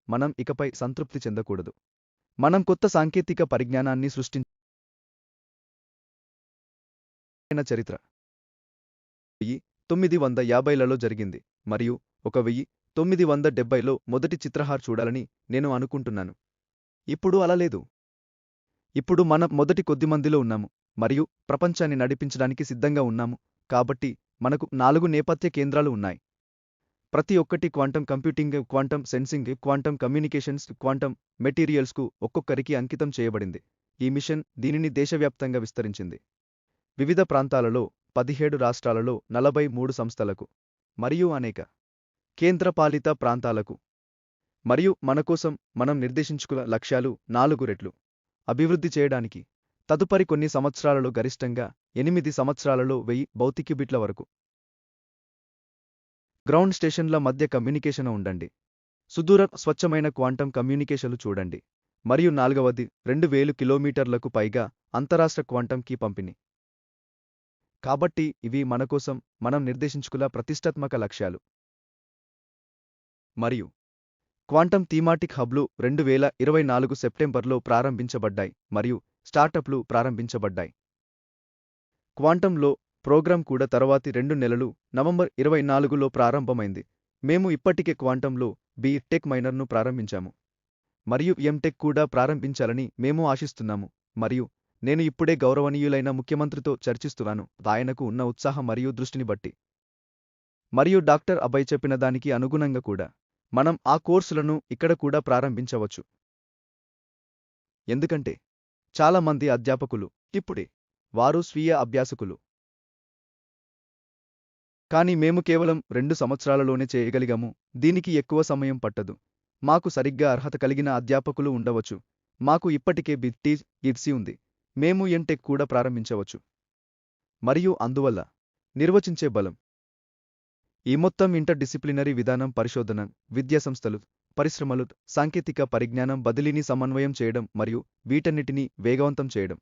మనం ఇకపై సంతృప్తి చెందకూడదు. మనం కొత్త సాంకేతిక పరిజ్ఞానాన్ని సృష్టించిన చరిత్ర 1950లలో జరిగింది మరియు 1970లో మొదటి చిత్రహార్ చూడాలని నేను అనుకుంటున్నాను. ఇప్పుడు అలా లేదు. ఇప్పుడు మనం మొదటి కొద్దిమందిలో ఉన్నాము మరియు ప్రపంచాన్ని నడిపించడానికి సిద్ధంగా ఉన్నాము. కాబట్టి మనకు 4 నేపథ్య కేంద్రాలు ఉన్నాయి. ప్రతి ఒక్కటి quantum computing, quantum sensing, quantum communications, quantum మెటీరియల్స్కు ఒక్కొక్కరికి అంకితం చేయబడింది. ఈ మిషన్ దీనిని దేశవ్యాప్తంగా విస్తరించింది. వివిధ ప్రాంతాలలో 17 రాష్ట్రాలలో 43 సంస్థలకు మరియు అనేక కేంద్రపాలిత ప్రాంతాలకు. మరియు మనకోసం మనం నిర్దేశించుకున్న లక్ష్యాలు 4 రెట్లు అభివృద్ధి చేయడానికి. తదుపరి కొన్ని సంవత్సరాలలో గరిష్టంగా 8 సంవత్సరాలలో 1000 భౌతిక బిట్ల వరకు గ్రౌండ్ స్టేషన్ల మధ్య కమ్యూనికేషన్ ఉండండి. సుదూర స్వచ్ఛమైన క్వాంటం కమ్యూనికేషన్లు చూడండి. మరియు 4వది 2000 కిలోమీటర్లకు పైగా అంతరాష్ట్ర క్వాంటం కీ పంపిణీ. కాబట్టి ఇవి మనకోసం మనం నిర్దేశించుకున్న ప్రతిష్టాత్మక లక్ష్యాలు. మరియు క్వాంటం థీమాటిక్ హబ్లు 2024 సెప్టెంబర్లో ప్రారంభించబడ్డాయి మరియు స్టార్టప్లు ప్రారంభించబడ్డాయి. క్వాంటంలో ప్రోగ్రాం కూడా తరువాతి 2 నెలలు నవంబర్ 24లో ప్రారంభమైంది. మేము ఇప్పటికే క్వాంటంలో బి.టెక్ మైనర్ను ప్రారంభించాము మరియు ఎం.టెక్ కూడా ప్రారంభించాలని మేము ఆశిస్తున్నాము. మరియు నేను ఇప్పుడే గౌరవనీయులైన ముఖ్యమంత్రితో చర్చిస్తున్నాను, ఆయనకు ఉన్న ఉత్సాహం మరియు దృష్టిని బట్టి. మరియు డాక్టర్ అభయ్ చెప్పిన దానికి అనుగుణంగా కూడా మనం ఆ కోర్సులను ఇక్కడ కూడా ప్రారంభించవచ్చు. ఎందుకంటే చాలా మంది అధ్యాపకులు ఇప్పుడే వారు స్వీయ అభ్యాసకులు. కానీ మేము కేవలం 2 సంవత్సరాలలోనే చేయగలిగాము. దీనికి ఎక్కువ సమయం పట్టదు. మాకు సరిగ్గా అర్హత కలిగిన అధ్యాపకులు ఉండవచ్చు. మాకు ఇప్పటికే బిట్సి ఉంది. మేము ఎం.టెక్ కూడా ప్రారంభించవచ్చు. మరియు అందువల్ల నిర్వచించే బలం. ఈ మొత్తం ఇంటర్ డిసిప్లినరీ విధానం పరిశోధన, విద్యాసంస్థలు, పరిశ్రమలు, సాంకేతిక పరిజ్ఞానం బదిలీని సమన్వయం చేయడం మరియు వీటన్నిటినీ వేగవంతం చేయడం.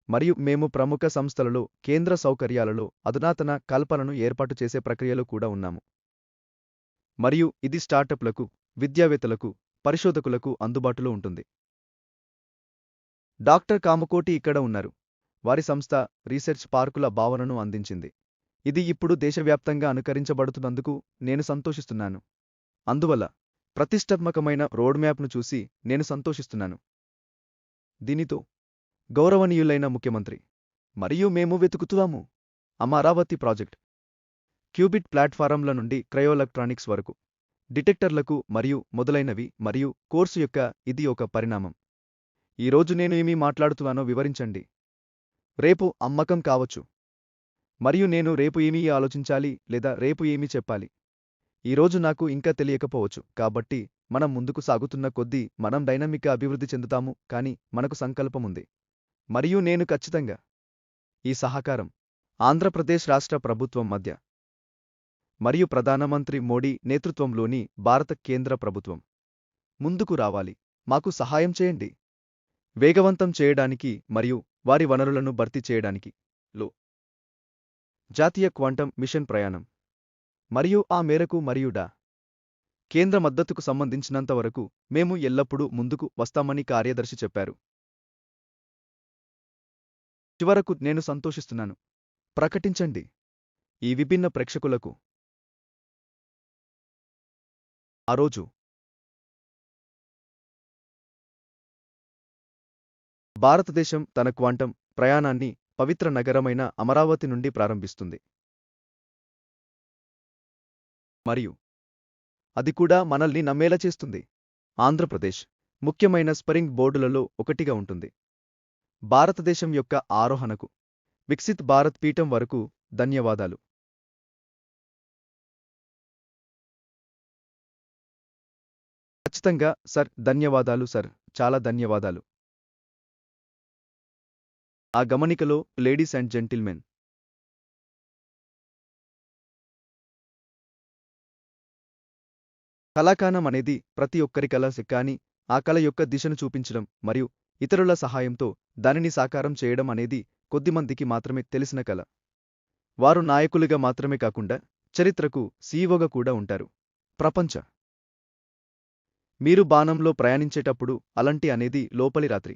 మరియు మేము ప్రముఖ సంస్థలలో, కేంద్ర సౌకర్యాలలో అధునాతన కల్పనను ఏర్పాటు చేసే ప్రక్రియలో కూడా ఉన్నాము. మరియు ఇది స్టార్టప్లకు, విద్యావేత్తలకు, పరిశోధకులకు అందుబాటులో ఉంటుంది. డాక్టర్ కామకోటి ఇక్కడ ఉన్నారు. వారి సంస్థ రీసెర్చ్ పార్కుల భావనను అందించింది. ఇది ఇప్పుడు దేశవ్యాప్తంగా అనుకరించబడుతున్నందుకు నేను సంతోషిస్తున్నాను. అందువల్ల ప్రతిష్టాత్మకమైన రోడ్ మ్యాప్ను చూసి నేను సంతోషిస్తున్నాను. దీనితో గౌరవనీయులైన ముఖ్యమంత్రి మరియు మేము వెతుకుతున్నాము అమరావతి ప్రాజెక్ట్. క్యూబిట్ ప్లాట్ఫారంల నుండి క్రయోఎలక్ట్రానిక్స్ వరకు, డిటెక్టర్లకు మరియు మొదలైనవి. మరియు కోర్సు యొక్క ఇది ఒక పరిణామం. ఈ రోజు నేను ఏమి మాట్లాడుతున్నానో వివరించండి. రేపు అమ్మకం కావచ్చు. మరియు నేను రేపు ఏమి ఆలోచించాలి లేదా రేపు ఏమి చెప్పాలి. ఈ రోజు నాకు ఇంకా తెలియకపోవచ్చు. కాబట్టి మనం ముందుకు సాగుతున్న కొద్దీ మనం డైనమిక్గా అభివృద్ధి చెందుతాము. కానీ మనకు సంకల్పం ఉంది. మరియు నేను ఖచ్చితంగా ఈ సహకారం ఆంధ్రప్రదేశ్ రాష్ట్ర ప్రభుత్వం మధ్య మరియు ప్రధానమంత్రి మోడీ నేతృత్వంలోని భారత కేంద్ర ప్రభుత్వం ముందుకు రావాలి. మాకు సహాయం చేయండి వేగవంతం చేయడానికి మరియు వారి వనరులను భర్తీ చేయడానికి. జాతీయ క్వాంటం మిషన్ ప్రయాణం మరియు ఆ మేరకు మరియు కేంద్ర మద్దతుకు సంబంధించినంతవరకు మేము ఎల్లప్పుడూ ముందుకు వస్తామని కార్యదర్శి చెప్పారు. చివరకు నేను సంతోషిస్తున్నాను. ప్రకటించండి ఈ విభిన్న ప్రేక్షకులకు. ఆ రోజు భారతదేశం తన క్వాంటం ప్రయాణాన్ని పవిత్ర నగరమైన అమరావతి నుండి ప్రారంభిస్తుంది. మరియు అది కూడా మనల్ని నమ్మేలా చేస్తుంది. ఆంధ్రప్రదేశ్ ముఖ్యమైన స్పరింగ్ బోర్డులలో ఒకటిగా ఉంటుంది. భారతదేశం యొక్క ఆరోహణకు వికసిత్ భారత్ పీఠం వరకు ధన్యవాదాలు. ఖచ్చితంగా సర్, ధన్యవాదాలు సర్, చాలా ధన్యవాదాలు. ఆ గమనికలో లేడీస్ అండ్ జెంటిల్మెన్, కళాకానం అనేది ప్రతి ఒక్కరి కల, కానీ ఆ కళ యొక్క దిశను చూపించడం మరియు ఇతరుల సహాయంతో దానిని సాకారం చేయడం అనేది కొద్దిమందికి మాత్రమే తెలిసిన కళ. వారు నాయకులుగా మాత్రమే కాకుండా చరిత్రకు సీఈఓగా కూడా ఉంటారు. ప్రపంచ మీరు బాణంలో ప్రయాణించేటప్పుడు అలంటి అనేది లోపలి రాత్రి.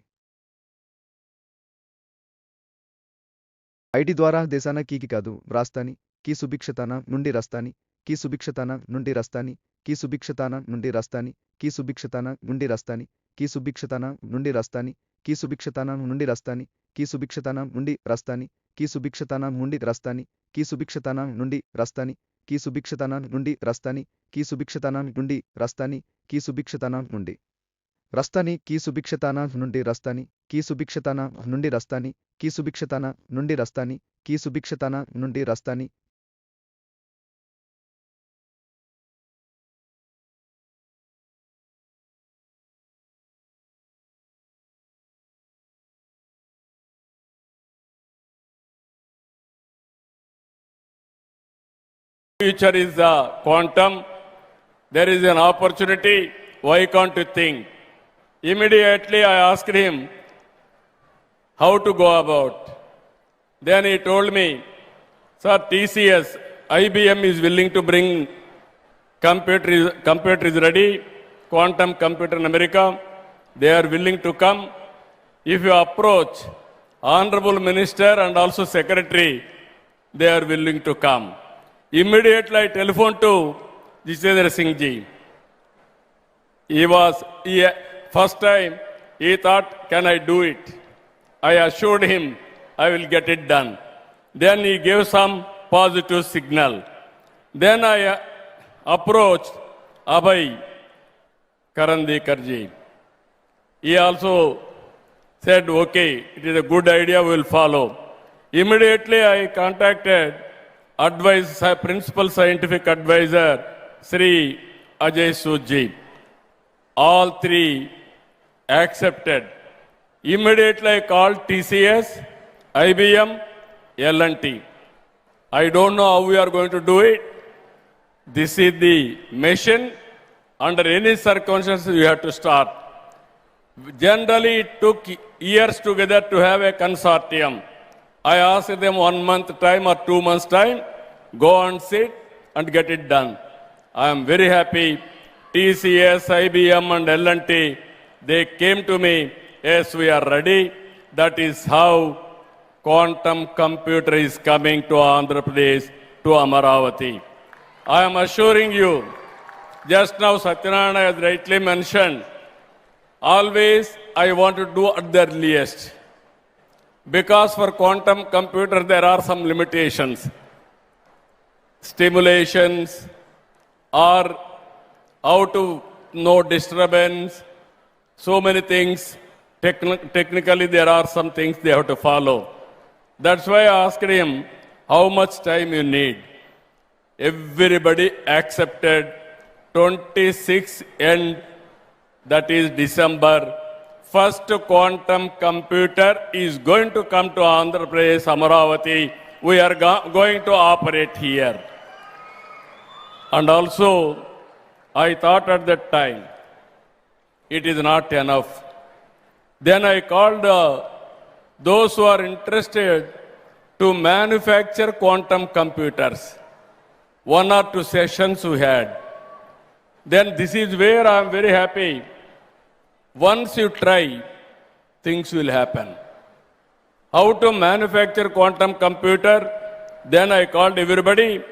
ఐటి ద్వారా దేశాన కీకి కాదు వ్రాస్తాని కీ సుభిక్షతాన నుండి రస్తాని కీ సుభిక్షతాన నుండి రస్తాని కీ సుభిక్షతాన నుండి రస్తాని కీ సుభిక్షతాన నుండి రస్తాని కీ సుభిక్షతాన నుండి రస్తాని కీ సుభిక్షతాన నుండి రస్తాని కీ సుభిక్షతాన నుండి రస్తాని కీ సుభిక్షతాన నుండి రస్తాని కీ సుభిక్షతాన నుండి రస్తాని కీ సుభిక్షతాన నుండి రస్తాని కీ సుభిక్షతాన నుండి రస్తాని కీ సుభిక్షతాన నుండి రస్తాని కీ సుభిక్షతాన నుండి రస్తాని కీ సుభిక్షతాన నుండి రస్తాని కీ సుభిక్షతాన నుండి రస్తాని కీ సుభిక్షతాన నుండి రస్తాని Future is the quantum. There is an opportunity. Why can't you think? Immediately I asked him how to go about. Then he told me, sir, TCS, IBM is willing to bring computer is ready, quantum computer in America. They are willing to come. If you approach Honorable Minister and also Secretary, they are willing to come. Immediately I telephoned to Jitendra Singh ji. First time, he thought, can I do it? I assured him, I will get it done. Then he gave some positive signal. Then I approached Abhay Karandikar ji. He also said, okay, it is a good idea, we will follow. Immediately I contacted Principal Scientific Advisor, Sri Ajay Sood. All three accepted. Immediately I called TCS, IBM, L&T. I don't know how we are going to do it. This is the mission. Under any circumstances, we have to start. Generally, it took years together to have a consortium. I asked them 1 month time or 2 months time, go and sit and get it done. I am very happy. TCS, IBM and L&T, they came to me, yes, we are ready. That is how quantum computer is coming to Andhra Pradesh, to Amaravati. I am assuring you, just now Satyanarayana has rightly mentioned, always I want to do at the earliest. Because for quantum computer there are some limitations. Stimulations or how to know disturbance, so many things. Technically there are some things they have to follow. That's why I asked him, how much time you need? Everybody accepted 26 end, that is December. First quantum computer is going to come to Andhra Pradesh, Amaravati. We are going to operate here. And also, I thought at that time, it is not enough. Then I called those who are interested to manufacture quantum computers. 1 or 2 sessions we had. Then this is where I am very happy. Once you try, things will happen. How to manufacture quantum computer? Then I called everybody.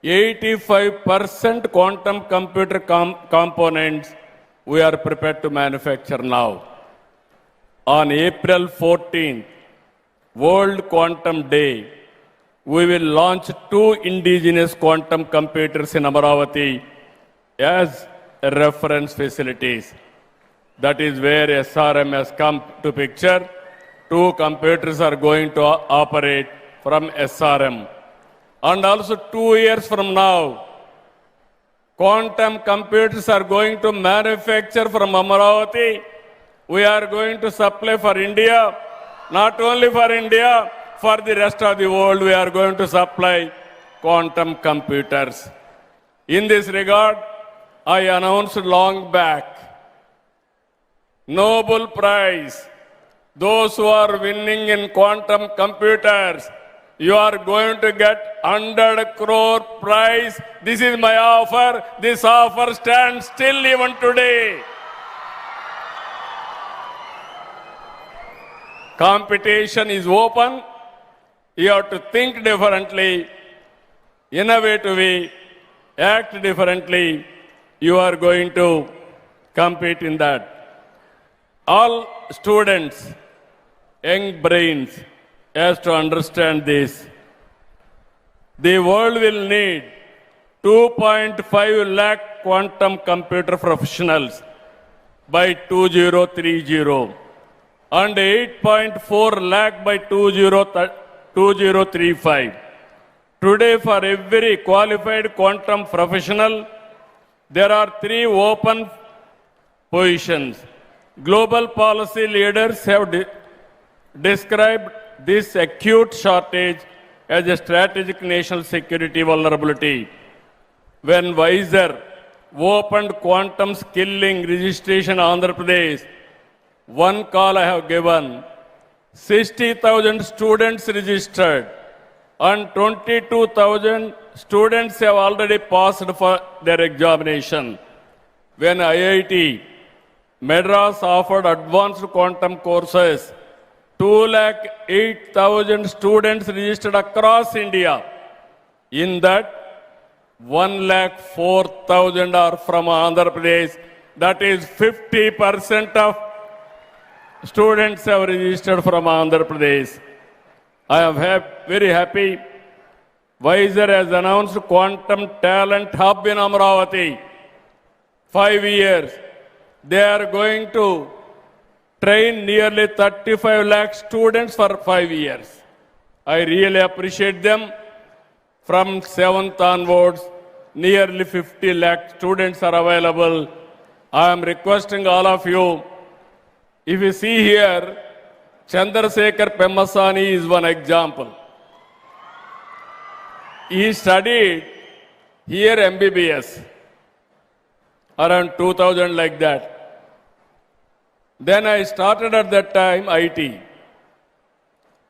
85% quantum computer components we are prepared to manufacture now. On April 14th, World Quantum Day, we will launch 2 indigenous quantum computers in Amaravati as reference facilities. That is where SRM has come to picture. 2 computers are going to operate from SRM. And also 2 years from now, quantum computers are going to manufacture from Amaravati. We are going to supply for India. Not only for India, for the rest of the world, we are going to supply quantum computers. In this regard, I announced long back, Nobel Prize, those who are winning in quantum computers, you are going to get 100 crore prize. This is my offer. This offer stands still even today. Competition is open. You have to think differently, innovatively, act differently. You are going to compete in that. All students, young brains, has to understand this. The world will need 2.5 lakh quantum computer professionals by 2030 and 8.4 lakh by 2035. Today, for every qualified quantum professional, there are 3 open positions. Global policy leaders have described this acute shortage as a strategic national security vulnerability. When Wiser opened quantum skilling registration in Andhra Pradesh, one call I have given, 60,000 students registered and 22,000 students have already passed for their examination. When IIT Madras offered advanced quantum courses, 208,000 students registered across India. In that, 104,000 are from Andhra Pradesh. That is 50% of students have registered from Andhra Pradesh. I am very happy. Wiser has announced Quantum Talent Hub in Amaravati. 5 years. They are going to train nearly 35 lakh students for 5 years. I really appreciate them. From 7th onwards, nearly 50 lakh students are available. I am requesting all of you, if you see here, Chandrasekhar Pemmasani is one example. He studied here MBBS, around 2000 like that. Then I started at that time IT.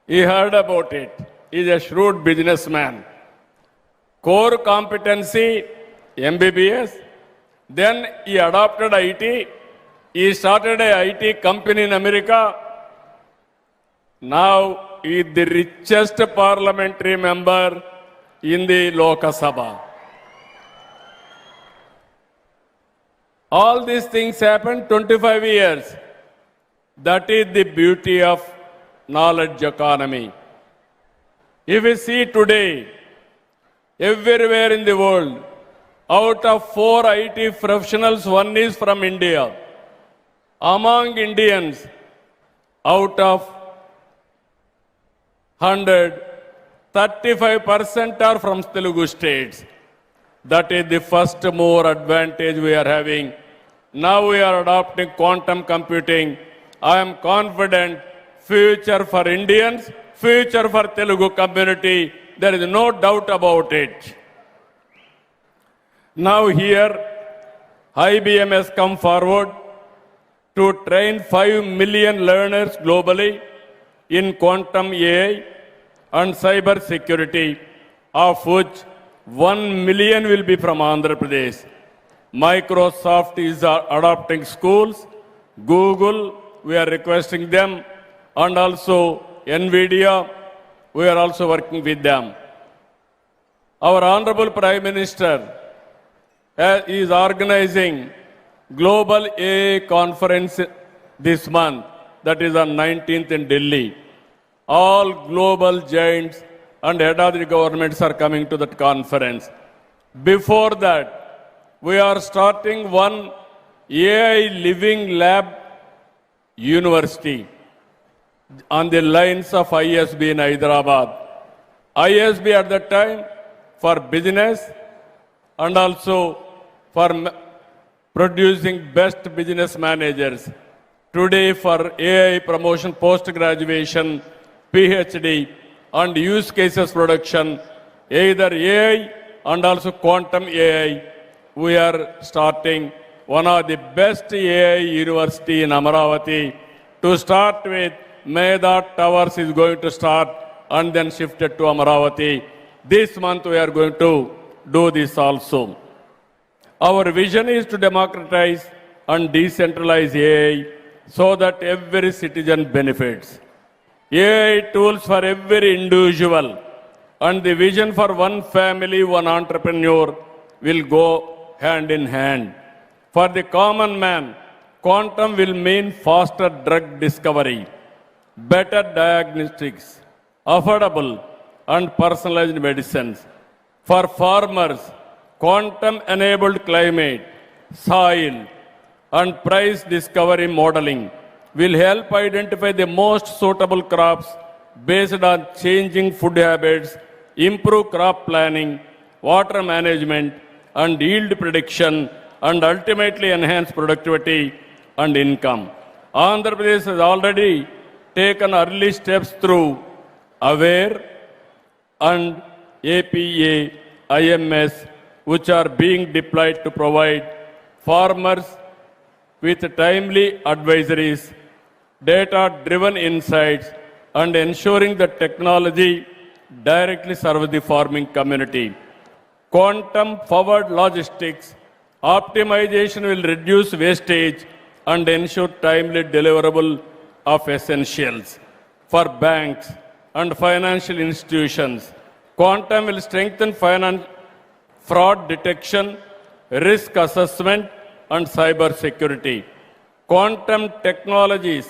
He heard about it. He is a shrewd businessman. Core competency, MBBS. Then he adopted IT. He started a IT company in America. Now he is the richest parliamentary member in the Lok Sabha. All these things happened 25 years. That is the beauty of knowledge economy. If we see today, everywhere in the world, out of 4 IT professionals, 1 is from India. Among Indians, out of 100, 35% are from Telugu states. That is the first more advantage we are having. Now we are adopting quantum computing. I am confident future for Indians, future for Telugu community. There is no doubt about it. Now here, IBM has come forward to train 5 million learners globally in quantum AI and cyber security, of which 1 million will be from Andhra Pradesh. Microsoft is adopting schools. Google, we are requesting them. And also NVIDIA, we are also working with them. Our Honorable Prime Minister is organizing Global AI Conference this month, that is on 19th in Delhi. All global giants and head of the governments are coming to that conference. Before that, we are starting one AI Living Lab University on the lines of ISB in Hyderabad. ISB at that time for business and also for producing best business managers. Today for AI promotion, post-graduation, PhD and use cases production, either AI and also quantum AI, we are starting one of the best AI university in Amaravati. To start with, Meda Towers is going to start and then shifted to Amaravati. This month we are going to do this also. Our vision is to democratize and decentralize AI so that every citizen benefits. AI tools for every individual and the vision for one family, one entrepreneur will go hand in hand. For the common man, quantum will mean faster drug discovery, better diagnostics, affordable and personalized medicines. For farmers, quantum-enabled climate, soil and price discovery modeling will help identify the most suitable crops based on changing food habits, improve crop planning, water management and yield prediction, and ultimately enhance productivity and income. Andhra Pradesh has already taken early steps through AWARE and APA IMS, which are being deployed to provide farmers with timely advisories, data-driven insights, and ensuring that technology directly serves the farming community. Quantum-forward logistics optimization will reduce wastage and ensure timely deliverable of essentials. For banks and financial institutions, quantum will strengthen fraud detection, risk assessment, and cyber security. Quantum technologies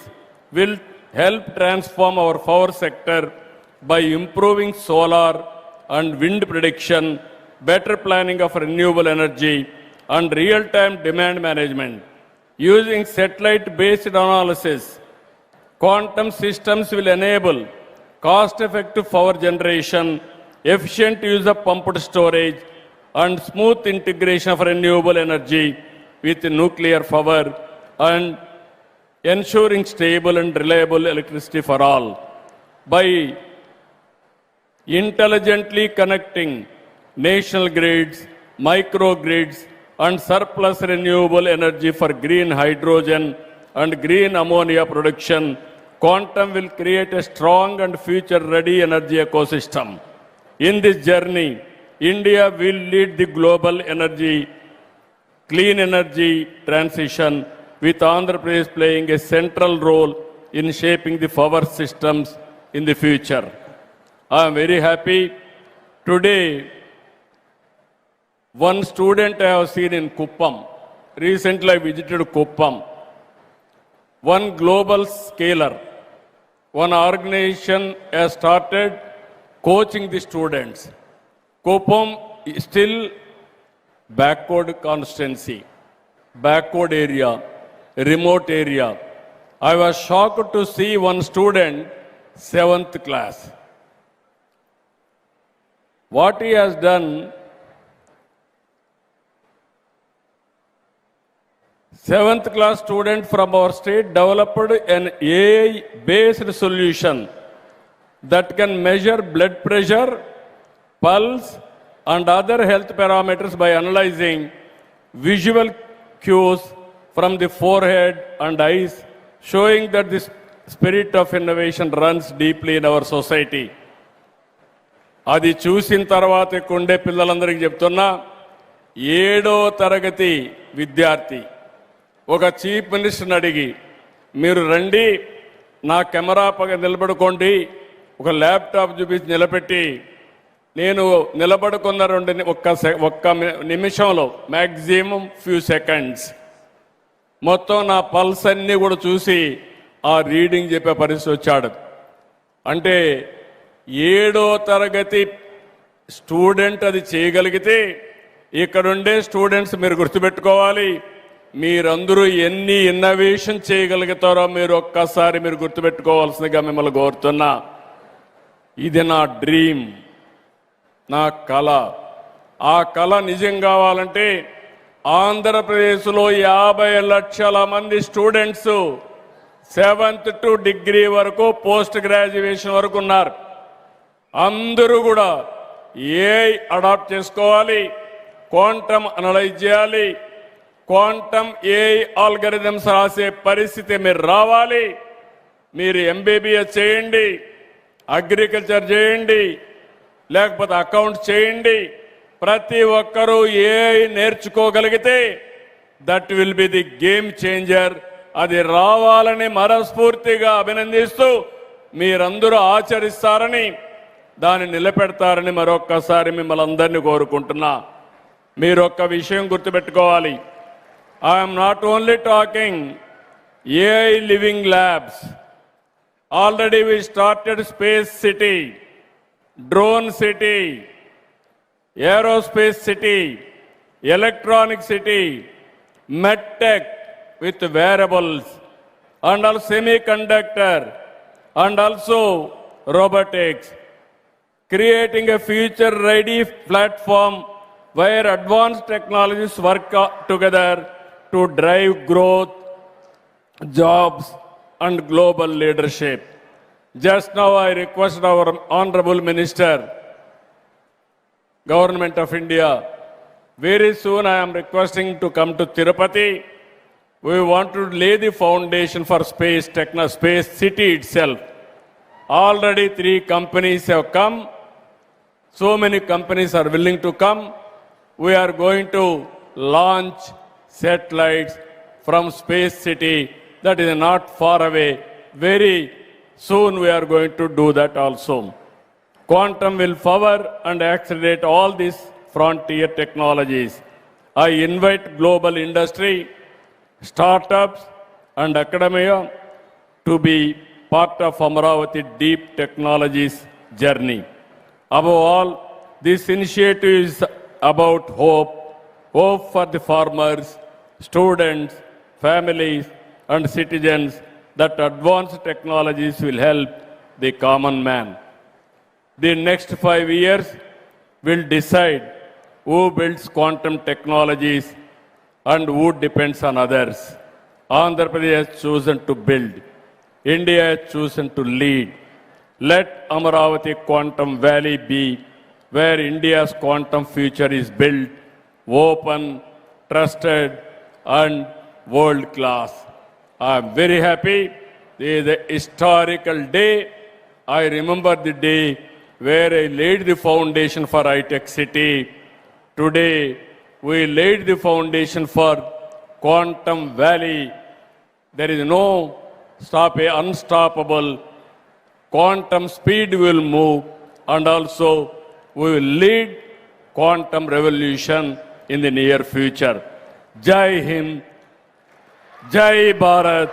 will help transform our power sector by improving solar and wind prediction, better planning of renewable energy, and real-time demand management. Using satellite-based analysis, quantum systems will enable cost-effective power generation, efficient use of pumped storage, and smooth integration of renewable energy with nuclear power, and ensuring stable and reliable electricity for all. By intelligently connecting national grids, microgrids, and surplus renewable energy for green hydrogen and green ammonia production, quantum will create a strong and future-ready energy ecosystem. In this journey, India will lead the global clean energy transition, with Andhra Pradesh playing a central role in shaping the power systems in the future. I am very happy. Today, one student I have seen in Kuppam. Recently, I visited Kuppam. One global scaler, one organization has started coaching the students. Kuppam is still backward constituency, backward area, remote area. I was shocked to see one student, 7th class. What he has done, 7th class student from our state developed an AI-based solution that can measure blood pressure, pulse, and other health parameters by analyzing visual cues from the forehead and eyes, showing that the spirit of innovation runs deeply in our society. అది చూసిన తర్వాత కొండే పిల్లలందరికీ చెప్తున్నా, 7వ తరగతి విద్యార్థి ఒక chief మినిస్టర్ని అడిగి, మీరు రండి నా కెమెరా పక్కన నిలబడుకోండి, ఒక ల్యాప్టాప్ చూపించి నిలబెట్టి, నేను నిలబడుకున్న ఒక్క నిమిషంలో మ్యాక్సిమం ఫ్యూ సెకండ్స్ మొత్తం నా పల్స్ అన్నీ కూడా చూసి ఆ రీడింగ్ చెప్పే పరిస్థితి వచ్చాడు. అంటే 7వ తరగతి స్టూడెంట్ అది చేయగలిగితే, ఇక్కడుండే స్టూడెంట్స్ మీరు గుర్తుపెట్టుకోవాలి, మీరందరూ ఎన్ని ఇన్నోవేషన్ చేయగలుగుతారో మీరు ఒక్కసారి మీరు గుర్తుపెట్టుకోవాల్సిందిగా మిమ్మల్ని కోరుతున్నా. ఇది నా డ్రీమ్, నా కళ. ఆ కళ నిజం కావాలంటే ఆంధ్రప్రదేశ్లో 50 లక్షల మంది స్టూడెంట్స్ 7th to డిగ్రీ వరకు పోస్ట్ గ్రాడ్యుయేషన్ వరకు ఉన్నారు. అందరూ కూడా ఏఐ అడాప్ట్ చేసుకోవాలి, క్వాంటమ్ అనలైజ్ చేయాలి, క్వాంటమ్ ఏఐ ఆల్గరిథమ్స్ రాసే పరిస్థితి మీరు రావాలి. మీరు ఎంబీబీఎస్ చేయండి, అగ్రికల్చర్ చేయండి, లేకపోతే అకౌంట్స్ చేయండి. ప్రతి ఒక్కరూ ఏఐ నేర్చుకోగలిగితే that will be the game changer. అది రావాలని మనస్ఫూర్తిగా అభినందిస్తూ మీరందరూ ఆచరిస్తారని, దాన్ని నిలబెడతారని మరొక్కసారి మిమ్మల్ని అందరినీ కోరుకుంటున్నా. మీరు ఒక్క విషయం గుర్తుపెట్టుకోవాలి. I'm not only talking AI living labs. Already we started space city, drone city, aerospace city, electronic city, medtech with wearables, and also semiconductor, and also robotics, creating a future-ready platform where advanced technologies work together to drive growth, jobs, and global leadership. Just now I request our Honorable Minister, Government of India, very soon I am requesting to come to Tirupati. We want to lay the foundation for space city itself. Already 3 companies have come. So many companies are willing to come. We are going to launch satellites from space city. That is not far away. Very soon we are going to do that also. Quantum will power and accelerate all these frontier technologies. I invite global industry, startups, and academia to be part of Amaravati deep technologies journey. Above all, this initiative is about hope for the farmers, students, families, and citizens, that advanced technologies will help the common man. The next 5 years will decide who builds quantum technologies and who depends on others. Andhra Pradesh has chosen to build. India has chosen to lead. Let Amaravati Quantum Valley be where India's quantum future is built, open, trusted, and world class. I am very happy. This is a historical day. I remember the day where I laid the foundation for high-tech city. Today, we laid the foundation for Quantum Valley. There is no unstoppable. Quantum speed will move, and also we will lead quantum revolution in the near future. Jai Hind, Jai Bharat,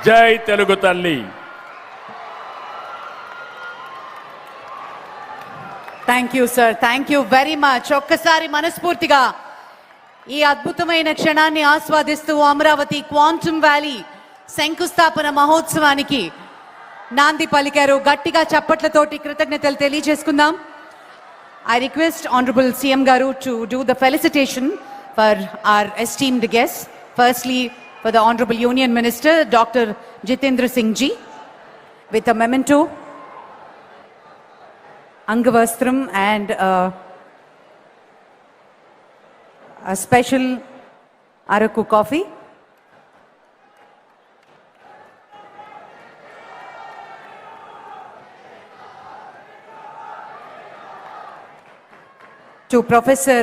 Jai Telugu Talli. Thank you sir, thank you very much. ఒక్కసారి మనస్ఫూర్తిగా ఈ అద్భుతమైన క్షణాన్ని ఆస్వాదిస్తూ Amaravati quantum valley శంకుస్థాపన మహోత్సవానికి నాంది పలికారు. గట్టిగా చప్పట్లతోటి కృతజ్ఞతలు తెలియజేసుకుందాం. I request Honorable CM Garu to do the felicitation for our esteemed guests. Firstly, for the Honorable Union Minister, Dr. Jitendra Singh Ji, with a memento, Angavastram, and a special Araku coffee. To Professor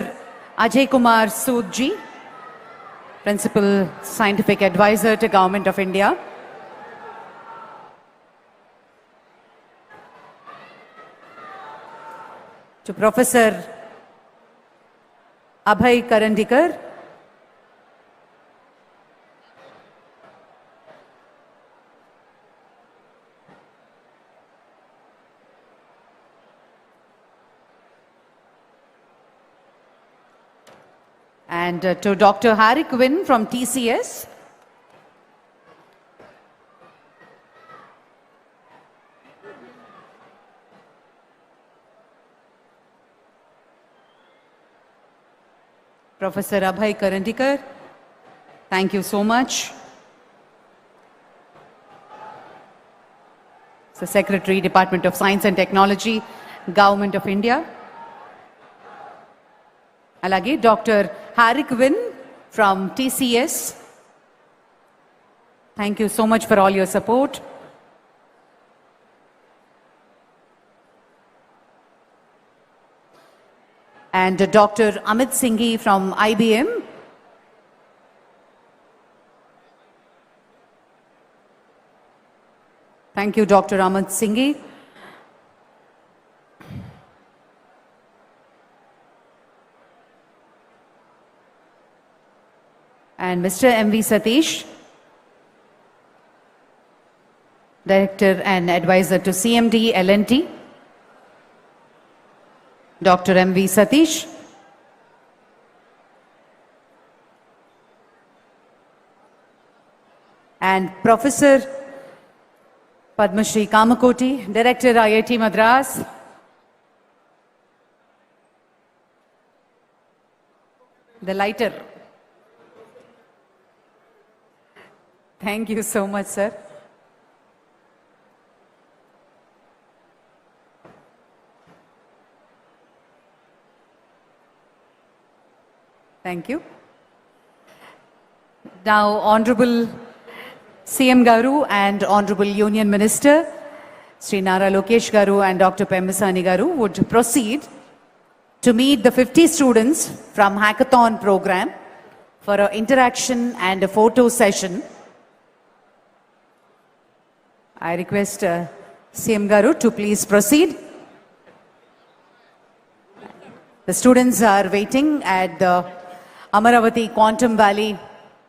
Ajay Kumar Sood Ji, Principal Scientific Advisor to Government of India. To Professor Abhay Karandikar, and to Dr. Harry Quinn from TCS. Professor Abhay Karandikar, thank you so much. So Secretary, Department of Science and Technology, Government of India. Alage Dr. Harry Quinn from TCS. Thank you so much for all your support. and Dr. Amit Singhi from IBM. Thank you, Dr. Amit Singhi. And Mr. M.V. Satish, Director and Advisor to CMD L&T. Dr. M.V. Satish. And Professor Padma Shri Kamakoti, Director IIT Madras. The lighter. Thank you so much, sir. Thank you. Now, Honorable CM Garu and Honorable Union Minister, Sri Nara Lokesh Garu and Dr. Pemmasani Garu would proceed to meet the 50 students from Hackathon program for an interaction and a photo session. I request CM Garu to please proceed. The students are waiting at the Amaravati Quantum Valley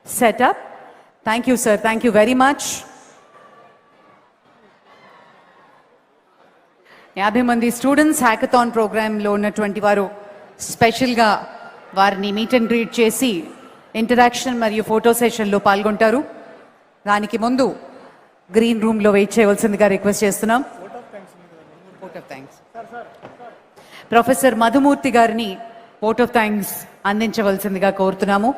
setup. Thank you, sir. Thank you very much. 50 మంది students hackathon ప్రోగ్రాంలో ఉన్నటువంటి వారు స్పెషల్గా వారిని meet and greet చేసి interaction మరియు photo సెషన్లో పాల్గొంటారు. దానికి ముందు గ్రీన్ రూమ్లో వెయిట్ చేయవలసిందిగా రిక్వెస్ట్ చేస్తున్నాం. ప్రొఫెసర్ మధుమూర్తి గారిని ఓట్ ఆఫ్ థ్యాంక్స్ అందించవలసిందిగా కోరుతున్నాము.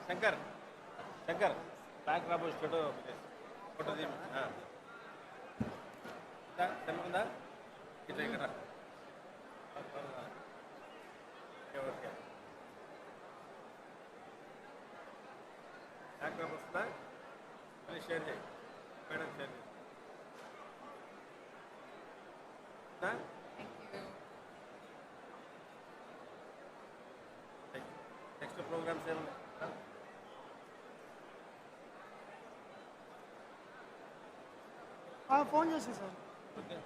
శంకర్ శంకర్ బ్యాక్ రాబో ఫోటో ఫోటో తెమ్మందా ఇట్లా ఇక్కడ ఓకే బ్యాక్ రాబో వస్తుందా మళ్ళీ షేర్ చేయి మేడం షేర్ చేయి నెక్స్ట్ ప్రోగ్రామ్స్ ఏమున్నాయి ఫోన్ చేసి sir. Okay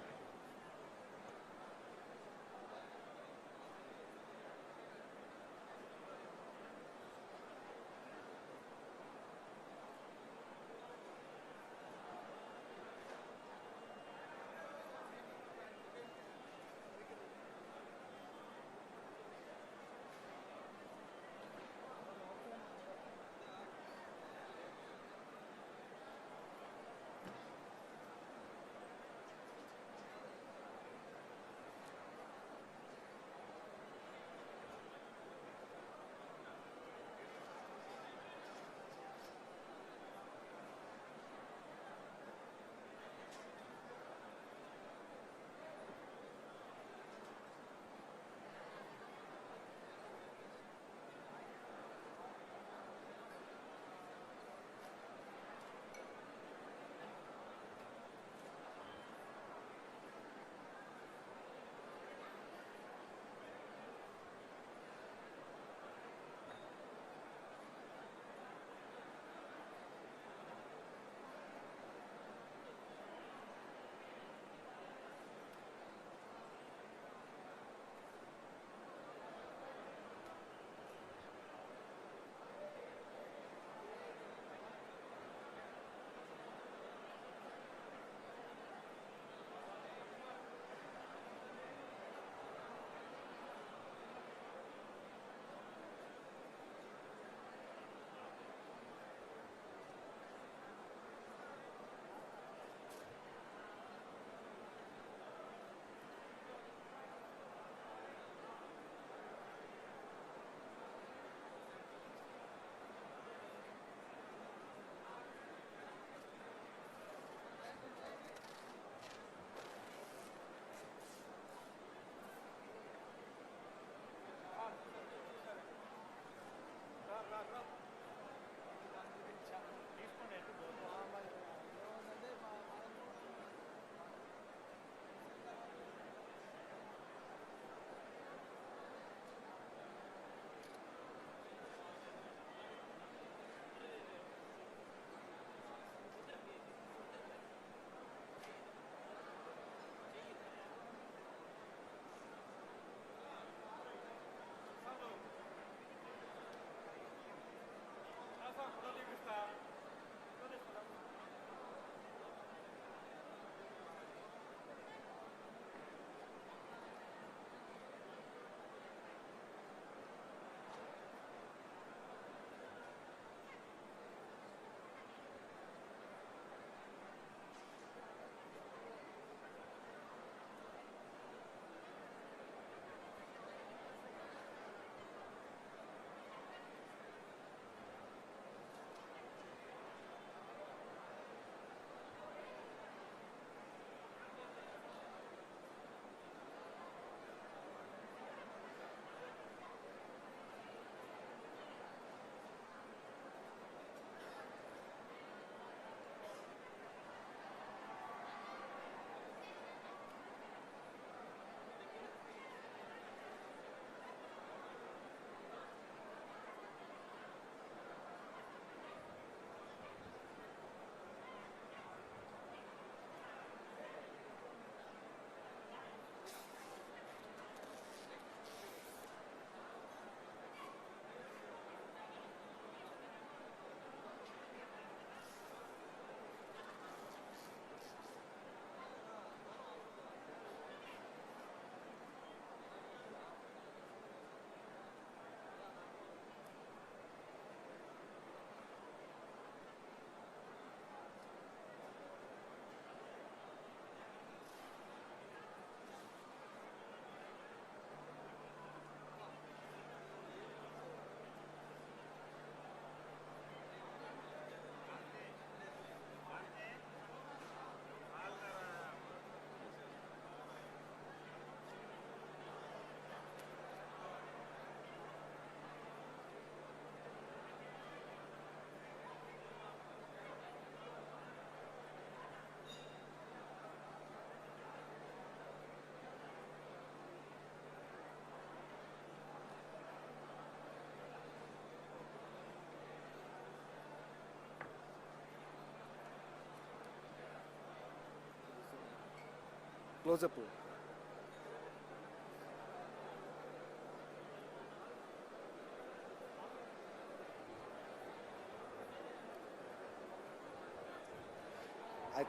closeup.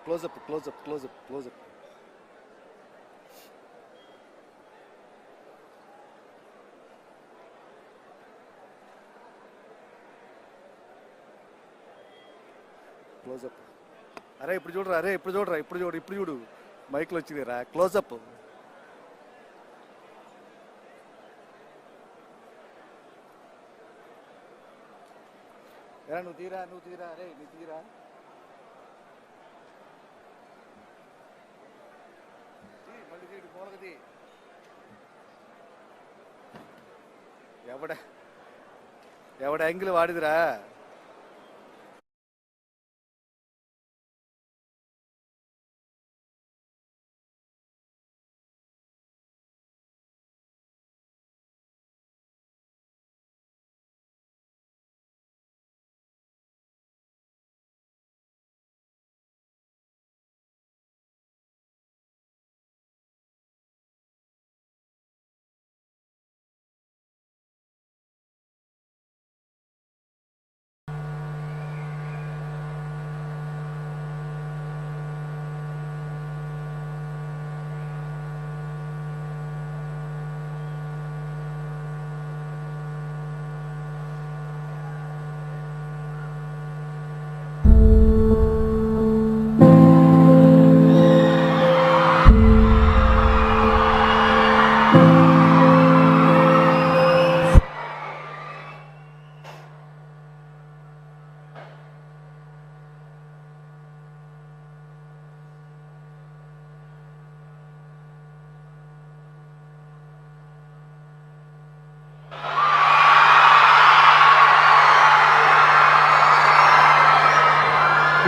Closeup closeup closeup closeup. Closeup. అరే ఇప్పుడు చూడరా, అరే ఇప్పుడు చూడరా, ఇప్పుడు చూడు మైక్లో వచ్చింది రా. క్లోజప్. నువ్వు తీరా అరే నువ్వు తీరా. మళ్ళీ తీడు మూలకది. ఎవడ యాంగిల్ వాడిదిరా.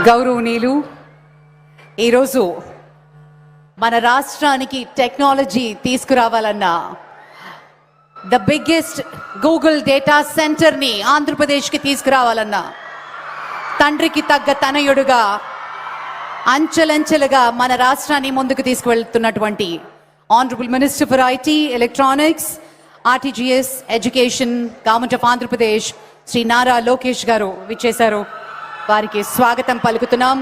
గౌరవనీయులు, ఈరోజు మన రాష్ట్రానికి టెక్నాలజీ తీసుకురావాలన్నా ద బిగ్గెస్ట్ గూగుల్ డేటా సెంటర్ని ఆంధ్రప్రదేశ్కి తీసుకురావాలన్నా తండ్రికి తగ్గ తనయుడుగా అంచెలంచెలుగా మన రాష్ట్రాన్ని ముందుకు తీసుకువెళ్తున్నటువంటి honourable minister for IT, electronics, RTGS, education, government of Andhra Pradesh Shri Nara Lokesh గారు విచ్చేశారు. వారికి స్వాగతం పలుకుతున్నాం.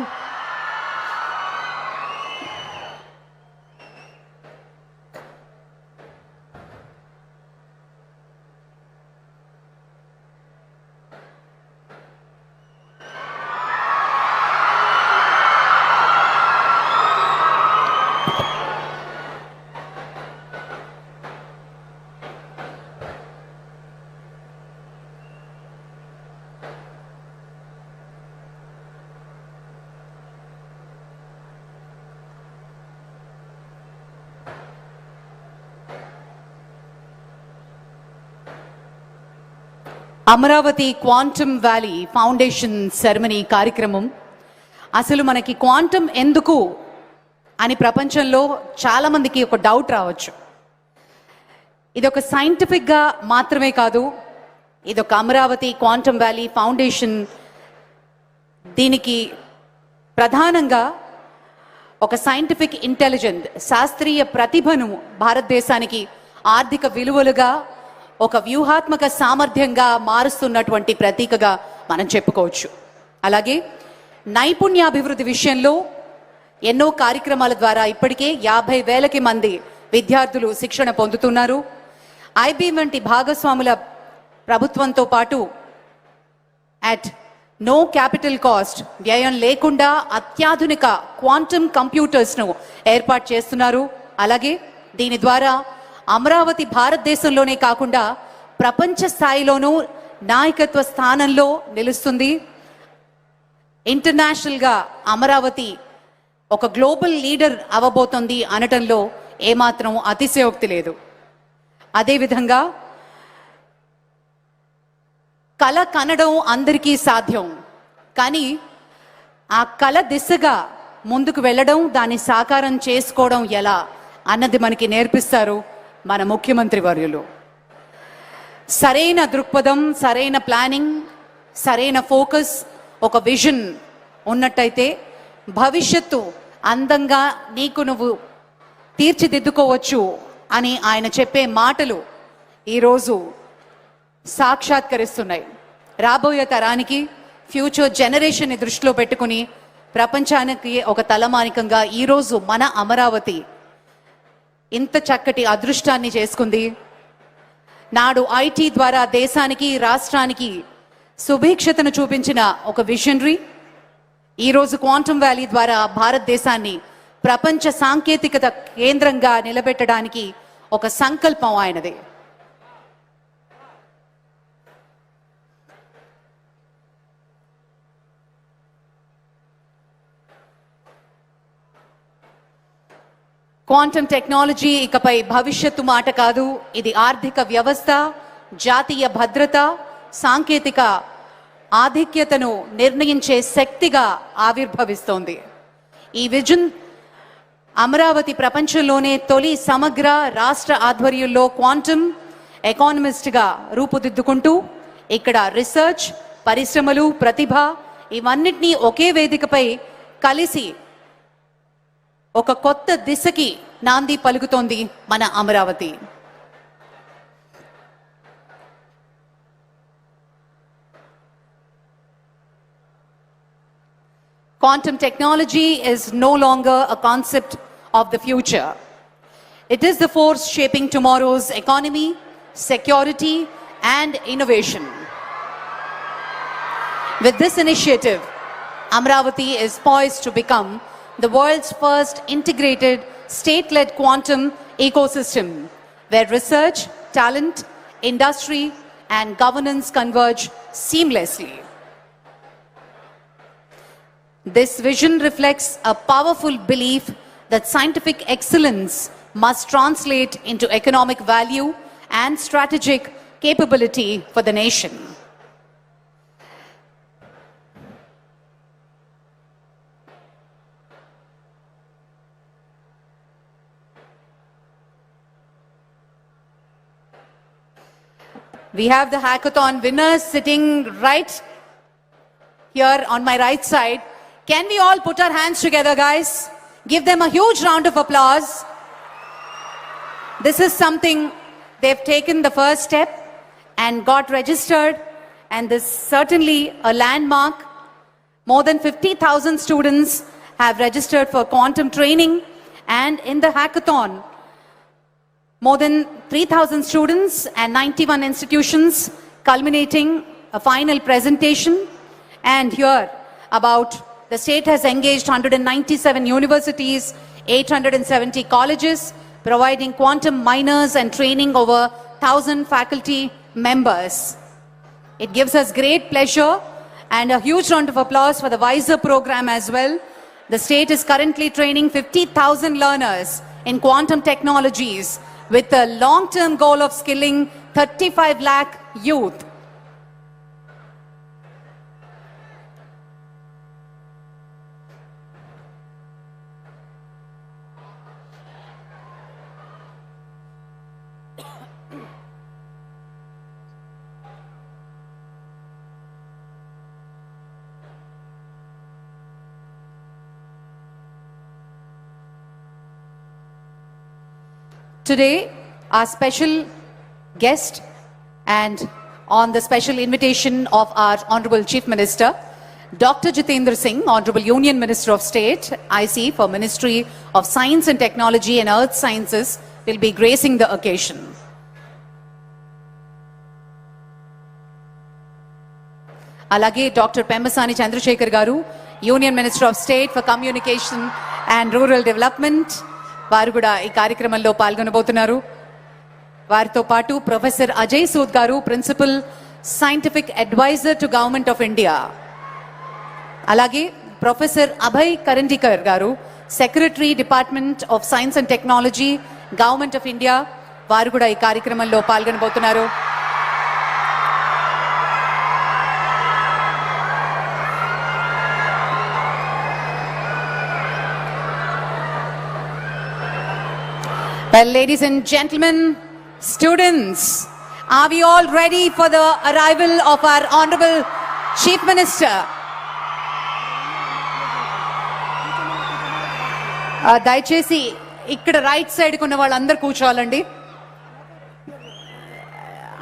Amaravati quantum valley foundation ceremony కార్యక్రమం. అసలు మనకి క్వాంటమ్ ఎందుకు అని ప్రపంచంలో చాలామందికి ఒక డౌట్ రావచ్చు. ఇది ఒక సైంటిఫిక్గా మాత్రమే కాదు, ఇది ఒక అమరావతి క్వాంటమ్ వ్యాలీ ఫౌండేషన్. దీనికి ప్రధానంగా ఒక సైంటిఫిక్ ఇంటెలిజెన్స్, శాస్త్రీయ ప్రతిభను భారతదేశానికి ఆర్థిక విలువలుగా ఒక వ్యూహాత్మక సామర్థ్యంగా మారుస్తున్నటువంటి ప్రతీకగా మనం చెప్పుకోవచ్చు. అలాగే నైపుణ్యాభివృద్ధి విషయంలో ఎన్నో కార్యక్రమాల ద్వారా ఇప్పటికే 50,000 మంది విద్యార్థులు శిక్షణ పొందుతున్నారు. ఐబీ వంటి భాగస్వాముల ప్రభుత్వంతో పాటు అట్ నో క్యాపిటల్ కాస్ట్, వ్యయం లేకుండా అత్యాధునిక క్వాంటమ్ కంప్యూటర్స్ను ఏర్పాటు చేస్తున్నారు. అలాగే దీని ద్వారా అమరావతి భారతదేశంలోనే కాకుండా ప్రపంచ స్థాయిలోనూ నాయకత్వ స్థానంలో నిలుస్తుంది. ఇంటర్నేషనల్గా అమరావతి ఒక గ్లోబల్ లీడర్ అవ్వబోతోంది అనటంలో ఏమాత్రం అతిశయోక్తి లేదు. అదేవిధంగా కళ కనడం అందరికీ సాధ్యం, కానీ ఆ కళ దిశగా ముందుకు వెళ్ళడం, దాన్ని సాకారం చేసుకోవడం ఎలా అన్నది మనకి నేర్పిస్తారు మన ముఖ్యమంత్రి వర్యులు. సరైన దృక్పథం, సరైన ప్లానింగ్, సరైన ఫోకస్, ఒక విజన్ ఉన్నట్టయితే భవిష్యత్తు అందంగా నీకు నువ్వు తీర్చిదిద్దుకోవచ్చు అని ఆయన చెప్పే మాటలు ఈరోజు సాక్షాత్కరిస్తున్నాయి. రాబోయే తరానికి ఫ్యూచర్ జనరేషన్ని దృష్టిలో పెట్టుకుని ప్రపంచానికి ఒక తలమానికంగా ఈరోజు మన అమరావతి ఇంత చక్కటి అదృష్టాన్ని చేసుకుంది. నాడు ఐటీ ద్వారా దేశానికి రాష్ట్రానికి సుభిక్షతను చూపించిన ఒక విజనరీ ఈరోజు క్వాంటమ్ వ్యాలీ ద్వారా భారతదేశాన్ని ప్రపంచ సాంకేతికత కేంద్రంగా నిలబెట్టడానికి ఒక సంకల్పం ఆయనది. క్వాంటమ్ టెక్నాలజీ ఇకపై భవిష్యత్తు మాట కాదు, ఇది ఆర్థిక వ్యవస్థ, జాతీయ భద్రత, సాంకేతిక ఆధిక్యతను నిర్ణయించే శక్తిగా ఆవిర్భవిస్తోంది. ఈ విజన్ అమరావతి ప్రపంచంలోనే తొలి సమగ్ర రాష్ట్ర ఆధ్వర్యంలో క్వాంటమ్ ఎకానమిస్ట్గా రూపుదిద్దుకుంటూ ఇక్కడ రీసెర్చ్, పరిశ్రమలు, ప్రతిభ ఇవన్నిటినీ ఒకే వేదికపై కలిసి ఒక కొత్త దిశకి నాంది పలుకుతోంది మన Amaravati. Quantum technology is no longer a concept of the future. It is the force shaping tomorrow's economy, security, and innovation. With this initiative, Amaravati is poised to become the world's first integrated state-led quantum ecosystem where research, talent, industry, and governance converge seamlessly. This vision reflects a powerful belief that scientific excellence must translate into economic value and strategic capability for the nation. We have the hackathon winners sitting right here on my right side. Can we all put our hands together, guys? Give them a huge round of applause. This is something they've taken the first step and got registered, and this is certainly a landmark. More than 50,000 students have registered for quantum training, and in the hackathon, more than 3,000 students and 91 institutions, culminating a final presentation. And here, the state has engaged 197 universities, 870 colleges, providing quantum minors and training over 1,000 faculty members. It gives us great pleasure and a huge round of applause for the WISER program as well. The state is currently training 50,000 learners in quantum technologies with a long-term goal of skilling 35 lakh youth. Today, our special guest and on the special invitation of our Honorable Chief Minister, Dr. Jitendra Singh, Honorable Union Minister of State, IC for Ministry of Science and Technology and Earth Sciences, will be gracing the occasion. Alage Dr. Pemmasani Chandrasekhar Garu, Union Minister of State for Communication and Rural Development, వారు కూడా ఈ కార్యక్రమంలో పాల్గొనబోతున్నారు. వారితో పాటు professor Ajay Sood garu, principal scientific adviser to government of India, అలాగే professor Abhay Karandikar garu, secretary department of science and technology, government of India, వారు కూడా ఈ కార్యక్రమంలో పాల్గొనబోతున్నారు. Well, ladies and gentlemen, students, are we all ready for the arrival of our Honorable Chief Minister? దయచేసి ఇక్కడ right side ఉన్న వాళ్ళందరూ కూర్చోవాలండి.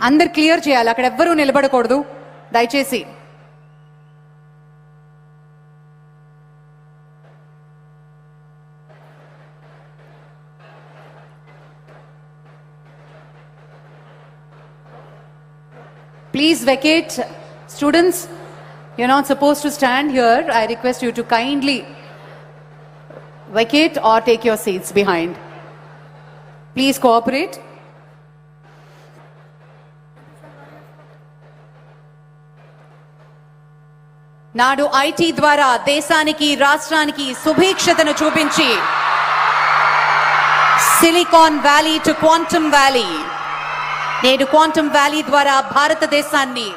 అందరు క్లియర్ చేయాలి, అక్కడ ఎవ్వరూ నిలబడకూడదు దయచేసి. Please vacate. Students, you're not supposed to stand here. I request you to kindly vacate or take your seats behind. Please cooperate. నాడు ఐటీ ద్వారా దేశానికి రాష్ట్రానికి సుభిక్షతను చూపించి silicon valley to quantum valley, నేడు క్వాంటమ్ వ్యాలీ ద్వారా భారతదేశాన్ని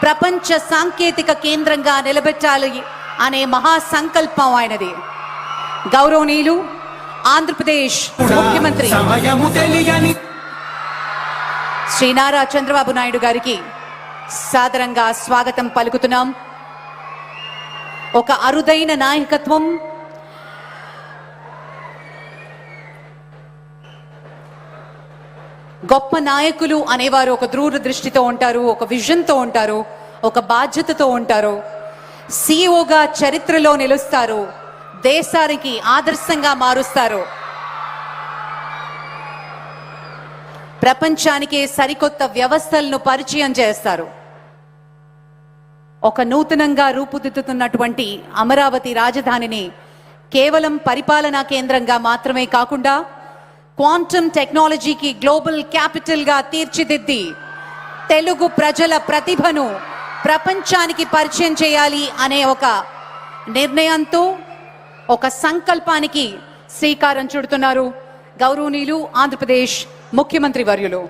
ప్రపంచ సాంకేతిక కేంద్రంగా నిలబెట్టాలి అనే మహా సంకల్పం ఆయనది. గౌరవనీయులు ఆంధ్రప్రదేశ్ ముఖ్యమంత్రి శ్రీ నారా చంద్రబాబు నాయుడు గారికి సాదరంగా స్వాగతం పలుకుతున్నాం. ఒక అరుదైన నాయకత్వం, గొప్ప నాయకులు అనేవారు ఒక దూరదృష్టితో ఉంటారు, ఒక విజన్తో ఉంటారు, ఒక బాధ్యతతో ఉంటారు. సిఇఓగా చరిత్రలో నిలుస్తారు, దేశానికి ఆదర్శంగా మారుస్తారు, ప్రపంచానికే సరికొత్త వ్యవస్థలను పరిచయం చేస్తారు. ఒక నూతనంగా రూపుదిద్దుతున్నటువంటి అమరావతి రాజధానిని కేవలం పరిపాలనా కేంద్రంగా మాత్రమే కాకుండా క్వాంటమ్ టెక్నాలజీకి గ్లోబల్ క్యాపిటల్గా తీర్చిదిద్ది తెలుగు ప్రజల ప్రతిభను ప్రపంచానికి పరిచయం చేయాలి అనే ఒక నిర్ణయంతో, ఒక సంకల్పానికి శ్రీకారం చుడుతున్నారు గౌరవనీయులు ఆంధ్రప్రదేశ్ ముఖ్యమంత్రి వర్యులు.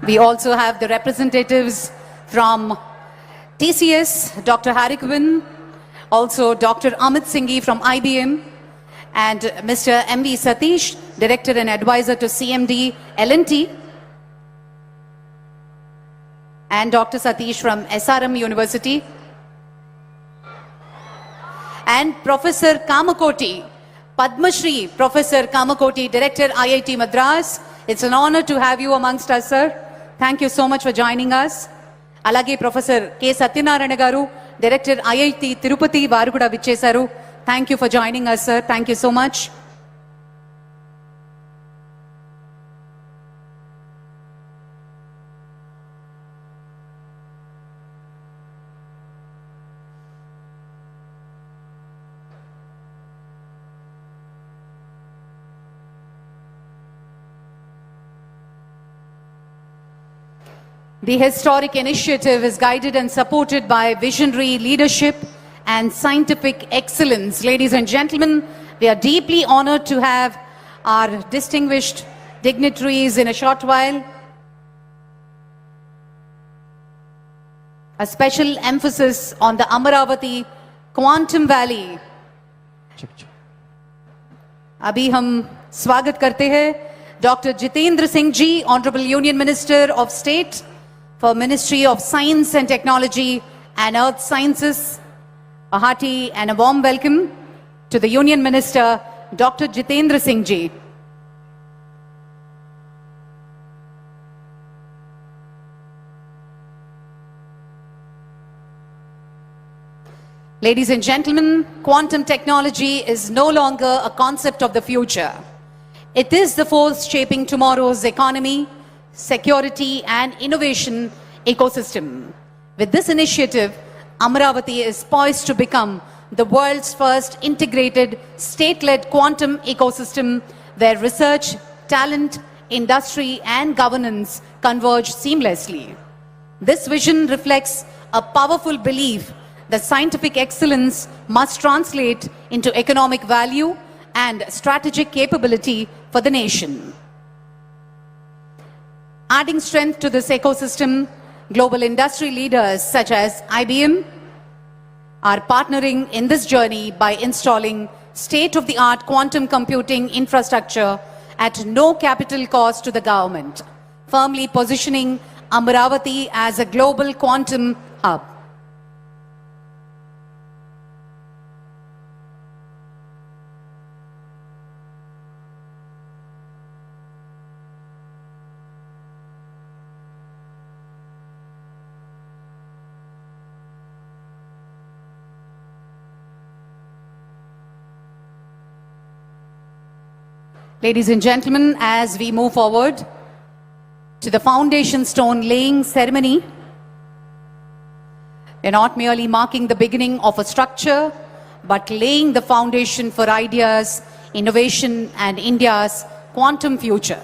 We also have the representatives from TCS, Dr. Harikwan, also Dr. Amit Singhi from IBM, and Mr. M.V. Satish, Director and Advisor to CMD L&T, and Dr. Satish from SRM University, and Professor Kamakoti, Padma Shri Professor Kamakoti, Director IIT Madras. It's an honor to have you amongst us, sir. Thank you so much for joining us. Alage Professor K. Satyanarayana garu, Director IIT Tirupati varu kuda vichesaru. Thank you for joining us, sir. Thank you so much. The historic initiative is guided and supported by visionary leadership and scientific excellence. Ladies and gentlemen, we are deeply honored to have our distinguished dignitaries in a short while. A special emphasis on the Amaravati Quantum Valley. अभी हम स्वागत करते हैं Dr. Jitendra Singh Ji, Honorable Union Minister of State for Ministry of Science and Technology and Earth Sciences. A hearty and a warm welcome to the Union Minister, Dr. Jitendra Singh Ji. Ladies and gentlemen, quantum technology is no longer a concept of the future. It is the force shaping tomorrow's economy, security and innovation ecosystem. With this initiative, Amaravati is poised to become the world's first integrated state-led quantum ecosystem where research, talent, industry and governance converge seamlessly. This vision reflects a powerful belief that scientific excellence must translate into economic value and strategic capability for the nation. Adding strength to this ecosystem, Global industry leaders such as IBM are partnering in this journey by installing state-of-the-art quantum computing infrastructure at no capital cost to the government, firmly positioning Amaravati as a global quantum hub. Ladies and gentlemen, as we move forward to the foundation stone laying ceremony, we're not merely marking the beginning of a structure, but laying the foundation for ideas, innovation, and India's quantum future.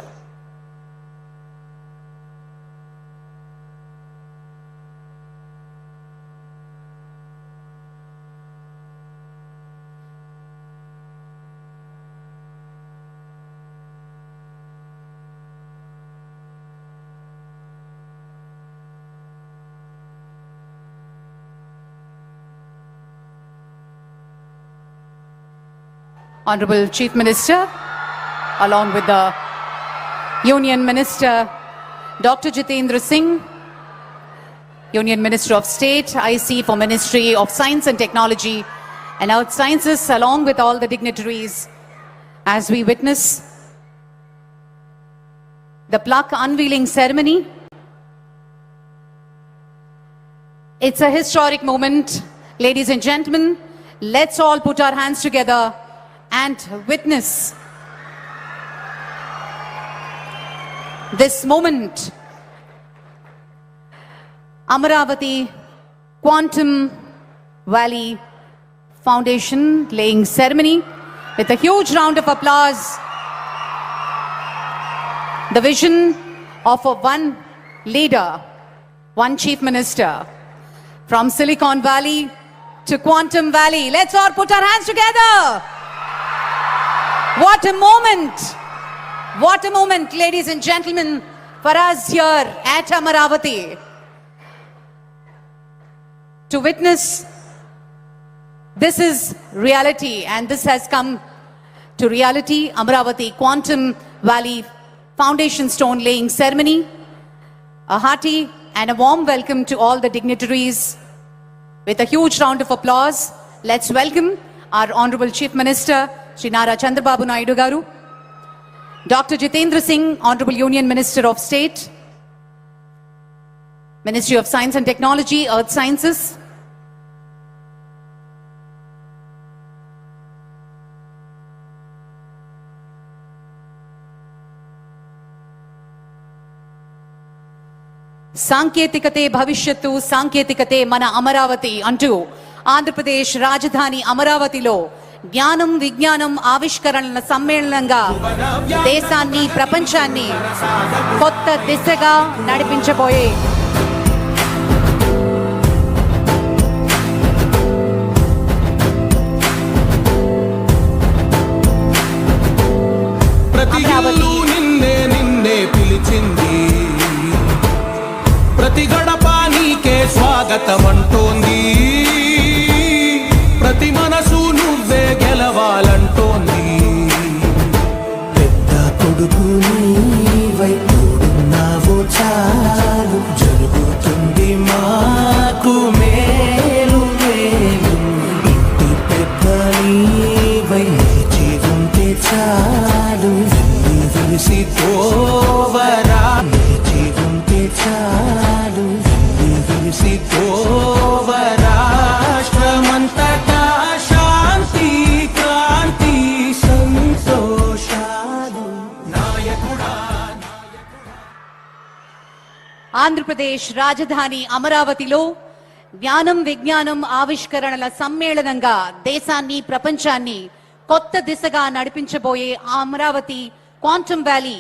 Honorable Chief Minister, along with the Union Minister, Dr. Jitendra Singh, Union Minister of State, IC for Ministry of Science and Technology and Earth Sciences, along with all the dignitaries, as we witness the plaque unveiling ceremony. It's a historic moment. Ladies and gentlemen, let's all put our hands together and witness this moment. Amaravati Quantum Valley Foundation laying ceremony with a huge round of applause. The vision of one leader, one chief minister from Silicon Valley to Quantum Valley. Let's all put our hands together. What a moment! What a moment, ladies and gentlemen, for us here at Amaravati to witness. This is reality, and this has come to reality. Amaravati Quantum Valley Foundation Stone Laying Ceremony. A hearty and a warm welcome to all the dignitaries. With a huge round of applause, let's welcome our Honorable Chief Minister, Shri Chandrababu Naidu garu, Dr. Jitendra Singh, Honorable Union Minister of State, Ministry of Science and Technology, Earth Sciences, సాంకేతికతే భవిష్యత్తు సాంకేతికతే మన అమరావతి అంటూ ఆంధ్రప్రదేశ్ రాజధాని అమరావతిలో జ్ఞానం విజ్ఞానం ఆవిష్కరణల సమ్మేళనంగా దేశాన్ని ప్రపంచాన్ని కొత్త దిశగా నడిపించబోయే అమరావతి నిన్నే పిలిచింది ప్రతి గడప నీకే స్వాగతం అంటోంది ప్రతి మనసు నువ్వే గెలవాలంటోంది పెద్ద కొడుకు నీవై తోడున్నావో చాలు జరుగుతుంది మాకు మేలు మేలు ఇంటి పెద్ద నీవై లేచి ఉంటే చాలు వెలిసి తోవరా లేచి ఉంటే చాలు వెలిసి తోవరా రాష్ట్రమంతటా శాంతి క్రాంతి సంతోషాలు నాయకుడా ఆంధ్రప్రదేశ్ రాజధాని అమరావతిలో జ్ఞానం విజ్ఞానం ఆవిష్కరణల సమ్మేళనంగా దేశాన్ని ప్రపంచాన్ని కొత్త దిశగా నడిపించబోయే అమరావతి క్వాంటమ్ వ్యాలీ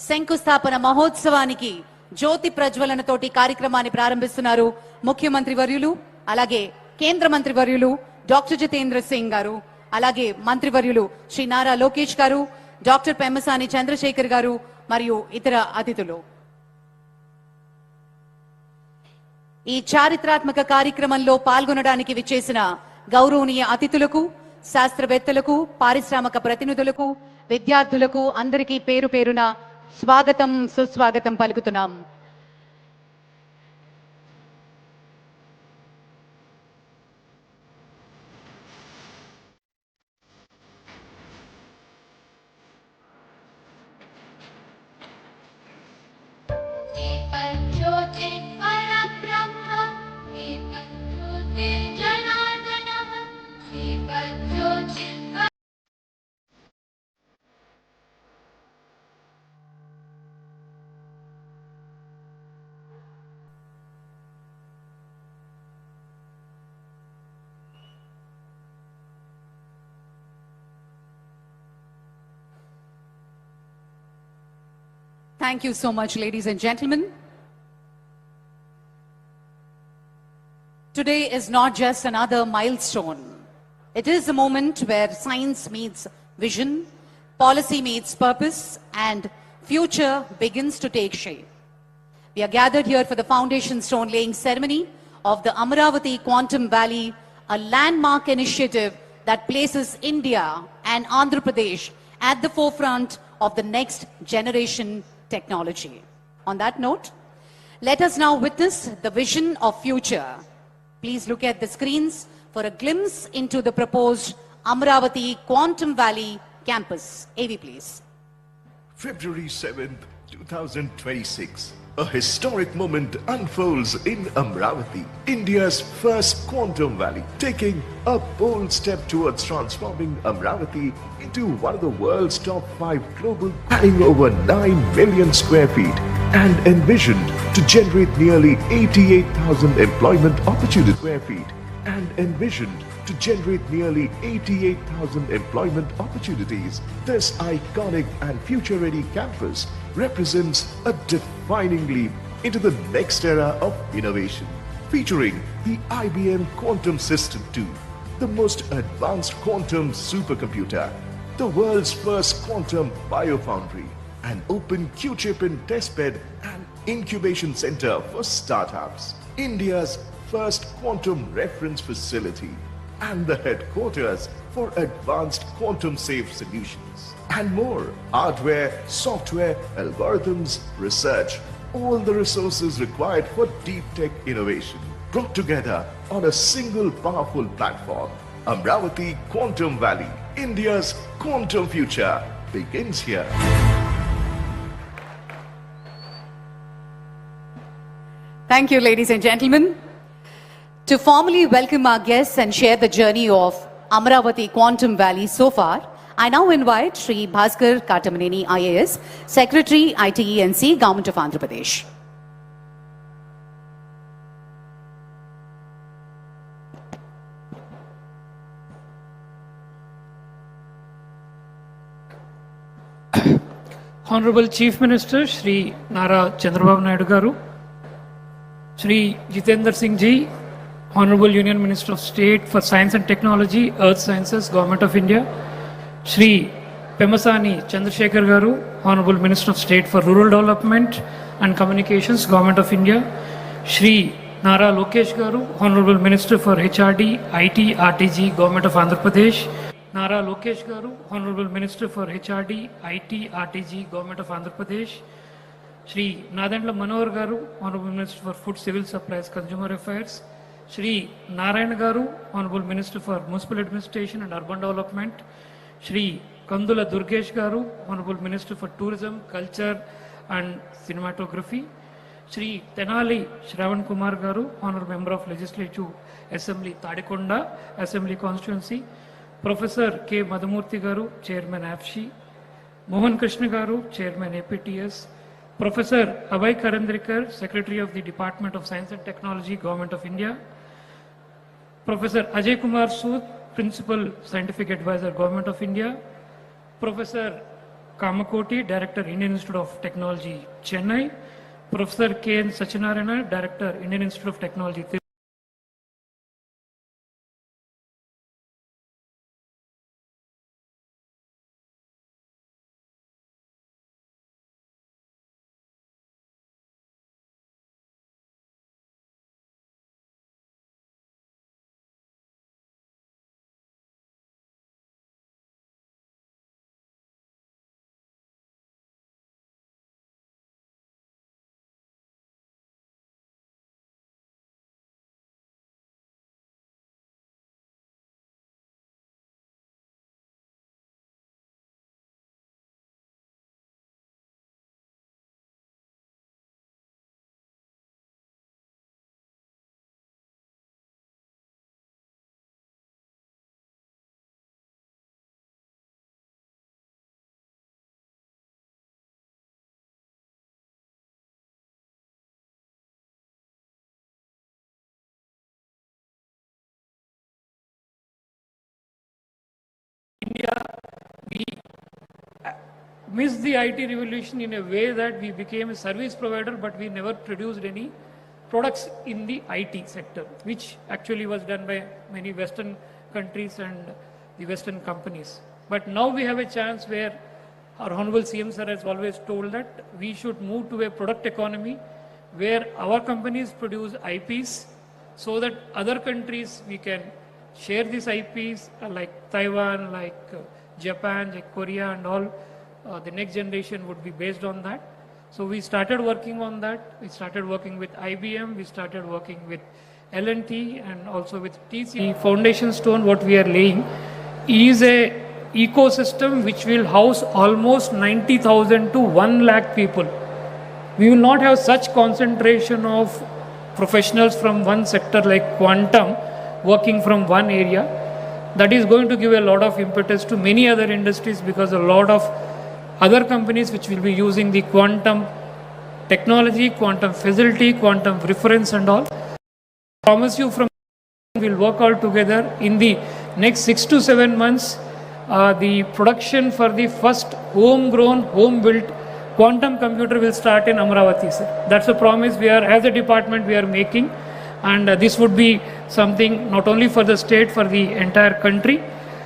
శంకుస్థాపన మహోత్సవానికి జ్యోతి ప్రజ్వలనతోటి కార్యక్రమాన్ని ప్రారంభిస్తున్నారు ముఖ్యమంత్రి వర్యులు, అలాగే కేంద్ర మంత్రి వర్యులు డాక్టర్ జితేంద్ర సింగ్ గారు, అలాగే మంత్రివర్యులు శ్రీ నారా లోకేష్ గారు, డాక్టర్ పెమ్మసాని చంద్రశేఖర్ గారు మరియు ఇతర అతిథులు. ఈ చారిత్రాత్మక కార్యక్రమంలో పాల్గొనడానికి విచ్చేసిన గౌరవనీయ అతిథులకు, శాస్త్రవేత్తలకు, పారిశ్రామిక ప్రతినిధులకు, విద్యార్థులకు అందరికీ పేరు పేరున స్వాగతం, సుస్వాగతం పలుకుతున్నాం. Thank you so much, ladies and gentlemen. Today is not just another milestone. It is a moment where science meets vision, policy meets purpose, and future begins to take shape. We are gathered here for the foundation stone laying ceremony of the Amaravati Quantum Valley, a landmark initiative that places India and Andhra Pradesh at the forefront of the next generation technology. On that note, let us now witness the vision of future. Please look at the screens for a glimpse into the proposed Amaravati Quantum Valley campus. AV, please. February 7th, 2026. A historic moment unfolds in Amaravati, India's first quantum valley, taking a bold step towards transforming Amaravati into one of the world's top 5 global, adding over 9 million square feet and envisioned to generate nearly 88,000 employment opportunity square feet and envisioned to generate nearly 88,000 employment opportunities. This iconic and future-ready campus represents a defining leap into the next era of innovation, featuring the IBM Quantum System 2, the most advanced quantum supercomputer, the world's first quantum biofoundry, an open Q-chip and testbed and incubation center for startups, India's first quantum reference facility, and the headquarters for advanced quantum safe solutions. And more, hardware, software, algorithms, research, all the resources required for deep tech innovation brought together on a single powerful platform. Amaravati Quantum Valley, India's quantum future begins here. Thank you, ladies and gentlemen. To formally welcome our guests and share the journey of Amaravati Quantum Valley so far, I now invite Shri Bhaskar Katamaneni IAS, Secretary, ITENC, Government of Andhra Pradesh. Honorable Chief Minister Shri Nara Chandrababu Naidu Garu, Shri Jitendra Singh Ji, Honorable Union Minister of State for Science and Technology, Earth Sciences, Government of India, Shri Pemasani Chandrasekhar Garu, Honorable Minister of State for Rural Development and Communications, Government of India, Shri Nara Lokesh Garu, Honorable Minister for HRD, IT, RTG, Government of Andhra Pradesh, Nara Lokesh Garu, Honorable Minister for HRD, IT, RTG, Government of Andhra Pradesh, Shri Nadendla Manohar Garu, Honorable Minister for Food, Civil Supplies, Consumer Affairs, Shri Narayana Garu, Honorable Minister for Municipal Administration and Urban Development, Shri Kandula Durgesh Garu, Honorable Minister for Tourism, Culture and Cinematography, Shri Tenali Shravan Kumar Garu, Honorable Member of Legislative Assembly Tadikonda, Assembly Constituency, Professor K. Madhumurthy Garu, Chairman AFSHI, Mohan Krishna Garu, Chairman APTS, Professor Abhay Karandrikar, Secretary of the Department of Science and Technology, Government of India, Professor Ajay Kumar Sood, Principal Scientific Advisor, Government of India, Professor Kamakoti, Director, Indian Institute of Technology, Chennai, Professor K. N. Sachinarayana, Director, Indian Institute of Technology, India, we missed the IT revolution in a way that we became a service provider, but we never produced any products in the IT sector, which actually was done by many Western countries and the Western companies. But now we have a chance where our Honorable CM Sir has always told that we should move to a product economy where our companies produce IPs so that other countries we can share these IPs like Taiwan, like Japan, like Korea and all. The next generation would be based on that. So we started working on that. We started working with IBM. We started working with L&T and also with TC. The foundation stone what we are laying is a ecosystem which will house almost 90,000 to 1 lakh people. We will not have such concentration of professionals from one sector like quantum working from one area. That is going to give a lot of impetus to many other industries because a lot of other companies which will be using the quantum technology, quantum facility, quantum reference and all. I promise you from will work all together in the next 6 to 7 months. The production for the first homegrown, home-built quantum computer will start in Amaravati, sir. That's a promise we are, as a department, we are making. And this would be something not only for the state, for the entire country.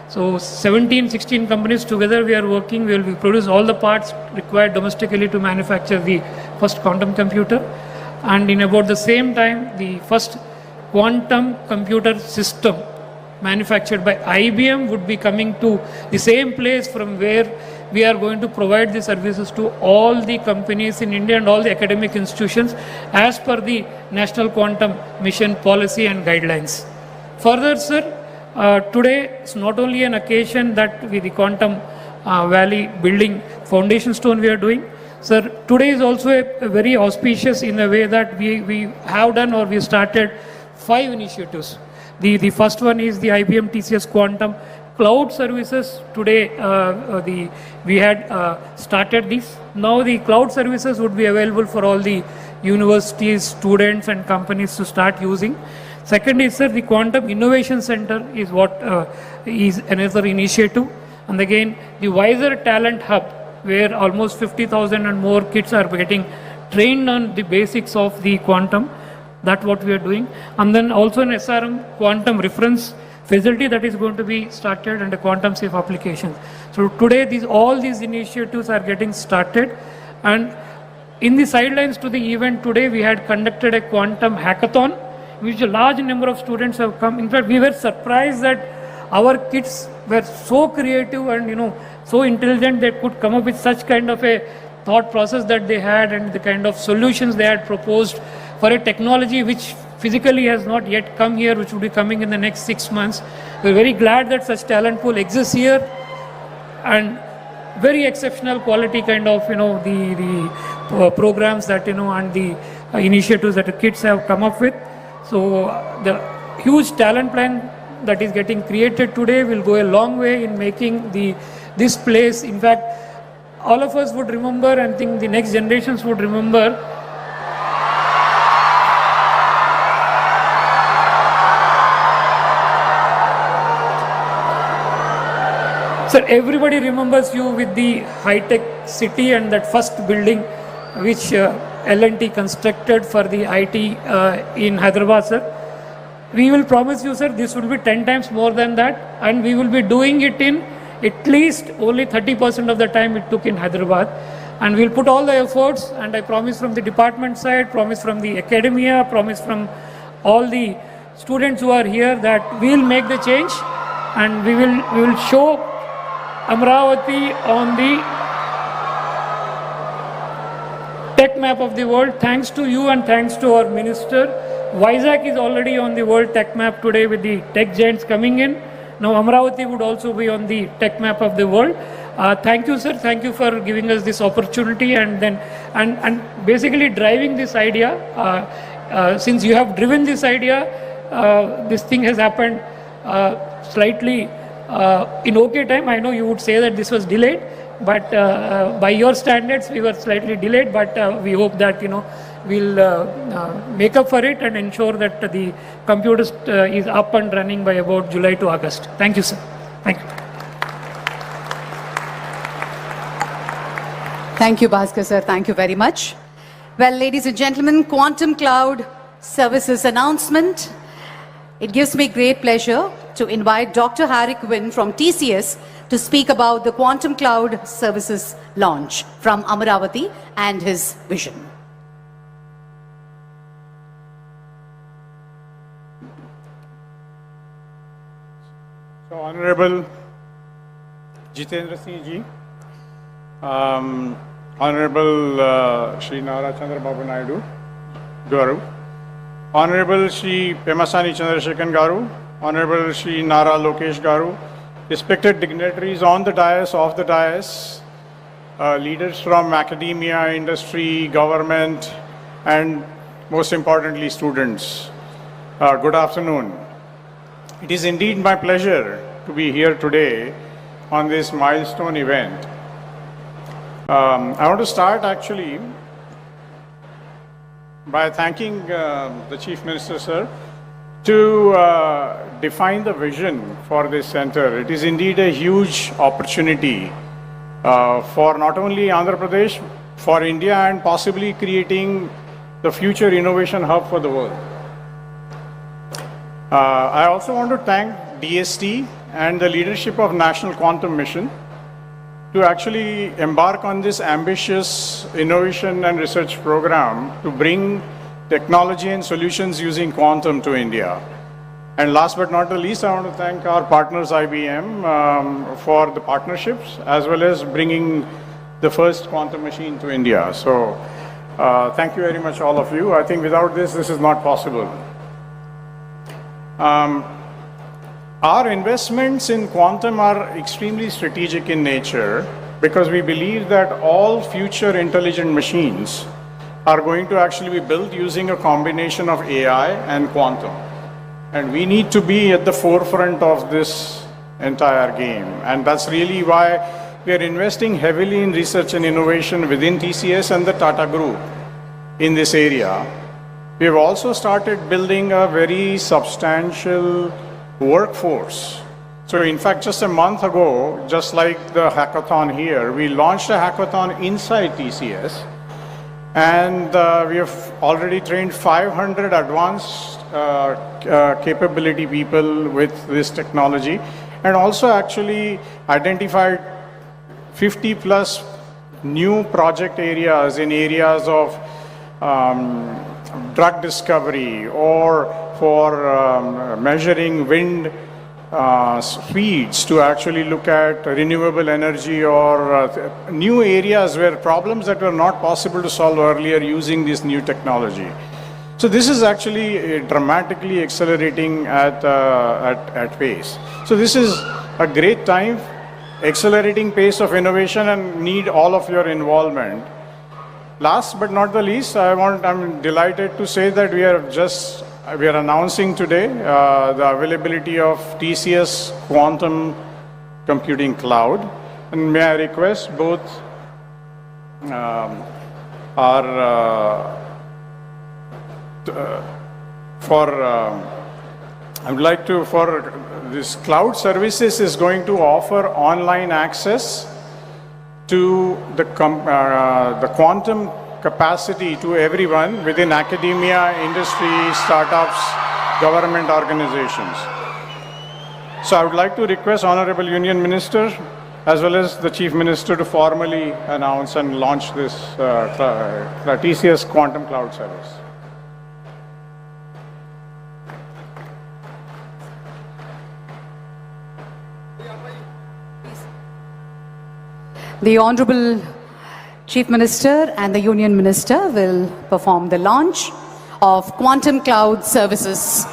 So 17, 16 companies together we are working. We will produce all the parts required domestically to manufacture the first quantum computer. And in about the same time, the first quantum computer system manufactured by IBM would be coming to the same place from where we are going to provide the services to all the companies in India and all the academic institutions as per the National Quantum Mission policy and guidelines. Further, sir, today is not only an occasion that with the Quantum Valley building foundation stone we are doing. Sir, today is also a very auspicious in a way that we have done or we started 5 initiatives. The first one is the IBM TCS Quantum Cloud Services. Today we had started this. Now the cloud services would be available for all the universities, students and companies to start using. Second is, sir, the Quantum Innovation Center is what is another initiative. And again, the Wiser Talent Hub, where almost 50,000 and more kids are getting trained on the basics of the quantum. That's what we are doing. And then also an SRM quantum reference facility that is going to be started and a quantum safe application. So today all these initiatives are getting started. And in the sidelines to the event today, we had conducted a quantum hackathon, which a large number of students have come. In fact, we were surprised that our kids were so creative and so intelligent they could come up with such kind of a thought process that they had and the kind of solutions they had proposed for a technology which physically has not yet come here, which will be coming in the next 6 months. We're very glad that such talent pool exists here and very exceptional quality kind of the programs that and the initiatives that the kids have come up with. So the huge talent plan that is getting created today will go a long way in making this place. In fact, all of us would remember and think the next generations would remember Sir, everybody remembers you with the high-tech city and that first building which L&T constructed for the IT in Hyderabad, sir. We will promise you, sir, this will be 10 times more than that, and we will be doing it in at least only 30% of the time it took in Hyderabad. And we'll put all the efforts, and I promise from the department side, promise from the academia, promise from all the students who are here that we will make the change and we will show Amaravati on the tech map of the world. Thanks to you and thanks to our minister. Vizag is already on the world tech map today with the tech giants coming in. Now Amaravati would also be on the tech map of the world. Thank you, sir. Thank you for giving us this opportunity and basically driving this idea. Since you have driven this idea, this thing has happened slightly in okay time. I know you would say that this was delayed, but by your standards we were slightly delayed, but we hope that we'll make up for it and ensure that the computer is up and running by about July to August. Thank you, sir. Thank you. Thank you, Bhaskar sir. Thank you very much. Well, ladies and gentlemen, Quantum Cloud Services announcement. It gives me great pleasure to invite Dr. Harik Wynn from TCS to speak about the Quantum Cloud Services launch from Amaravati and his vision. So, Honorable Jitendra Singh ji, Honorable Shri Nara Chandrababu Naidu Garu, Honorable Shri Pemasani Chandrasekhan Garu, Honorable Shri Nara Lokesh Garu, respected dignitaries on the dais, off the dais, leaders from academia, industry, government, and most importantly, students. Good afternoon. It is indeed my pleasure to be here today on this milestone event. I want to start actually by thanking the Chief Minister, sir, to define the vision for this center. It is indeed a huge opportunity for not only Andhra Pradesh, for India, and possibly creating the future innovation hub for the world. I also want to thank DST and the leadership of National Quantum Mission to actually embark on this ambitious innovation and research program to bring technology and solutions using quantum to India. And last but not the least, I want to thank our partners IBM for the partnerships as well as bringing the first quantum machine to India. So thank you very much, all of you. I think without this is not possible. Our investments in quantum are extremely strategic in nature because we believe that all future intelligent machines are going to actually be built using a combination of AI and quantum. And we need to be at the forefront of this entire game. And that's really why we are investing heavily in research and innovation within TCS and the Tata Group in this area. We have also started building a very substantial workforce. So in fact, just a month ago, just like the hackathon here, we launched a hackathon inside TCS, and we have already trained 500 advanced capability people with this technology, and also actually identified 50 plus new project areas in areas of drug discovery or for measuring wind speeds to actually look at renewable energy or new areas where problems that were not possible to solve earlier using this new technology. So this is actually dramatically accelerating at pace. So this is a great time, accelerating pace of innovation, and need all of your involvement. Last but not the least, I'm delighted to say that we are announcing today the availability of TCS Quantum Computing Cloud. And may I request both for this cloud services is going to offer online access to the quantum capacity to everyone within academia, industry, startups, government organizations. So I would like to request Honorable Union Minister as well as the Chief Minister to formally announce and launch this TCS Quantum Cloud Service. The Honorable Chief Minister and the Union Minister will perform the launch of Quantum Cloud Services.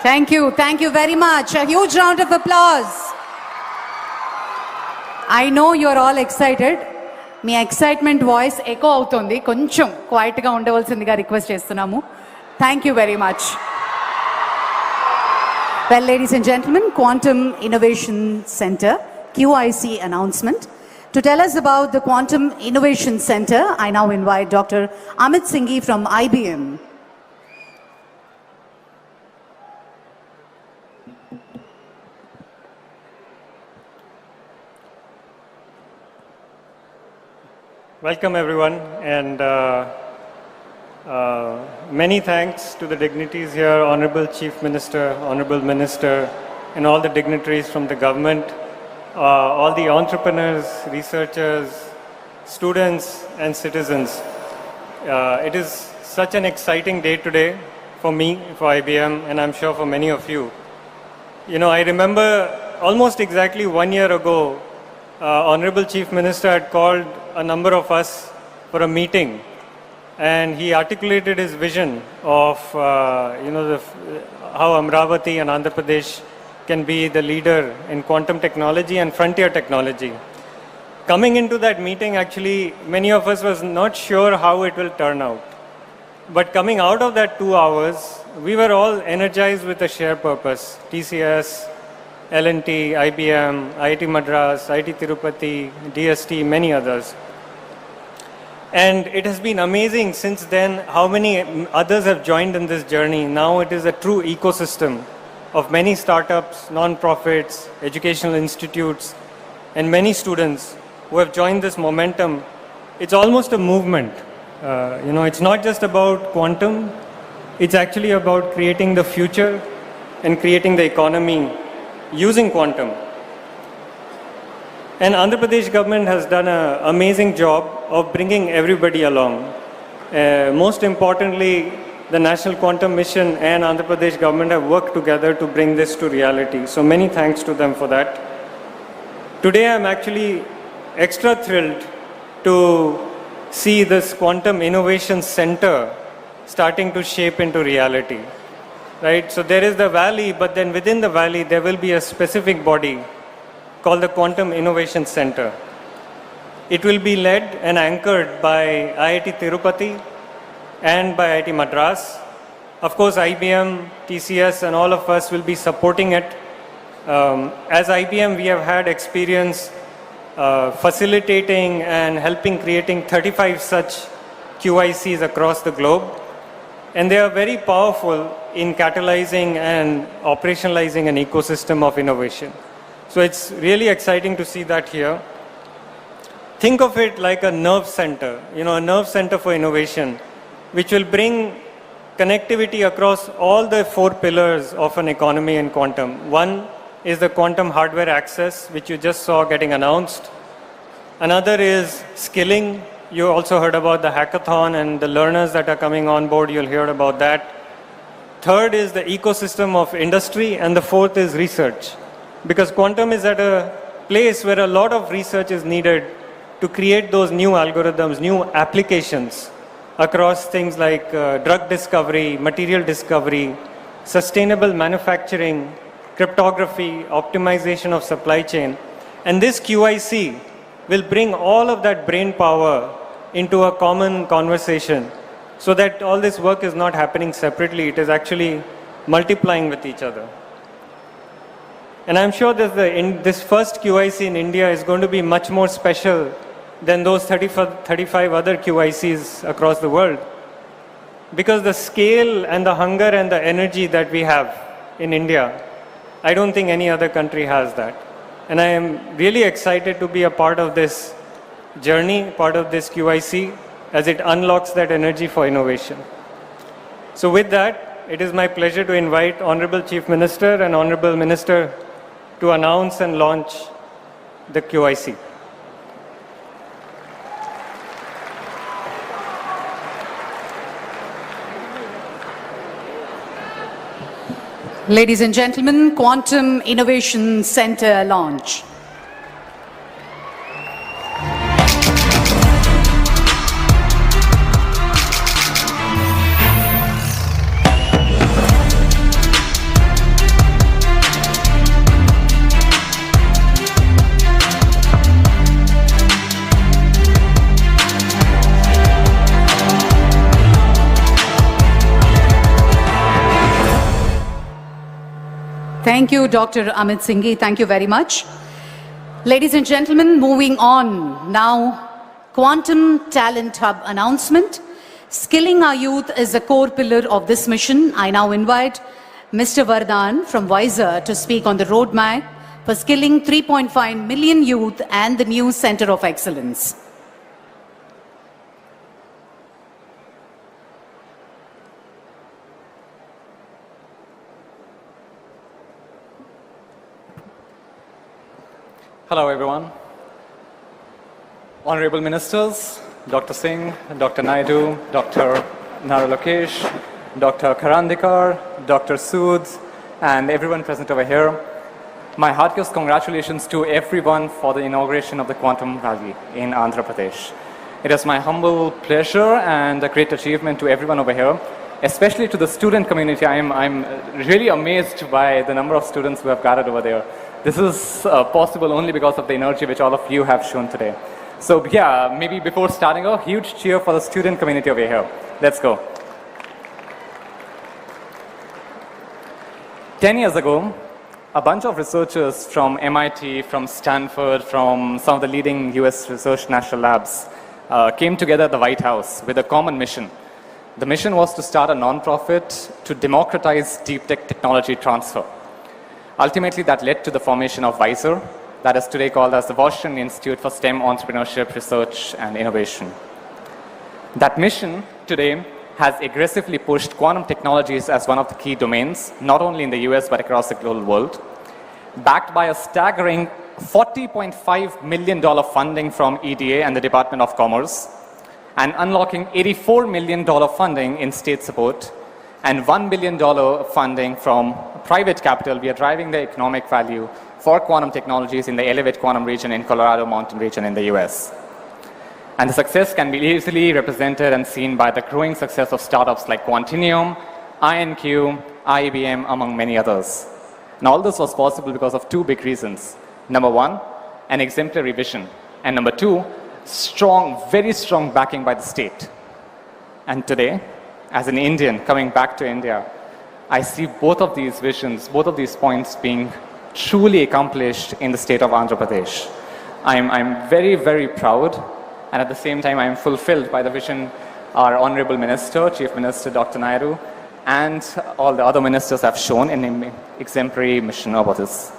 Thank you very much. A huge round of applause. I know you're all excited. మీ excitement voice echo అవుతుంది, కొంచెం క్వైట్గా ఉండవలసిందిగా request చేస్తున్నాము. Thank you very much. Well, ladies and gentlemen, Quantum Innovation Center, QIC announcement. To tell us about the Quantum Innovation Center, I now invite Dr. Amit Singhi from IBM. Welcome everyone, and many thanks to the dignitaries here, Honorable Chief Minister, Honorable Minister, and all the dignitaries from the government, all the entrepreneurs, researchers, students, and citizens. It is such an exciting day today for me, for IBM, and I'm sure for many of you. You know, I remember almost exactly 1 year ago, Honorable Chief Minister had called a number of us for a meeting, and he articulated his vision of how Amaravati and Andhra Pradesh can be the leader in quantum technology and frontier technology. Coming into that meeting, actually, many of us was not sure how it will turn out. But coming out of that 2 hours, we were all energized with a shared purpose. TCS, L&T, IBM, IIT Madras, IIT Tirupati, DST, many others. And it has been amazing since then how many others have joined in this journey. Now it is a true ecosystem of many startups, non-profits, educational institutes, and many students who have joined this momentum. It's almost a movement. It's not just about quantum, it's actually about creating the future and creating the economy using quantum. And Andhra Pradesh government has done an amazing job of bringing everybody along. Most importantly, the National Quantum Mission and Andhra Pradesh government have worked together to bring this to reality. So many thanks to them for that. Today I'm actually extra thrilled to see this Quantum Innovation Center starting to shape into reality. Right? So there is the valley, but then within the valley there will be a specific body called the Quantum Innovation Center. It will be led and anchored by IIT Tirupati and by IIT Madras. Of course, IBM, TCS, and all of us will be supporting it. As IBM, we have had experience facilitating and helping creating 35 such QICs across the globe. And they are very powerful in catalyzing and operationalizing an ecosystem of innovation. So it's really exciting to see that here. Think of it like a nerve center, a nerve center for innovation, which will bring connectivity across all the 4 pillars of an economy in quantum. One is the quantum hardware access, which you just saw getting announced. Another is skilling. You also heard about the hackathon and the learners that are coming on board. You'll hear about that. Third is the ecosystem of industry, and the fourth is research. Because quantum is at a place where a lot of research is needed to create those new algorithms, new applications across things like drug discovery, material discovery, sustainable manufacturing, cryptography, optimization of supply chain. And this QIC will bring all of that brain power into a common conversation so that all this work is not happening separately, it is actually multiplying with each other. And I'm sure that this first QIC in India is going to be much more special than those 35 other QICs across the world. Because the scale and the hunger and the energy that we have in India, I don't think any other country has that. And I am really excited to be a part of this journey, part of this QIC, as it unlocks that energy for innovation. So with that, it is my pleasure to invite Honorable Chief Minister and Honorable Minister to announce and launch the QIC. Ladies and gentlemen, Quantum Innovation Center launch. Thank you, Dr. Amit Singhi. Thank you very much. Ladies and gentlemen, moving on now, Quantum Talent Hub announcement. Skilling our youth is a core pillar of this mission. I now invite Mr. Vardhan from Wiser to speak on the roadmap for skilling 3.5 million youth and the new Center of Excellence. Hello, everyone. Honorable Ministers, Dr. Singh, Dr. Naidu, Dr. Nara Lokesh, Dr. Karandikar, Dr. Sood, and everyone present over here. My heartiest congratulations to everyone for the inauguration of the Quantum Valley in Andhra Pradesh. It is my humble pleasure and a great achievement to everyone over here, especially to the student community. I'm really amazed by the number of students who have gathered over there. This is possible only because of the energy which all of you have shown today. So yeah, maybe before starting, a huge cheer for the student community over here. Let's go. 10 years ago, a bunch of researchers from MIT, from Stanford, from some of the leading US research national labs came together at the White House with a common mission. The mission was to start a non-profit to democratize deep tech technology transfer. Ultimately, that led to the formation of Wiser, that is today called as the Washington Institute for STEM Entrepreneurship, Research and Innovation. That mission today has aggressively pushed quantum technologies as one of the key domains, not only in the US but across the global world, backed by a staggering $40.5 million funding from EDA and the Department of Commerce, and unlocking $84 million funding in state support, and $1 billion funding from private capital. We are driving the economic value for quantum technologies in the Elevate Quantum region in Colorado Mountain region in the US. And the success can be easily represented and seen by the growing success of startups like Quantinium, INQ, IBM, among many others. And all this was possible because of two big reasons. Number one, an exemplary vision. And number two, strong, very strong backing by the state. And today, as an Indian coming back to India, I see both of these visions, both of these points being truly accomplished in the state of Andhra Pradesh. I'm very, very proud, and at the same time I'm fulfilled by the vision our Honorable Minister, Chief Minister Dr. Naidu, and all the other ministers have shown in an exemplary mission about this.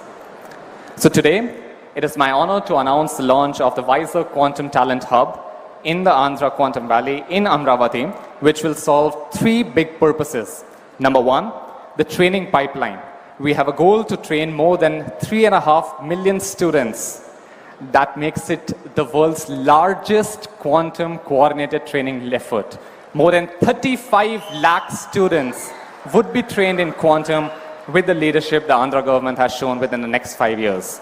So today, it is my honor to announce the launch of the Wiser Quantum Talent Hub in the Andhra Quantum Valley in Amaravati, which will solve three big purposes. Number one, the training pipeline. We have a goal to train more than 3.5 million students. That makes it the world's largest quantum coordinated training effort. More than 35 lakh students would be trained in quantum with the leadership the Andhra government has shown within the next 5 years.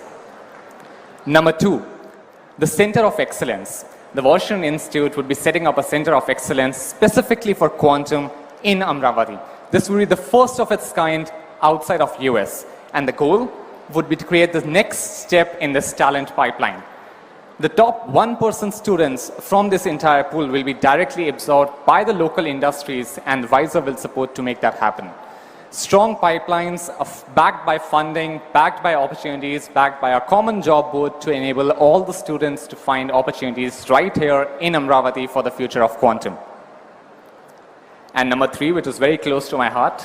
Number two, the Center of Excellence. The Washington Institute would be setting up a Center of Excellence specifically for quantum in Amaravati. This would be the first of its kind outside of US, and the goal would be to create the next step in this talent pipeline. The top 1% students from this entire pool will be directly absorbed by the local industries, and Wiser will support to make that happen. Strong pipelines backed by funding, backed by opportunities, backed by a common job board to enable all the students to find opportunities right here in Amaravati for the future of quantum. And number three, which is very close to my heart,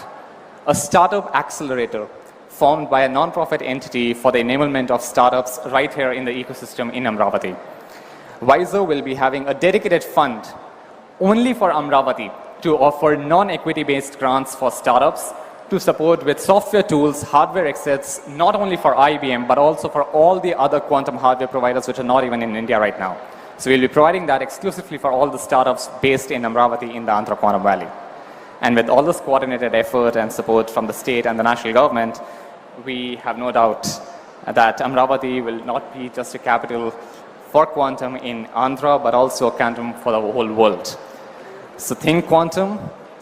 a startup accelerator formed by a non-profit entity for the enablement of startups right here in the ecosystem in Amaravati. Wiser will be having a dedicated fund only for Amaravati to offer non-equity based grants for startups to support with software tools, hardware assets, not only for IBM, but also for all the other quantum hardware providers which are not even in India right now. So we'll be providing that exclusively for all the startups based in Amaravati in the Andhra Quantum Valley. And with all this coordinated effort and support from the state and the national government, we have no doubt that Amaravati will not be just a capital for quantum in Andhra, but also a quantum for the whole world. So think quantum,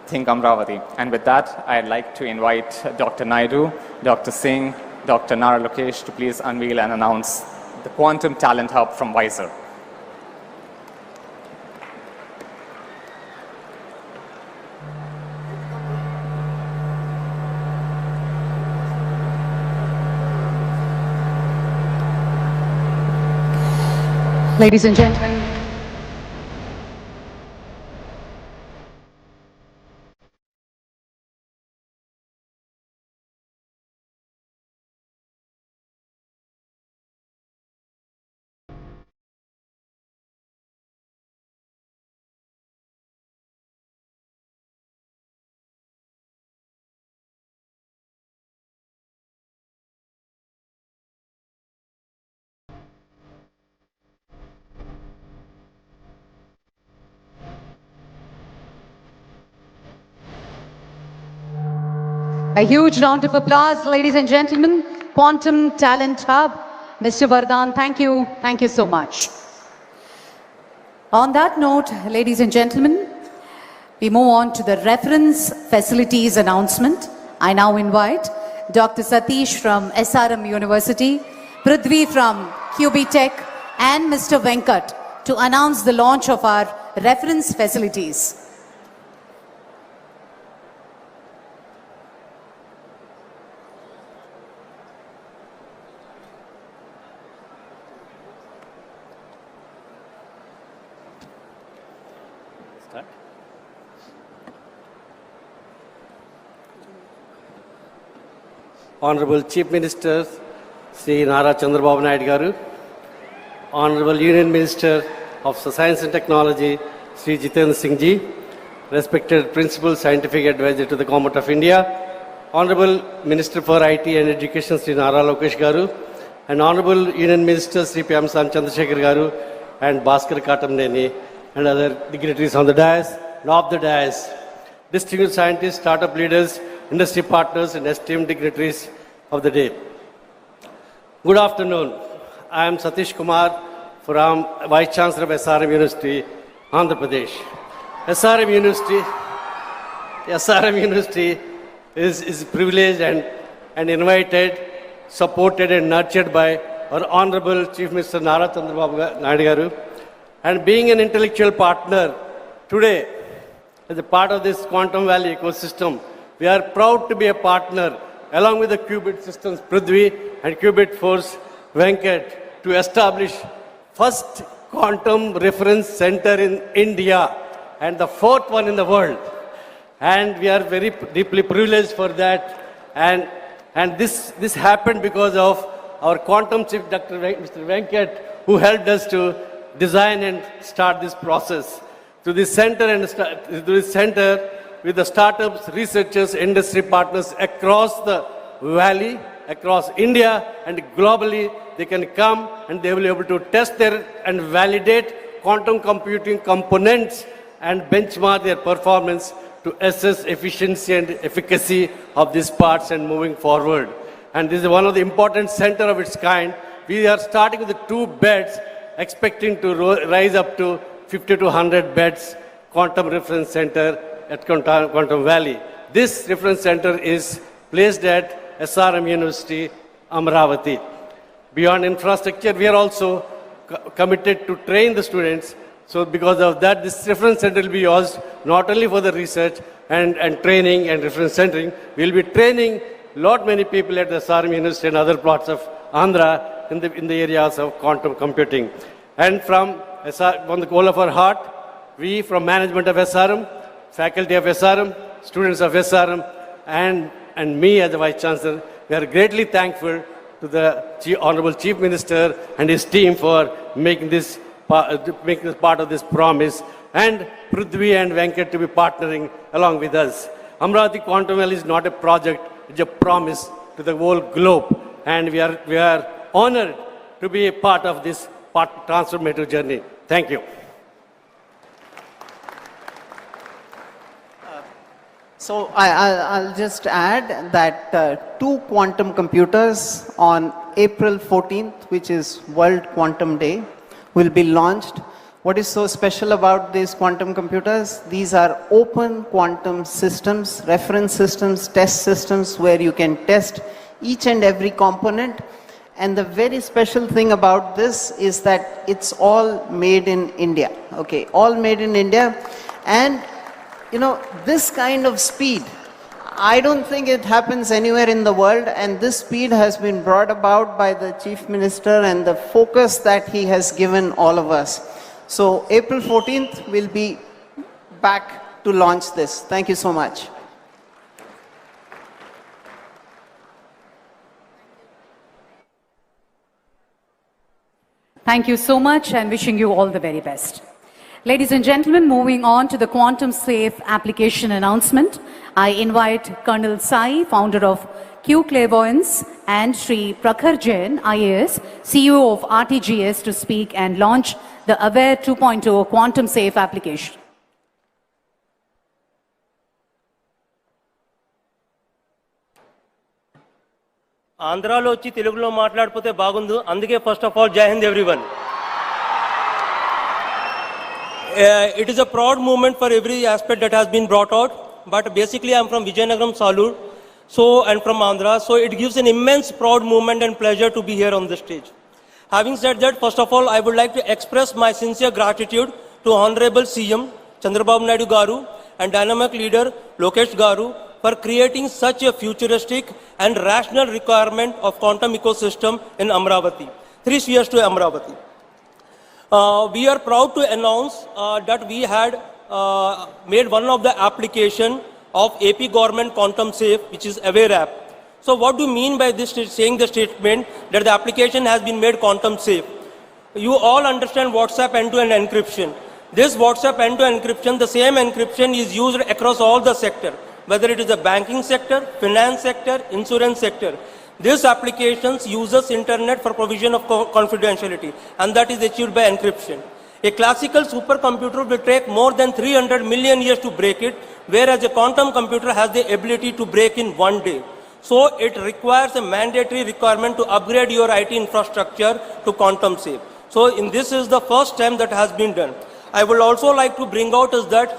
think Amaravati. And with that, I'd like to invite Dr. Naidu, Dr. Singh, Dr. Nara Lokesh to please unveil and announce the Quantum Talent Hub from Wiser. Ladies and gentlemen, a huge round of applause, ladies and gentlemen. Quantum Talent Hub. Mr. Vardhan, thank you. Thank you so much. On that note, ladies and gentlemen, we move on to the reference facilities announcement. I now invite Dr. Satish from SRM University, Prithvi from QB Tech, and Mr. Venkat to announce the launch of our reference facilities. Honorable Chief Minister Sri Nara Chandrababu Naidu garu, Honorable Union Minister of Science and Technology Sri Jitendra Singh ji, respected Principal Scientific Advisor to the Government of India, Honorable Minister for IT and Education Sri Nara Lokesh garu, and Honorable Union Minister Sri Pyamsan Chandrasekhar garu and Bhaskar Katamneni and other dignitaries on the dais and off the dais, distinguished scientists, startup leaders, industry partners and esteemed dignitaries of the day. Good afternoon. I am Satish Kumar from Vice Chancellor of SRM University, Andhra Pradesh. SRM University is privileged and invited, supported and nurtured by our Honorable Chief Minister Nara Chandrababu Naidu garu. And being an intellectual partner today, as a part of this Quantum Valley ecosystem, we are proud to be a partner along with the Qubit Systems Prithvi and Qubit Force Venkat to establish first quantum reference center in India and the fourth one in the world. And we are very deeply privileged for that. And this happened because of our quantum chief, Mr. Venkat, who helped us to design and start this process. To this center with the startups, researchers, industry partners across the valley, across India and globally, they can come and they will be able to test and validate quantum computing components and benchmark their performance to assess efficiency and efficacy of these parts and moving forward. And this is one of the important center of its kind. We are starting with the 2 beds, expecting to rise up to 50 to 100 beds quantum reference center at Quantum Valley. This reference center is placed at SRM University, Amaravati. Beyond infrastructure, we are also committed to train the students. So because of that, this reference center will be used not only for the research and training and reference centering, we will be training many people at the SRM University and other parts of Andhra in the areas of quantum computing. And from the goal of our heart, we from management of SRM, faculty of SRM, students of SRM, and me as the Vice Chancellor, we are greatly thankful to the Honorable Chief Minister and his team for making this part of this promise, and Prithvi and Venkat to be partnering along with us. Amaravati Quantum Valley is not a project, it's a promise to the whole globe, and we are honored to be a part of this transformative journey. Thank you. So I'll just add that 2 quantum computers on April 14th, which is World Quantum Day, will be launched. What is so special about these quantum computers? These are open quantum systems, reference systems, test systems where you can test each and every component. And the very special thing about this is that it's all made in India. Okay, all made in India. And you know, this kind of speed, I don't think it happens anywhere in the world, and this speed has been brought about by the Chief Minister and the focus that he has given all of us. So April 14th, we'll be back to launch this. Thank you so much. Thank you so much and wishing you all the very best. Ladies and gentlemen, moving on to the quantum safe application announcement, I invite Colonel Sai, founder of Q Clairvoyance, and Sri Prakhar Jain, IAS, CEO of RTGS, to speak and launch the Aware 2.0 quantum safe application. ఆంధ్రాలో వచ్చి తెలుగులో మాట్లాడిపోతే బాగుండు. అందుకే first of all జై Hind everyone. It is a proud moment for every aspect that has been brought out, but basically I'm from Vijayanagaram, Salur, and from Andhra, so it gives an immense proud moment and pleasure to be here on this stage. Having said that, first of all, I would like to express my sincere gratitude to Honorable CM Chandrababu Naidu Garu and dynamic leader Lokesh Garu for creating such a futuristic and rational requirement of quantum ecosystem in Amaravati. 3 spheres to Amaravati. We are proud to announce that we had made one of the application of AP government quantum safe, which is Aware app. So what do you mean by this, saying the statement that the application has been made quantum safe? You all understand WhatsApp end-to-end encryption. This WhatsApp end-to-end encryption, the same encryption is used across all the sector, whether it is the banking sector, finance sector, insurance sector. This application uses internet for provision of confidentiality, and that is achieved by encryption. A classical supercomputer will take more than 300 million years to break it, whereas a quantum computer has the ability to break in one day. So it requires a mandatory requirement to upgrade your IT infrastructure to quantum safe. So this is the first time that has been done. I would also like to bring out is that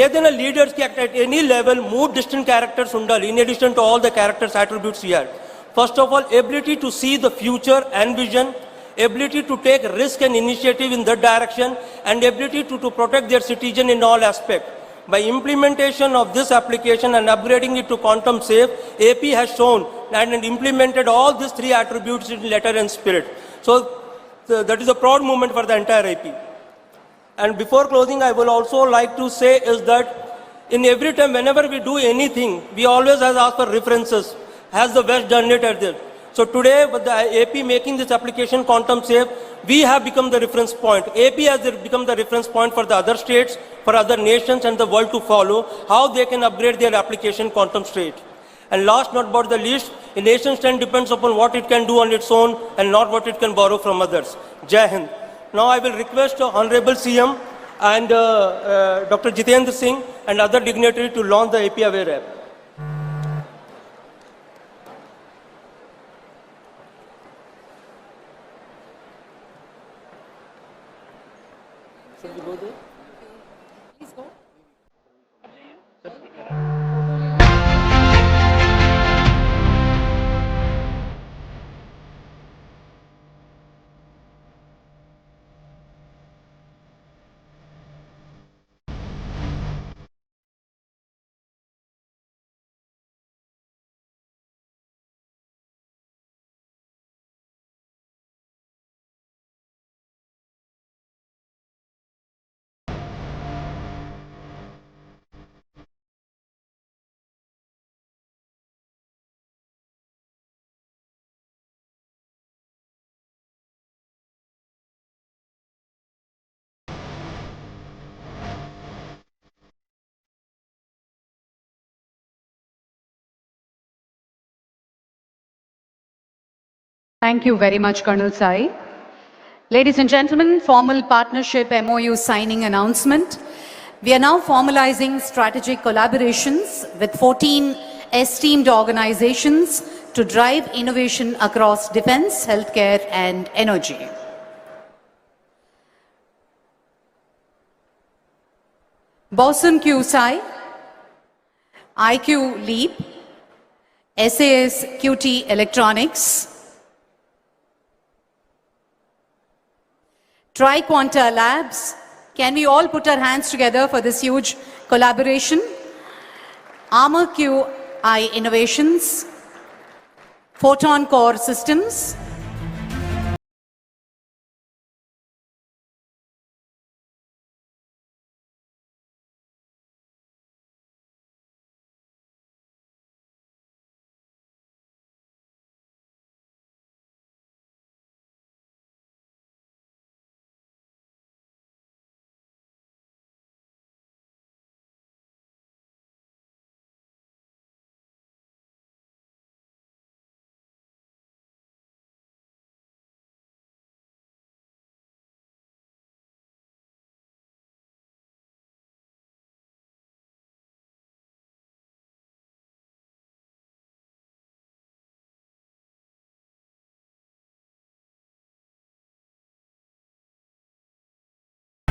ఏదైనా లీడర్స్కి at any level more distant characters ఉండాలి, in addition to all the characters attributes here. First of all, ability to see the future and vision, ability to take risk and initiative in that direction, and ability to protect their citizen in all aspects. By implementation of this application and upgrading it to quantum safe, AP has shown and implemented all these 3 attributes in letter and spirit. So that is a proud moment for the entire AP. And before closing, I will also like to say is that in every time, whenever we do anything, we always have asked for references. Has the West done it at this? So today, with the AP making this application quantum safe, we have become the reference point. AP has become the reference point for the other states, for other nations and the world to follow, how they can upgrade their application quantum safe. And last not but the least, a nation strength depends upon what it can do on its own and not what it can borrow from others. Jai Hind. Now I will request Honorable CM and Dr. Jitendra Singh and other dignitaries to launch the AP Aware app. Should we go there? Please go. Thank you very much, Colonel Sai. Ladies and gentlemen, formal partnership MOU signing announcement. We are now formalizing strategic collaborations with 14 esteemed organizations to drive innovation across defense, healthcare, and energy. Boson Q Sai, IQ Leap, SAS QT Electronics, Triquanta Labs. Can we all put our hands together for this huge collaboration? ArmorQ I Innovations, Photon Core Systems,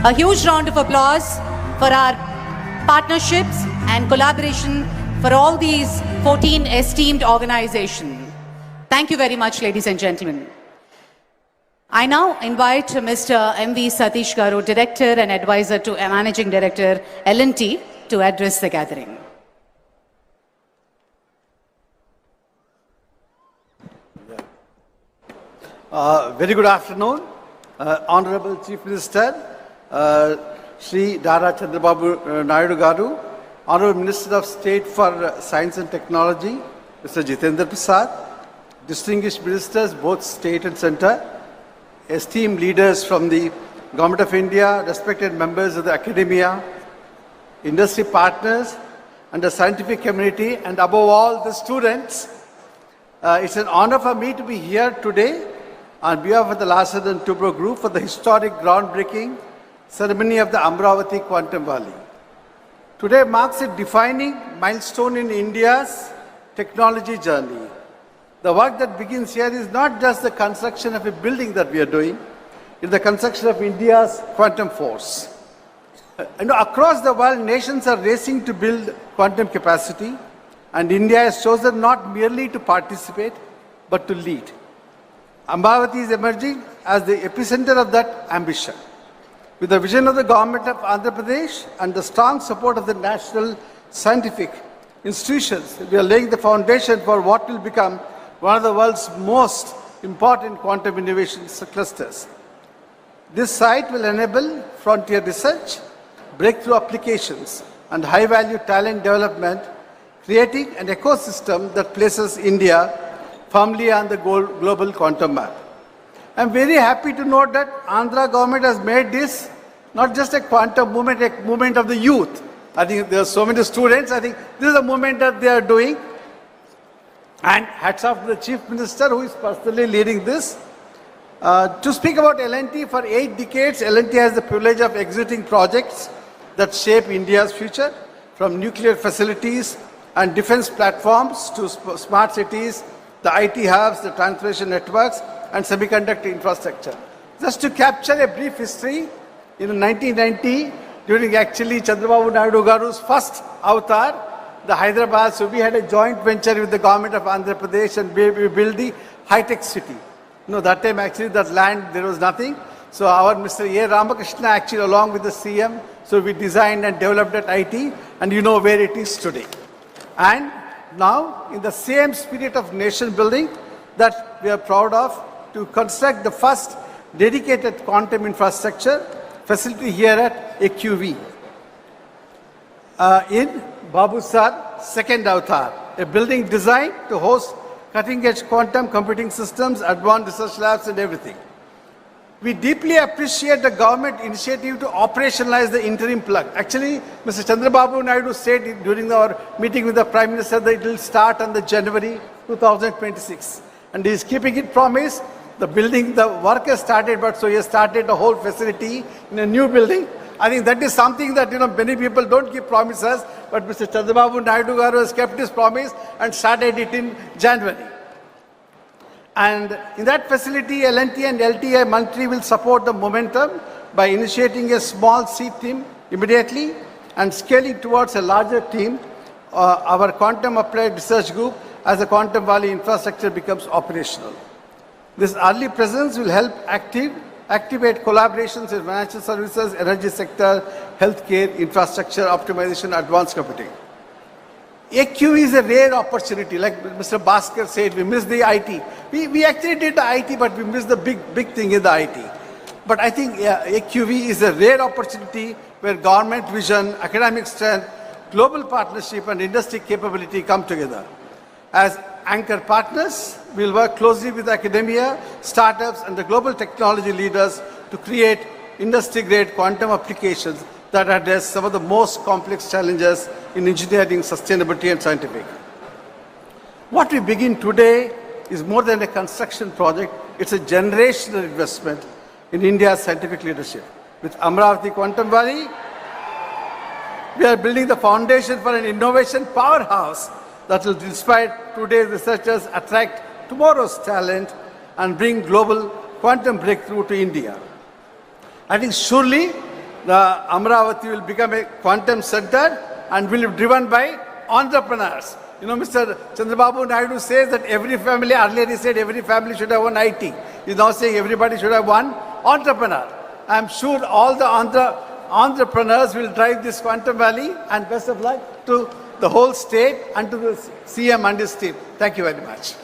a huge round of applause for our partnerships and collaboration for all these 14 esteemed organizations. Thank you very much, ladies and gentlemen. I now invite Mr. M.V. Satish Garu, Director and Advisor to Managing Director, L&T, to address the gathering. Very good afternoon, Honorable Chief Minister, Shri Nara Chandrababu Naidu Garu, Honorable Minister of State for Science and Technology, Mr. Jitendra Prasad, distinguished ministers, both state and centre, esteemed leaders from the Government of India, respected members of the academia, industry partners, and the scientific community, and above all, the students. It's an honor for me to be here today on behalf of the Larsen and Toubro Group for the historic groundbreaking ceremony of the Amaravati Quantum Valley. Today marks a defining milestone in India's technology journey. The work that begins here is not just the construction of a building that we are doing, it's the construction of India's quantum force. Across the world, nations are racing to build quantum capacity, and India has chosen not merely to participate, but to lead. Amaravati is emerging as the epicenter of that ambition. With the vision of the government of Andhra Pradesh and the strong support of the national scientific institutions, we are laying the foundation for what will become one of the world's most important quantum innovation clusters. This site will enable frontier research, breakthrough applications, and high-value talent development, creating an ecosystem that places India firmly on the global quantum map. I'm very happy to note that Andhra government has made this not just a quantum movement, a movement of the youth. I think there are so many students. I think this is a movement that they are doing. And hats off to the Chief Minister who is personally leading this. To speak about L&T, for 8 decades, L&T has the privilege of executing projects that shape India's future, from nuclear facilities and defense platforms to smart cities, the IT hubs, the transportation networks, and semiconductor infrastructure. Just to capture a brief history, in 1990, during actually Chandrababu Naidu Garu's first avatar, the Hyderabad, so we had a joint venture with the government of Andhra Pradesh and we built the high-tech city. That time actually that land, there was nothing. So our Mr. A. Ramakrishna actually along with the CM, so we designed and developed that IT, and you know where it is today. And now, in the same spirit of nation building that we are proud of, to construct the first dedicated quantum infrastructure facility here at AQV. In Babu Sar, second avatar, a building designed to host cutting-edge quantum computing systems, advanced research labs and everything. We deeply appreciate the government initiative to operationalize the interim plug. Actually, Mr. Chandrababu Naidu said during our meeting with the Prime Minister that it will start on the January 2026. And he is keeping it promise. The building, the work has started, but so he has started the whole facility in a new building. I think that is something that, many people don't keep promises, but Mr. Chandrababu Naidu Garu has kept his promise and started it in January. And in that facility, L&T and LTI Mantri will support the momentum by initiating a small seed team immediately and scaling towards a larger team, our Quantum Applied Research Group, as the Quantum Valley infrastructure becomes operational. This early presence will help activate collaborations in financial services, energy sector, healthcare, infrastructure, optimization, advanced computing. AQ is a rare opportunity. Like Mr. Bhaskar said, we missed the IT. We actually did the IT, but we missed the big thing in the IT. But I think AQV is a rare opportunity where government vision, academic strength, global partnership and industry capability come together. As anchor partners, we'll work closely with academia, startups and the global technology leaders to create industry-grade quantum applications that address some of the most complex challenges in engineering, sustainability and scientific. What we begin today is more than a construction project, it's a generational investment in India's scientific leadership. With Amaravati Quantum Valley, we are building the foundation for an innovation powerhouse that will inspire today's researchers, attract tomorrow's talent, and bring global quantum breakthrough to India. I think surely the Amaravati will become a quantum center and will be driven by entrepreneurs. You know, Mr. Chandrababu Naidu says that every family, earlier he said every family should have one IT. He's now saying everybody should have one entrepreneur. I'm sure all the entrepreneurs will drive this Quantum Valley, and best of luck to the whole state and to the CM and his team. Thank you very much.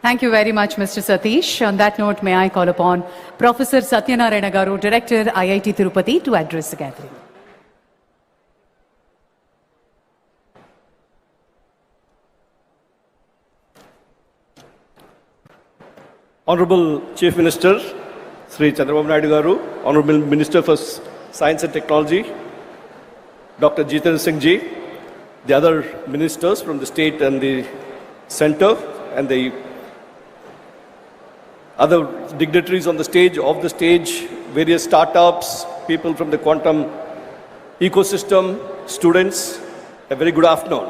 Thank you very much, Mr. Satish. On that note, may I call upon Professor Satyanarayana Garu, Director, IIT Tirupati, to address the gathering. Honorable Chief Minister, Sri Chandrababu Naidu Garu, Honorable Minister for Science and Technology, Dr. Jitendra Singh Ji, the other ministers from the state and the center, and the other dignitaries on the stage, off the stage, various startups, people from the quantum ecosystem, students, a very good afternoon.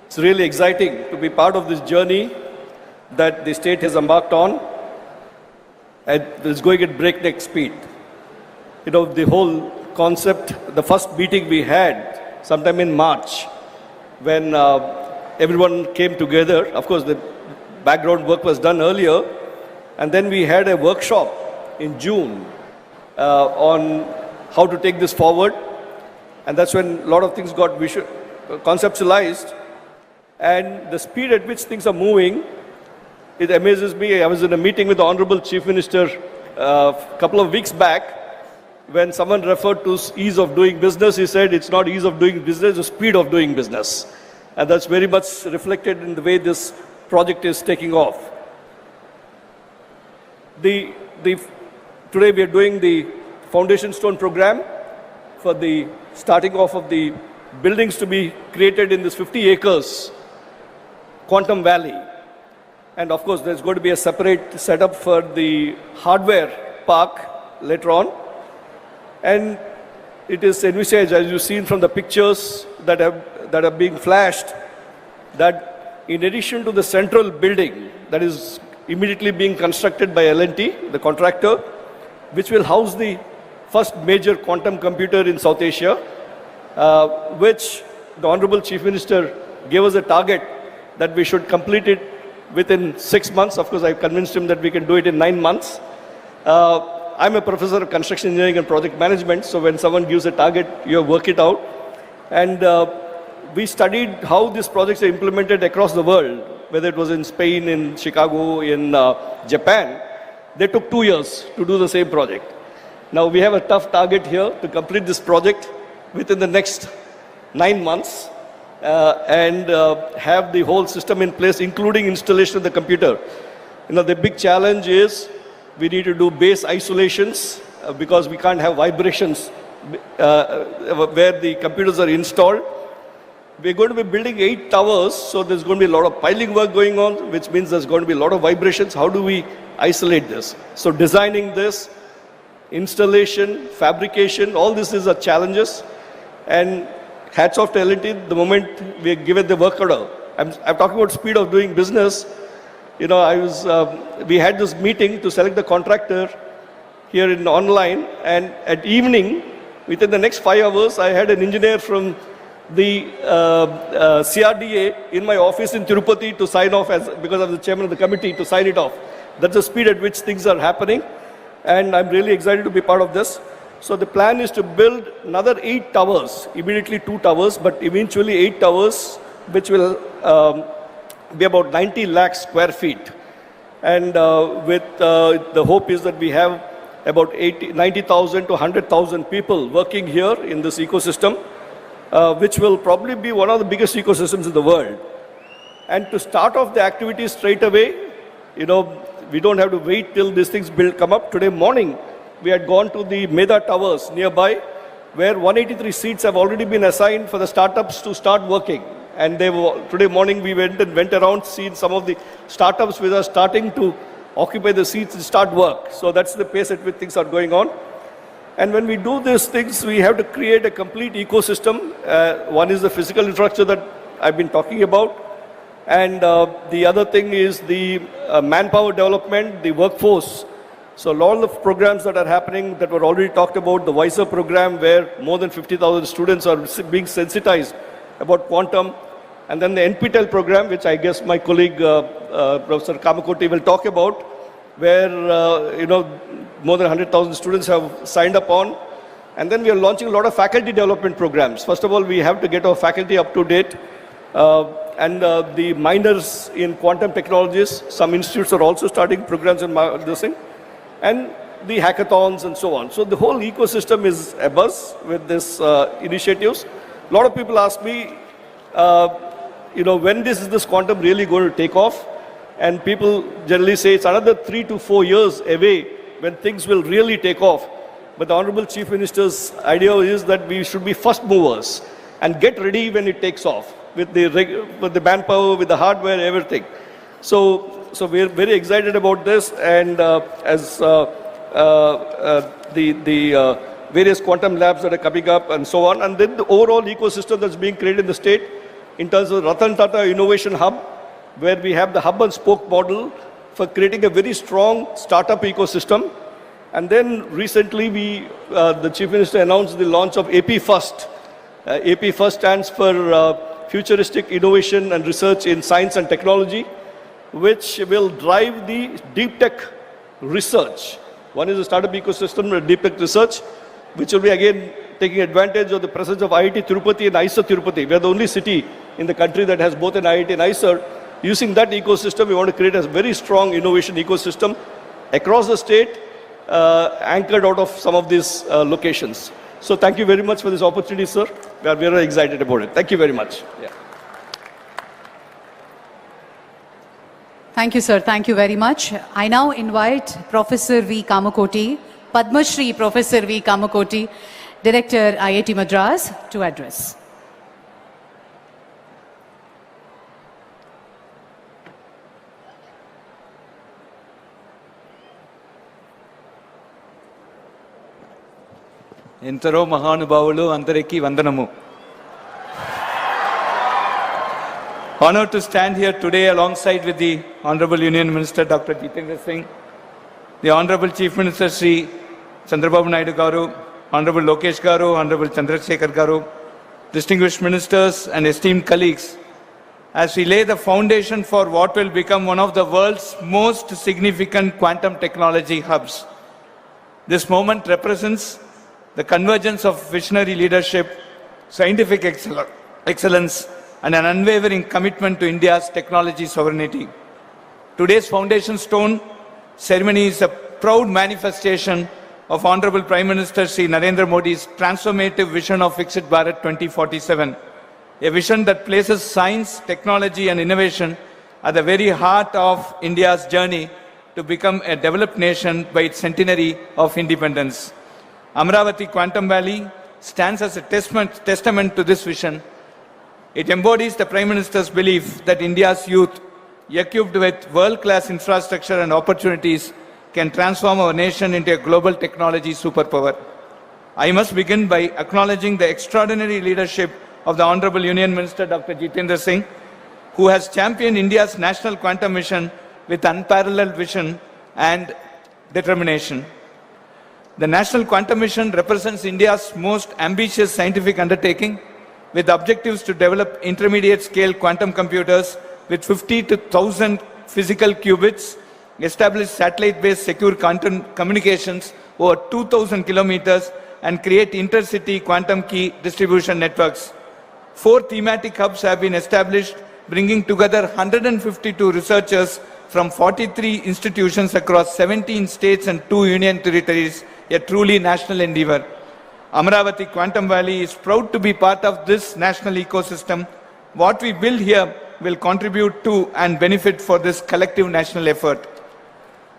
It's really exciting to be part of this journey that the state has embarked on, and it's going at breakneck speed. You know, the whole concept, the first meeting we had sometime in March, when everyone came together, of course the background work was done earlier, and then we had a workshop in June on how to take this forward, and that's when a lot of things got conceptualized, and the speed at which things are moving, it amazes me. I was in a meeting with the Honorable Chief Minister a couple of weeks back. When someone referred to ease of doing business, he said it's not ease of doing business, it's speed of doing business. And that's very much reflected in the way this project is taking off. Today we are doing the foundation stone program for the starting off of the buildings to be created in this 50 acres Quantum Valley. And of course, there's going to be a separate setup for the hardware park later on. And it is envisaged, as you've seen from the pictures that are being flashed, that in addition to the central building that is immediately being constructed by L&T, the contractor, which will house the first major quantum computer in South Asia, which the Honorable Chief Minister gave us a target that we should complete it within 6 months. Of course, I convinced him that we can do it in 9 months. I'm a professor of construction engineering and project management, so when someone gives a target, you work it out. And we studied how these projects are implemented across the world, whether it was in Spain, in Chicago, in Japan. They took 2 years to do the same project. Now we have a tough target here to complete this project within the next 9 months and have the whole system in place, including installation of the computer. You know, the big challenge is we need to do base isolations because we can't have vibrations where the computers are installed. We're going to be building 8 towers, so there's going to be a lot of piling work going on, which means there's going to be a lot of vibrations. How do we isolate this? So designing this, installation, fabrication, all this is challenges. And hats off to L&T, the moment we are given the work order. I'm talking about speed of doing business. You know, we had this meeting to select the contractor here in online, and at evening, within the next 5 hours, I had an engineer from the CRDA in my office in Tirupati to sign off because I'm the chairman of the committee to sign it off. That's the speed at which things are happening, and I'm really excited to be part of this. So the plan is to build another 8 towers, immediately 2 towers, but eventually 8 towers, which will be about 90 lakh square feet. And with the hope is that we have about 90,000 to 100,000 people working here in this ecosystem, which will probably be one of the biggest ecosystems in the world. And to start off the activities straight away, we don't have to wait till these things come up. Today morning, we had gone to the Meda Towers nearby, where 183 seats have already been assigned for the startups to start working. And today morning, we went around, seen some of the startups which are starting to occupy the seats and start work. So that's the pace at which things are going on. And when we do these things, we have to create a complete ecosystem. One is the physical infrastructure that I've been talking about. And the other thing is the manpower development, the workforce. So a lot of programs that are happening that were already talked about, the WISER program where more than 50,000 students are being sensitized about quantum. And then the NPTEL program, which I guess my colleague Professor Kamakoti will talk about, where more than 100,000 students have signed up on. And then we are launching a lot of faculty development programs. First of all, we have to get our faculty up to date. And the minors in quantum technologies, some institutes are also starting programs in this thing. And the hackathons and so on. So the whole ecosystem is abuzz with these initiatives. A lot of people ask me, when is this quantum really going to take off? And people generally say it's another 3 to 4 years away when things will really take off. But the Honorable Chief Minister's idea is that we should be first movers and get ready when it takes off with the manpower, with the hardware, everything. So we're very excited about this, and as the various quantum labs that are coming up and so on, and then the overall ecosystem that's being created in the state in terms of Ratan Tata Innovation Hub, where we have the hub and spoke model for creating a very strong startup ecosystem. And then recently the Chief Minister announced the launch of AP First. AP First stands for Futuristic Innovation and Research in Science and Technology, which will drive the deep tech research. One is the startup ecosystem, deep tech research, which will be again taking advantage of the presence of IIT Tirupati and IISER Tirupati. We are the only city in the country that has both an IIT and IISER. Using that ecosystem, we want to create a very strong innovation ecosystem across the state, anchored out of some of these locations. So thank you very much for this opportunity, sir. We are very excited about it. Thank you very much. Yeah. Thank you, sir. Thank you very much. I now invite Professor V. Kamakoti, Padma Shri Professor V. Kamakoti, Director IIT Madras, to address. ఎంతరో మహానుభావులు అందరికీ వందనము. Honored to stand here today alongside with the Honorable Union Minister Dr. Jitendra Singh, the Honorable Chief Minister Sri Chandrababu Naidu garu, Honorable Lokesh garu, Honorable Chandrasekhar garu, distinguished ministers and esteemed colleagues, as we lay the foundation for what will become one of the world's most significant quantum technology hubs. This moment represents the convergence of visionary leadership, scientific excellence, and an unwavering commitment to India's technology sovereignty. Today's foundation stone ceremony is a proud manifestation of Honorable Prime Minister Sri Narendra Modi's transformative vision of Viksit Bharat 2047, a vision that places science, technology, and innovation at the very heart of India's journey to become a developed nation by its centenary of independence. Amaravati Quantum Valley stands as a testament to this vision. It embodies the Prime Minister's belief that India's youth, equipped with world-class infrastructure and opportunities, can transform our nation into a global technology superpower. I must begin by acknowledging the extraordinary leadership of the Honorable Union Minister Dr. Jitendra Singh, who has championed India's national quantum mission with unparalleled vision and determination. The National Quantum Mission represents India's most ambitious scientific undertaking, with objectives to develop intermediate-scale quantum computers with 50 to 1,000 physical qubits, establish satellite-based secure quantum communications over 2,000 kilometers, and create intercity quantum key distribution networks. 4 thematic hubs have been established, bringing together 152 researchers from 43 institutions across 17 states and 2 union territories, a truly national endeavor. Amaravati Quantum Valley is proud to be part of this national ecosystem. What we build here will contribute to and benefit for this collective national effort.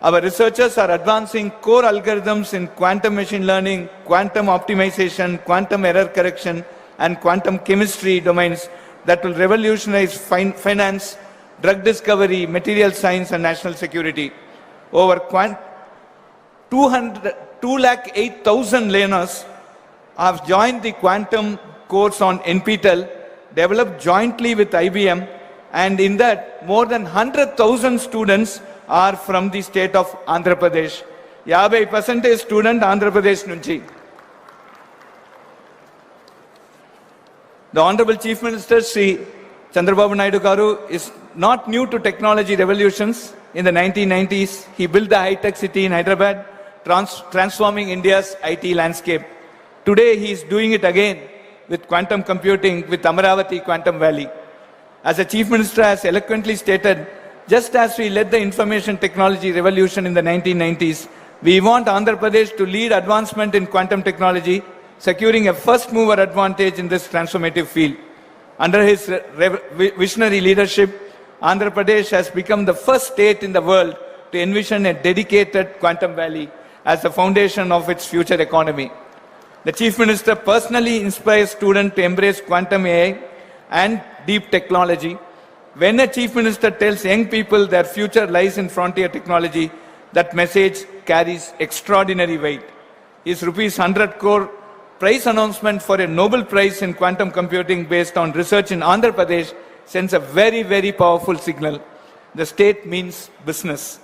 Our researchers are advancing core algorithms in quantum machine learning, quantum optimization, quantum error correction, and quantum chemistry domains that will revolutionize finance, drug discovery, material science, and national security. Over 208,000 learners have joined the quantum course on NPTEL, developed jointly with IBM, and in that, more than 100,000 students are from the state of Andhra Pradesh. 50% student Andhra Pradesh nunchi. The Honorable Chief Minister, Sri Chandrababu Naidu Garu, is not new to technology revolutions. In the 1990s, he built the high-tech city in Hyderabad, transforming India's IT landscape. Today, he is doing it again with quantum computing with Amaravati Quantum Valley. As the Chief Minister has eloquently stated, just as we led the information technology revolution in the 1990s, we want Andhra Pradesh to lead advancement in quantum technology, securing a first-mover advantage in this transformative field. Under his visionary leadership, Andhra Pradesh has become the first state in the world to envision a dedicated quantum valley as the foundation of its future economy. The Chief Minister personally inspires students to embrace quantum AI and deep technology. When a Chief Minister tells young people their future lies in frontier technology, that message carries extraordinary weight. His rupees 100 crore prize announcement for a Nobel Prize in quantum computing based on research in Andhra Pradesh sends a very, very powerful signal. The state means business.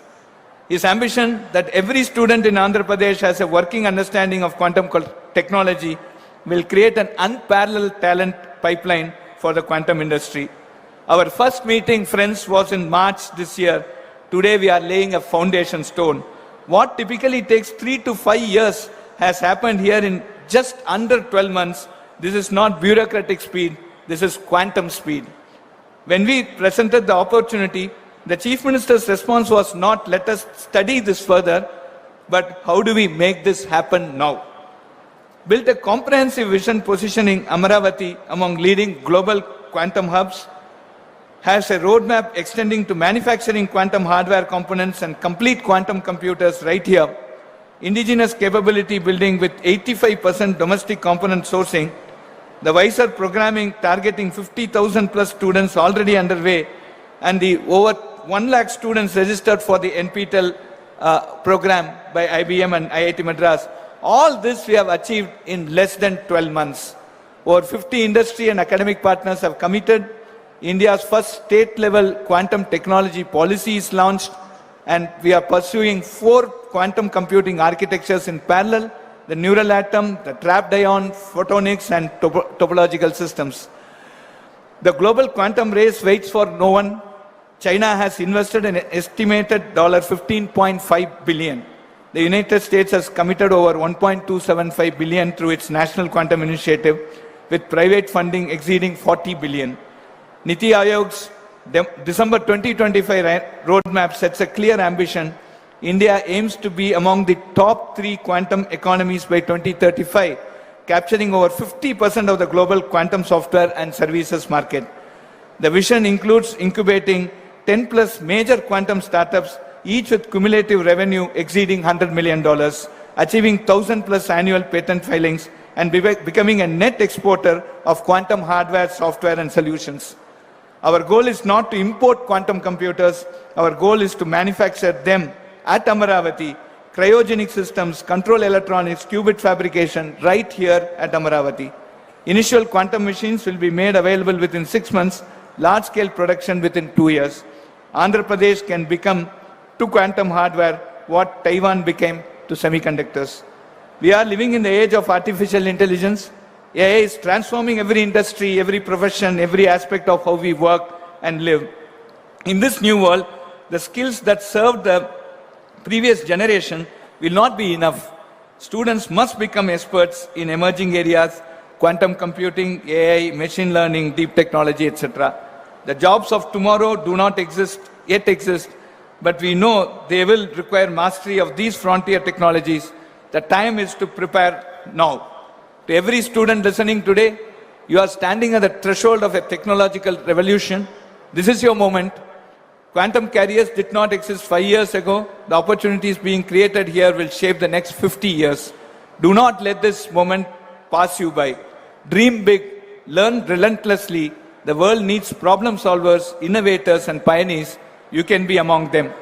His ambition that every student in Andhra Pradesh has a working understanding of quantum technology will create an unparalleled talent pipeline for the quantum industry. Our first meeting, friends, was in March this year. Today we are laying a foundation stone. What typically takes 3 to 5 years has happened here in just under 12 months. This is not bureaucratic speed, this is quantum speed. When we presented the opportunity, the Chief Minister's response was not, let us study this further, but how do we make this happen now? Built a comprehensive vision positioning Amaravati among leading global quantum hubs, has a roadmap extending to manufacturing quantum hardware components and complete quantum computers right here. Indigenous capability building with 85% domestic component sourcing. The WISER programming targeting 50,000 plus students already underway, and the over 1 lakh students registered for the NPTEL program by IBM and IIT Madras. All this we have achieved in less than 12 months. Over 50 industry and academic partners have committed. India's first state-level quantum technology policy is launched, and we are pursuing 4 quantum computing architectures in parallel: the neural atom, the trapped ion, photonics, and topological systems. The global quantum race waits for no one. China has invested an estimated $15.5 billion. The United States has committed over $1.275 billion through its National Quantum Initiative, with private funding exceeding $40 billion. Niti Aayog's December 2025 roadmap sets a clear ambition. India aims to be among the top 3 quantum economies by 2035, capturing over 50% of the global quantum software and services market. The vision includes incubating 10 plus major quantum startups, each with cumulative revenue exceeding $100 million, achieving 1,000 plus annual patent filings, and becoming a net exporter of quantum hardware, software, and solutions. Our goal is not to import quantum computers. Our goal is to manufacture them at Amaravati, cryogenic systems, control electronics, qubit fabrication, right here at Amaravati. Initial quantum machines will be made available within 6 months, large-scale production within 2 years. Andhra Pradesh can become to quantum hardware what Taiwan became to semiconductors. We are living in the age of artificial intelligence. AI is transforming every industry, every profession, every aspect of how we work and live. In this new world, the skills that served the previous generation will not be enough. Students must become experts in emerging areas, quantum computing, AI, machine learning, deep technology, etc. The jobs of tomorrow do not yet exist, but we know they will require mastery of these frontier technologies. The time is to prepare now. To every student listening today, you are standing at the threshold of a technological revolution. This is your moment. Quantum careers did not exist 5 years ago. The opportunities being created here will shape the next 50 years. Do not let this moment pass you by. Dream big, learn relentlessly. The world needs problem solvers, innovators, and pioneers. You can be among them.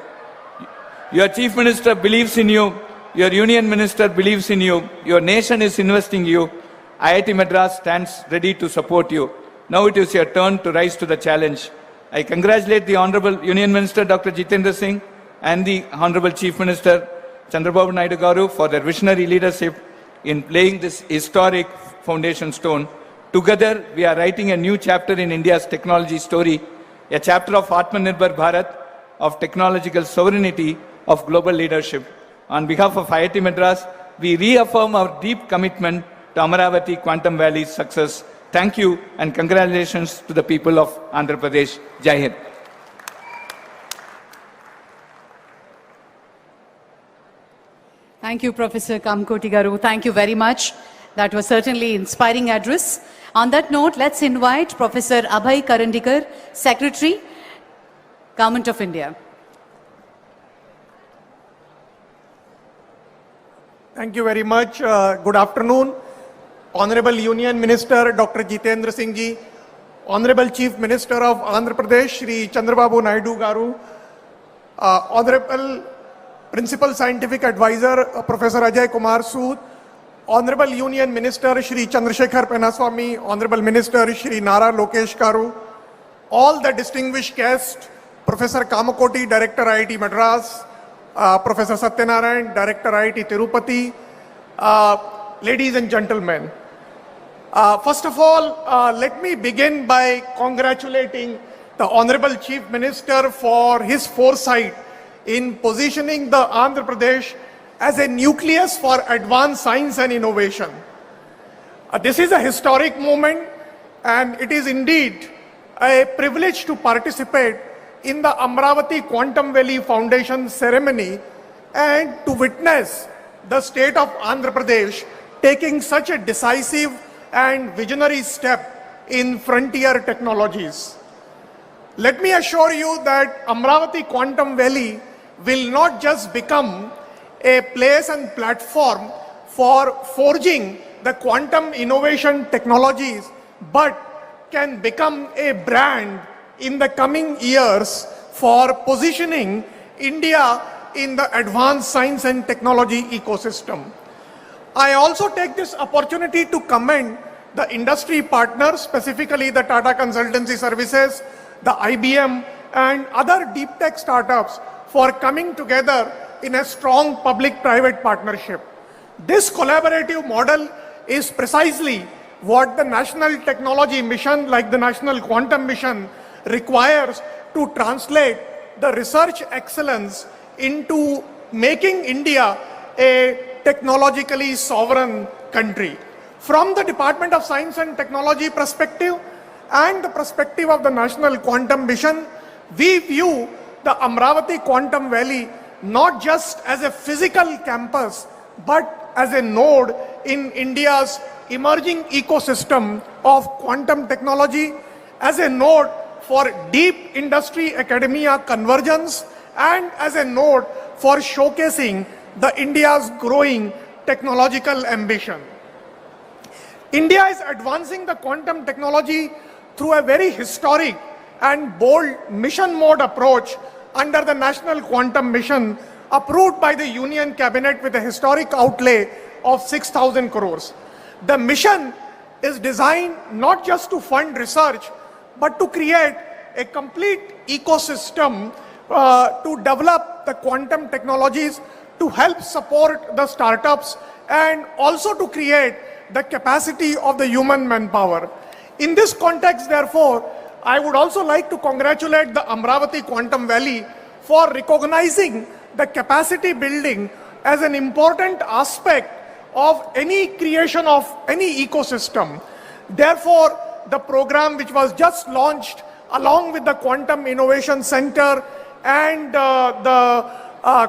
Your Chief Minister believes in you. Your Union Minister believes in you. Your nation is investing in you. IIT Madras stands ready to support you. Now it is your turn to rise to the challenge. I congratulate the Honorable Union Minister Dr. Jitendra Singh and the Honorable Chief Minister Chandrababu Naidu Garu for their visionary leadership in laying this historic foundation stone. Together, we are writing a new chapter in India's technology story, a chapter of Atmanirbhar Bharat, of technological sovereignty, of global leadership. On behalf of IIT Madras, we reaffirm our deep commitment to Amaravati Quantum Valley's success. Thank you and congratulations to the people of Andhra Pradesh. Jai Hind. Thank you, Professor Kamkoti Garu. Thank you very much. That was certainly inspiring address. On that note, let's invite Professor Abhay Karandikar, Secretary, Government of India. Thank you very much. Good afternoon. Honorable Union Minister Dr. Jitendra Singh ji, Honorable Chief Minister of Andhra Pradesh Shri Chandrababu Naidu Garu, Honorable Principal Scientific Advisor Professor Ajay Kumar Sood, Honorable Union Minister Shri Chandrasekhar Penaswamy, Honorable Minister Shri Nara Lokesh Garu, all the distinguished guests, Professor Kamakoti, Director IIT Madras, Professor Satyanarayan, Director IIT Tirupati, ladies and gentlemen. First of all, let me begin by congratulating the Honorable Chief Minister for his foresight in positioning the Andhra Pradesh as a nucleus for advanced science and innovation. This is a historic moment, and it is indeed a privilege to participate in the Amaravati Quantum Valley Foundation ceremony and to witness the state of Andhra Pradesh taking such a decisive and visionary step in frontier technologies. Let me assure you that Amaravati Quantum Valley will not just become a place and platform for forging the quantum innovation technologies, but can become a brand in the coming years for positioning India in the advanced science and technology ecosystem. I also take this opportunity to commend the industry partners, specifically the Tata Consultancy Services, the IBM, and other deep tech startups for coming together in a strong public-private partnership. This collaborative model is precisely what the National Technology Mission, like the National Quantum Mission, requires to translate the research excellence into making India a technologically sovereign country. From the Department of Science and Technology perspective and the perspective of the National Quantum Mission, we view the Amaravati Quantum Valley not just as a physical campus, but as a node in India's emerging ecosystem of quantum technology, as a node for deep industry academia convergence, and as a node for showcasing the India's growing technological ambition. India is advancing the quantum technology through a very historic and bold mission mode approach under the National Quantum Mission, approved by the Union Cabinet with a historic outlay of 6,000 crores. The mission is designed not just to fund research, but to create a complete ecosystem to develop the quantum technologies, to help support the startups, and also to create the capacity of the human manpower. In this context, therefore, I would also like to congratulate the Amaravati Quantum Valley for recognizing the capacity building as an important aspect of any creation of any ecosystem. Therefore, the program which was just launched along with the Quantum Innovation Center and the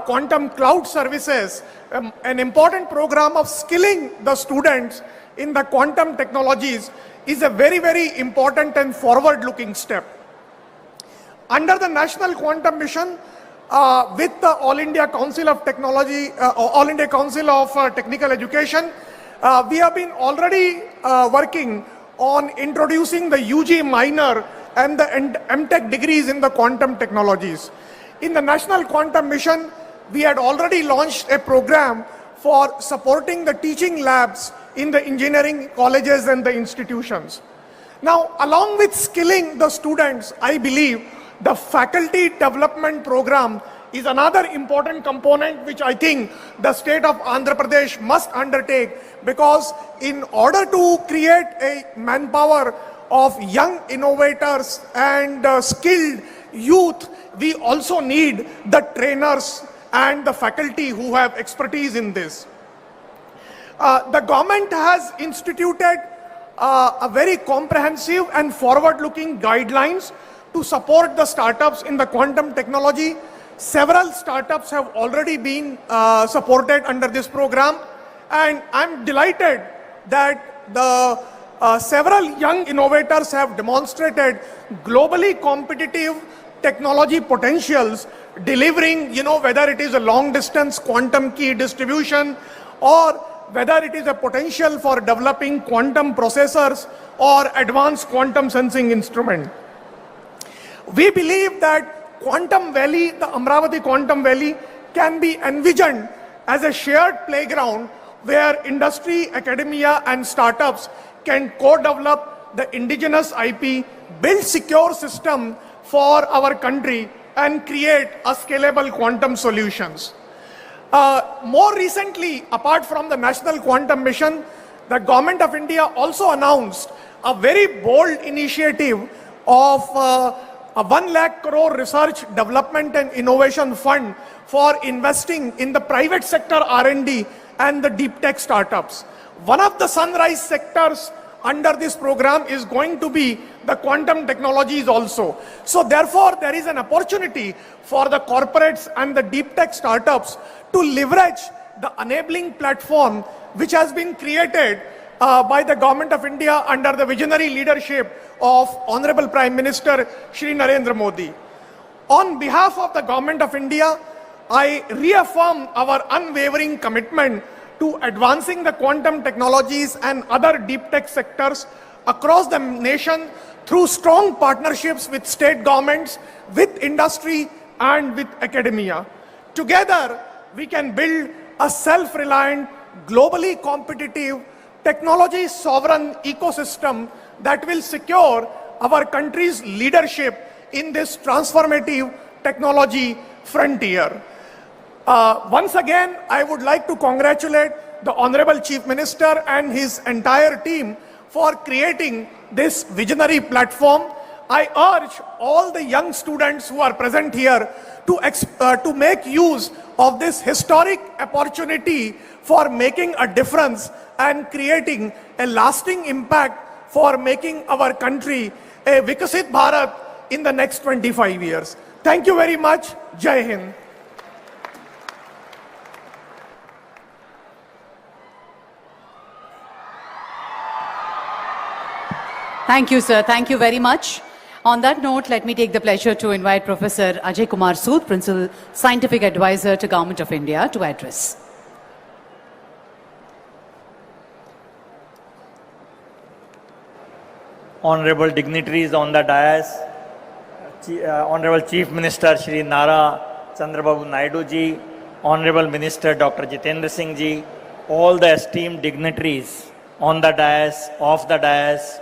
Quantum Cloud Services, an important program of skilling the students in the quantum technologies, is a very, very important and forward-looking step. Under the National Quantum Mission, with the All India Council of Technology, All India Council of Technical Education, we have been already working on introducing the UG minor and the MTech degrees in the quantum technologies. In the National Quantum Mission, we had already launched a program for supporting the teaching labs in the engineering colleges and the institutions. Now, along with skilling the students, I believe the faculty development program is another important component which I think the state of Andhra Pradesh must undertake, because in order to create a manpower of young innovators and skilled youth, we also need the trainers and the faculty who have expertise in this. The government has instituted a very comprehensive and forward-looking guidelines to support the startups in the quantum technology. Several startups have already been supported under this program, and I'm delighted that the several young innovators have demonstrated globally competitive technology potentials, delivering, whether it is a long-distance quantum key distribution or whether it is a potential for developing quantum processors or advanced quantum sensing instrument. We believe that Quantum Valley, the Amaravati Quantum Valley, can be envisioned as a shared playground where industry, academia, and startups can co-develop the indigenous IP, build secure system for our country, and create a scalable quantum solutions. More recently, apart from the National Quantum Mission, the Government of India also announced a very bold initiative of a 1 lakh crore research, development and innovation fund for investing in the private sector R&D and the deep tech startups. One of the sunrise sectors under this program is going to be the quantum technologies also. So therefore, there is an opportunity for the corporates and the deep tech startups to leverage the enabling platform which has been created by the Government of India under the visionary leadership of Honorable Prime Minister Shri Narendra Modi. On behalf of the Government of India, I reaffirm our unwavering commitment to advancing the quantum technologies and other deep tech sectors across the nation through strong partnerships with state governments, with industry, and with academia. Together, we can build a self-reliant, globally competitive, technology sovereign ecosystem that will secure our country's leadership in this transformative technology frontier. Once again, I would like to congratulate the Honorable Chief Minister and his entire team for creating this visionary platform. I urge all the young students who are present here to make use of this historic opportunity for making a difference and creating a lasting impact for making our country a Vikasit Bharat in the next 25 years. Thank you very much. Jai Hind. Thank you, sir. Thank you very much. On that note, let me take the pleasure to invite Professor Ajay Kumar Sood, Principal Scientific Advisor to Government of India, to address. Honorable dignitaries on the dais, Honorable Chief Minister Shri Nara Chandrababu Naidu ji, Honorable Minister Dr. Jitendra Singh ji, all the esteemed dignitaries on the dais, off the dais,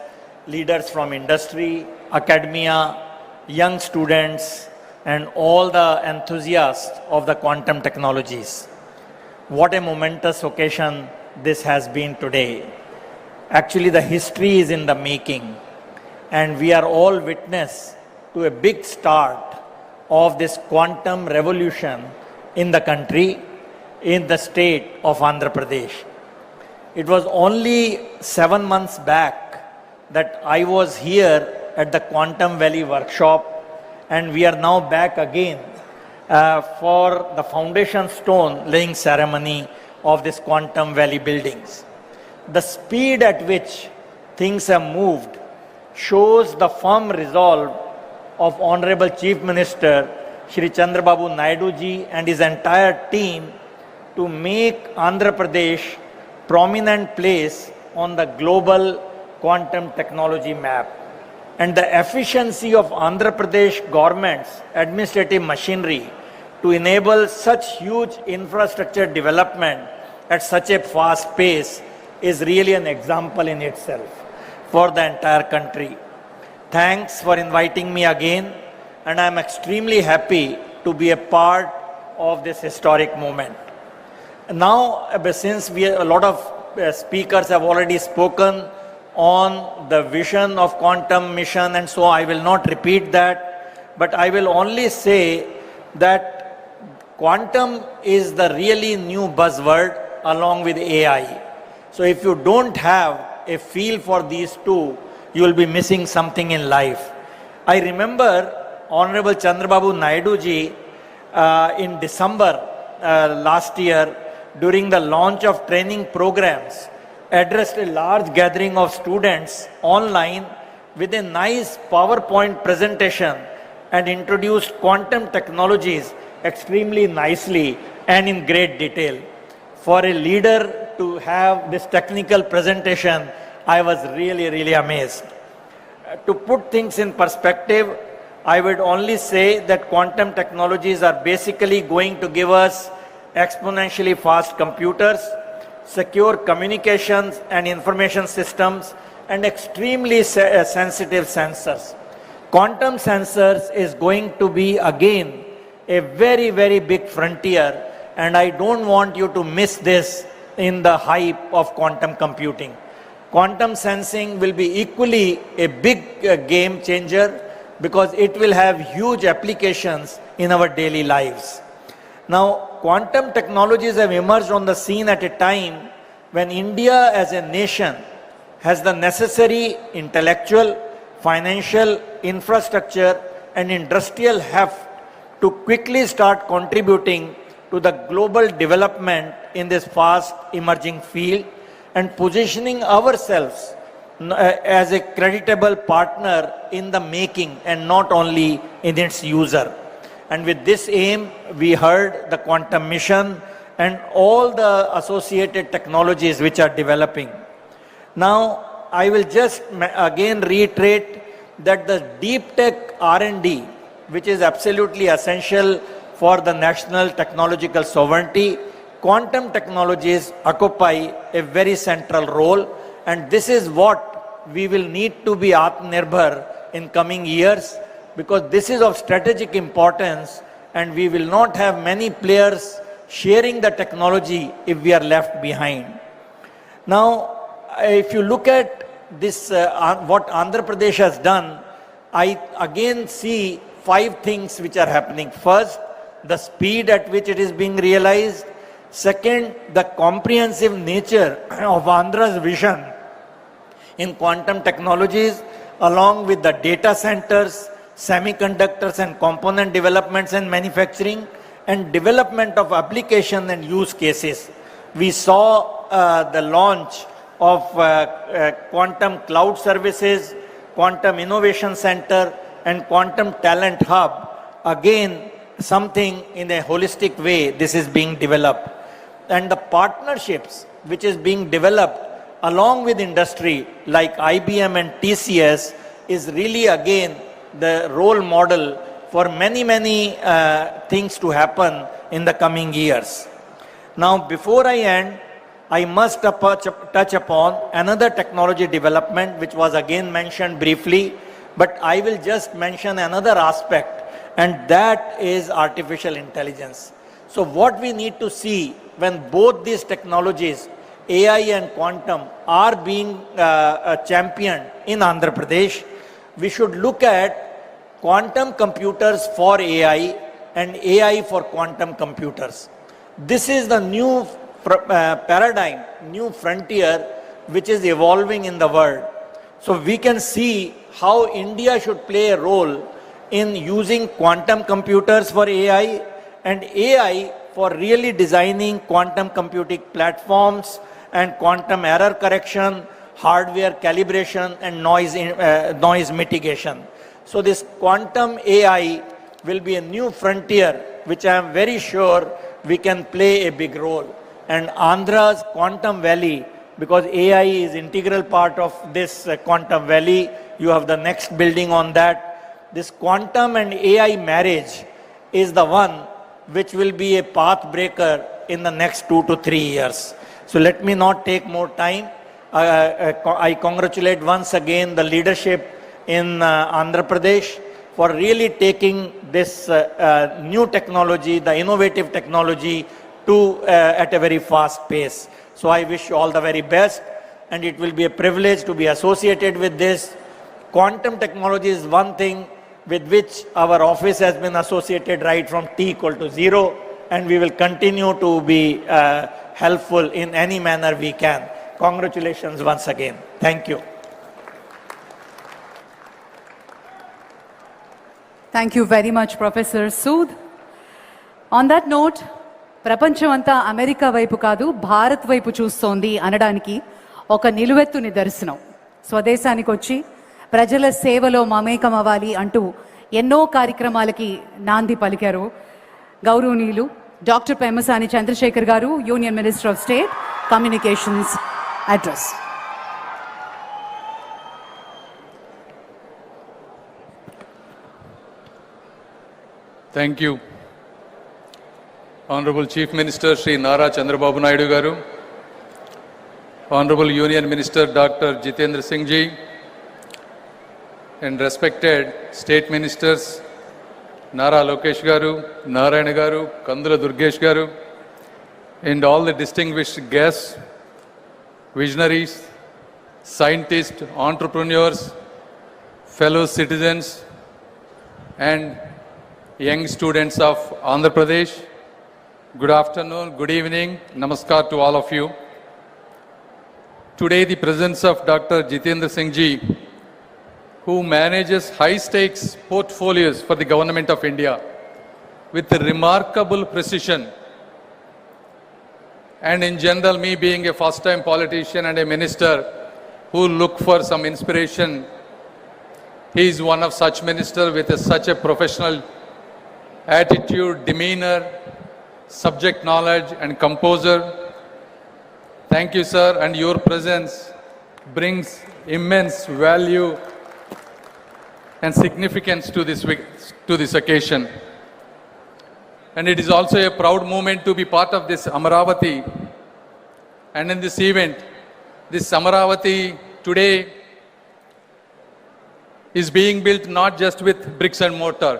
leaders from industry, academia, young students, and all the enthusiasts of the quantum technologies. What a momentous occasion this has been today. Actually, the history is in the making, and we are all witness to a big start of this quantum revolution in the country, in the state of Andhra Pradesh. It was only 7 months back that I was here at the Quantum Valley workshop, and we are now back again for the foundation stone laying ceremony of this Quantum Valley buildings. The speed at which things have moved shows the firm resolve of Honorable Chief Minister Shri Chandrababu Naidu ji and his entire team to make Andhra Pradesh prominent place on the global quantum technology map. And the efficiency of Andhra Pradesh government's administrative machinery to enable such huge infrastructure development at such a fast pace is really an example in itself for the entire country. Thanks for inviting me again, and I am extremely happy to be a part of this historic moment. Now, since a lot of speakers have already spoken on the vision of quantum mission, and so I will not repeat that, but I will only say that quantum is the really new buzzword along with AI. So if you don't have a feel for these two, you will be missing something in life. I remember Honorable Chandrababu Naidu ji in December last year during the launch of training programs addressed a large gathering of students online with a nice PowerPoint presentation and introduced quantum technologies extremely nicely and in great detail. For a leader to have this technical presentation, I was really amazed. To put things in perspective, I would only say that quantum technologies are basically going to give us exponentially fast computers, secure communications and information systems, and extremely sensitive sensors. Quantum sensors is going to be again a very big frontier, and I don't want you to miss this in the hype of quantum computing. Quantum sensing will be equally a big game changer because it will have huge applications in our daily lives. Now, quantum technologies have emerged on the scene at a time when India as a nation has the necessary intellectual, financial, infrastructure and industrial heft to quickly start contributing to the global development in this fast emerging field and positioning ourselves as a creditable partner in the making and not only in its user. And with this aim, we heard the quantum mission and all the associated technologies which are developing. Now, I will just again reiterate that the deep tech R&D, which is absolutely essential for the national technological sovereignty, quantum technologies occupy a very central role, and this is what we will need to be Atmanirbhar in coming years, because this is of strategic importance and we will not have many players sharing the technology if we are left behind. Now, if you look at this, what Andhra Pradesh has done, I again see 5 things which are happening. First, the speed at which it is being realized. Second, the comprehensive nature of Andhra's vision in quantum technologies, along with the data centers, semiconductors and component developments and manufacturing, and development of application and use cases. We saw the launch of Quantum Cloud Services, Quantum Innovation Center, and Quantum Talent Hub. Again, something in a holistic way, this is being developed. And the partnerships which is being developed along with industry like IBM and TCS is really again the role model for many things to happen in the coming years. Now, before I end, I must touch upon another technology development which was again mentioned briefly, but I will just mention another aspect, and that is artificial intelligence. So what we need to see when both these technologies, AI and quantum, are being championed in Andhra Pradesh, we should look at quantum computers for AI and AI for quantum computers. This is the new paradigm, new frontier which is evolving in the world. So we can see how India should play a role in using quantum computers for AI and AI for really designing quantum computing platforms and quantum error correction, hardware calibration and noise mitigation. So this quantum AI will be a new frontier which I am very sure we can play a big role. And Andhra's Quantum Valley, because AI is integral part of this Quantum Valley, you have the next building on that. This quantum and AI marriage is the one which will be a path breaker in the next 2 to 3 years. So let me not take more time. I congratulate once again the leadership in Andhra Pradesh for really taking this new technology, the innovative technology, to at a very fast pace. So I wish you all the very best, and it will be a privilege to be associated with this. Quantum technology is one thing with which our office has been associated right from t=0, and we will continue to be helpful in any manner we can. Congratulations once again. Thank you. Thank you very much, Professor Sood. On that note, ప్రపంచమంతా America వైపు కాదు భారత్ వైపు చూస్తోంది అనడానికి ఒక నిలువెత్తు నిదర్శనం. స్వదేశానికి వచ్చి ప్రజల సేవలో మమేకం అవ్వాలి అంటూ ఎన్నో కార్యక్రమాలకి నాంది పలికారు గౌరవనీయులు డాక్టర్ పెమ్మసాని చంద్రశేఖర్ గారు, union minister of state communications address. Thank you. Honorable Chief Minister Shri Nara Chandrababu Naidu Garu, Honorable Union Minister Dr. Jitendra Singh Ji, and respected State Ministers Nara Lokesh Garu, Narayana Garu, Kandula Durgesh Garu, and all the distinguished guests, visionaries, scientists, entrepreneurs, fellow citizens, and young students of Andhra Pradesh. Good afternoon, good evening, namaskar to all of you. Today the presence of Dr. Jitendra Singh Ji, who manages high-stakes portfolios for the Government of India with remarkable precision, and in general, me being a first-time politician and a minister who look for some inspiration, he is one of such ministers with such a professional attitude, demeanor, subject knowledge and composure. Thank you, sir, and your presence brings immense value and significance to this occasion. And it is also a proud moment to be part of this Amaravati. And in this event, this Amaravati today is being built not just with bricks and mortar.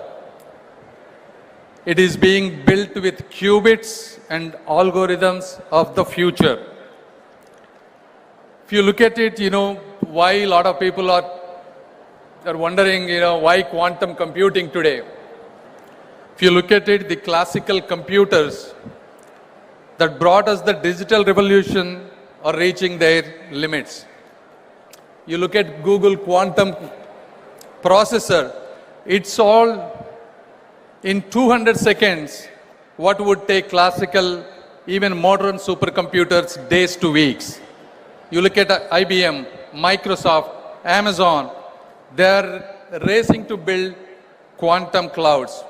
It is being built with qubits and algorithms of the future. If you look at it, why a lot of people are wondering, why quantum computing today. If you look at it, the classical computers that brought us the digital revolution are reaching their limits. You look at Google quantum processor, it's all in 200 seconds, what would take classical, even modern supercomputers days to weeks. You look at IBM, Microsoft, Amazon, they're racing to build quantum clouds.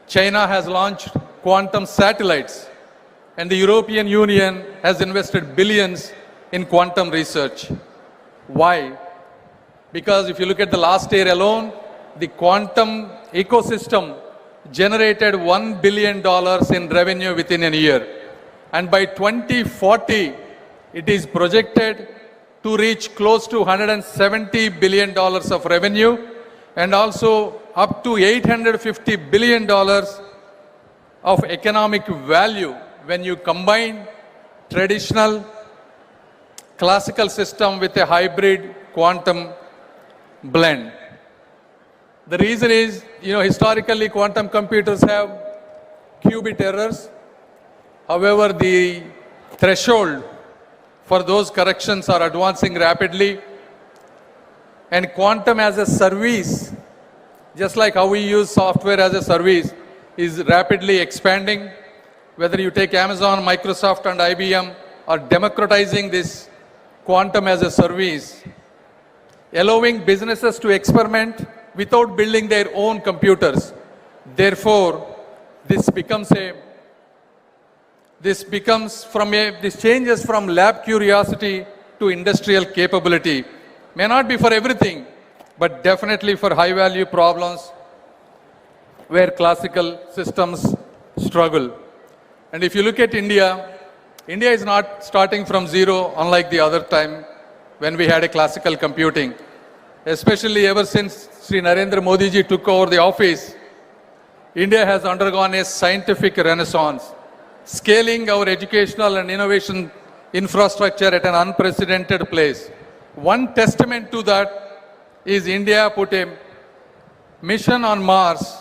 China has launched quantum satellites, and the European Union has invested billions in quantum research. Why? Because if you look at the last year alone, the quantum ecosystem generated $1 billion in revenue within a year. And by 2040, it is projected to reach close to $170 billion of revenue and also up to $850 billion of economic value when you combine traditional classical system with a hybrid quantum blend. The reason is, historically quantum computers have qubit errors. However, the threshold for those corrections are advancing rapidly. And quantum as a service, just like how we use software as a service, is rapidly expanding. Whether you take Amazon, Microsoft, and IBM are democratizing this quantum as a service, allowing businesses to experiment without building their own computers. Therefore, this changes from lab curiosity to industrial capability. May not be for everything, but definitely for high value problems where classical systems struggle. And if you look at India, India is not starting from zero, unlike the other time when we had a classical computing. Especially ever since Sri Narendra Modi ji took over the office, India has undergone a scientific renaissance, scaling our educational and innovation infrastructure at an unprecedented place. One testament to that is India put a mission on Mars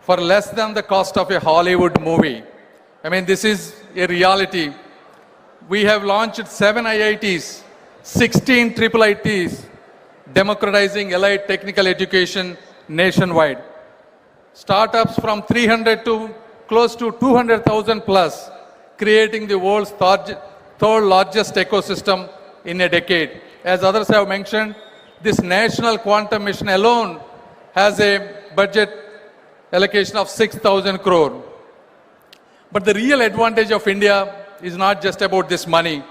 for less than the cost of a Hollywood movie. I mean, this is a reality. We have launched 7 IITs, 16 IIITs, democratizing allied technical education nationwide. Startups from 300 to close to 200,000 plus, creating the world's third largest ecosystem in a decade. As others have mentioned, this national quantum mission alone has a budget allocation of 6,000 crore. But the real advantage of India is not just about this money.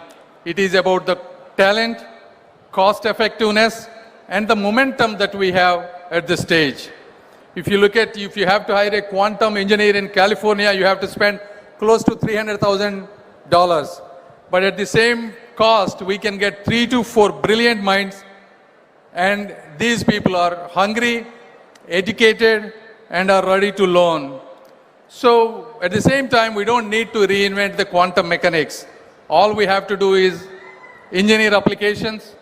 It is about the talent, cost effectiveness, and the momentum that we have at this stage. If you have to hire a quantum engineer in California, you have to spend close to $300,000. But at the same cost, we can get 3 to 4 brilliant minds, and these people are hungry, educated, and are ready to learn. So at the same time, we don't need to reinvent the quantum mechanics. All we have to do is engineer applications,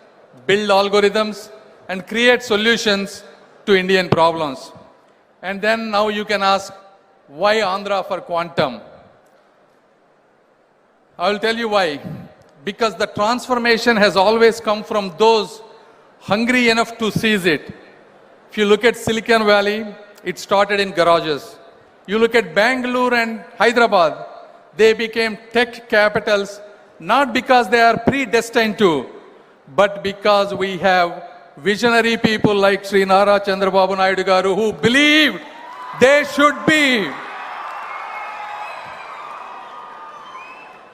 build algorithms, and create solutions to Indian problems. And then now you can ask, why Andhra for quantum? I will tell you why. Because the transformation has always come from those hungry enough to seize it. If you look at Silicon Valley, it started in garages. You look at Bangalore and Hyderabad, they became tech capitals, not because they are predestined to, but because we have visionary people like Sri Nara Chandrababu Naidu garu who believed they should be.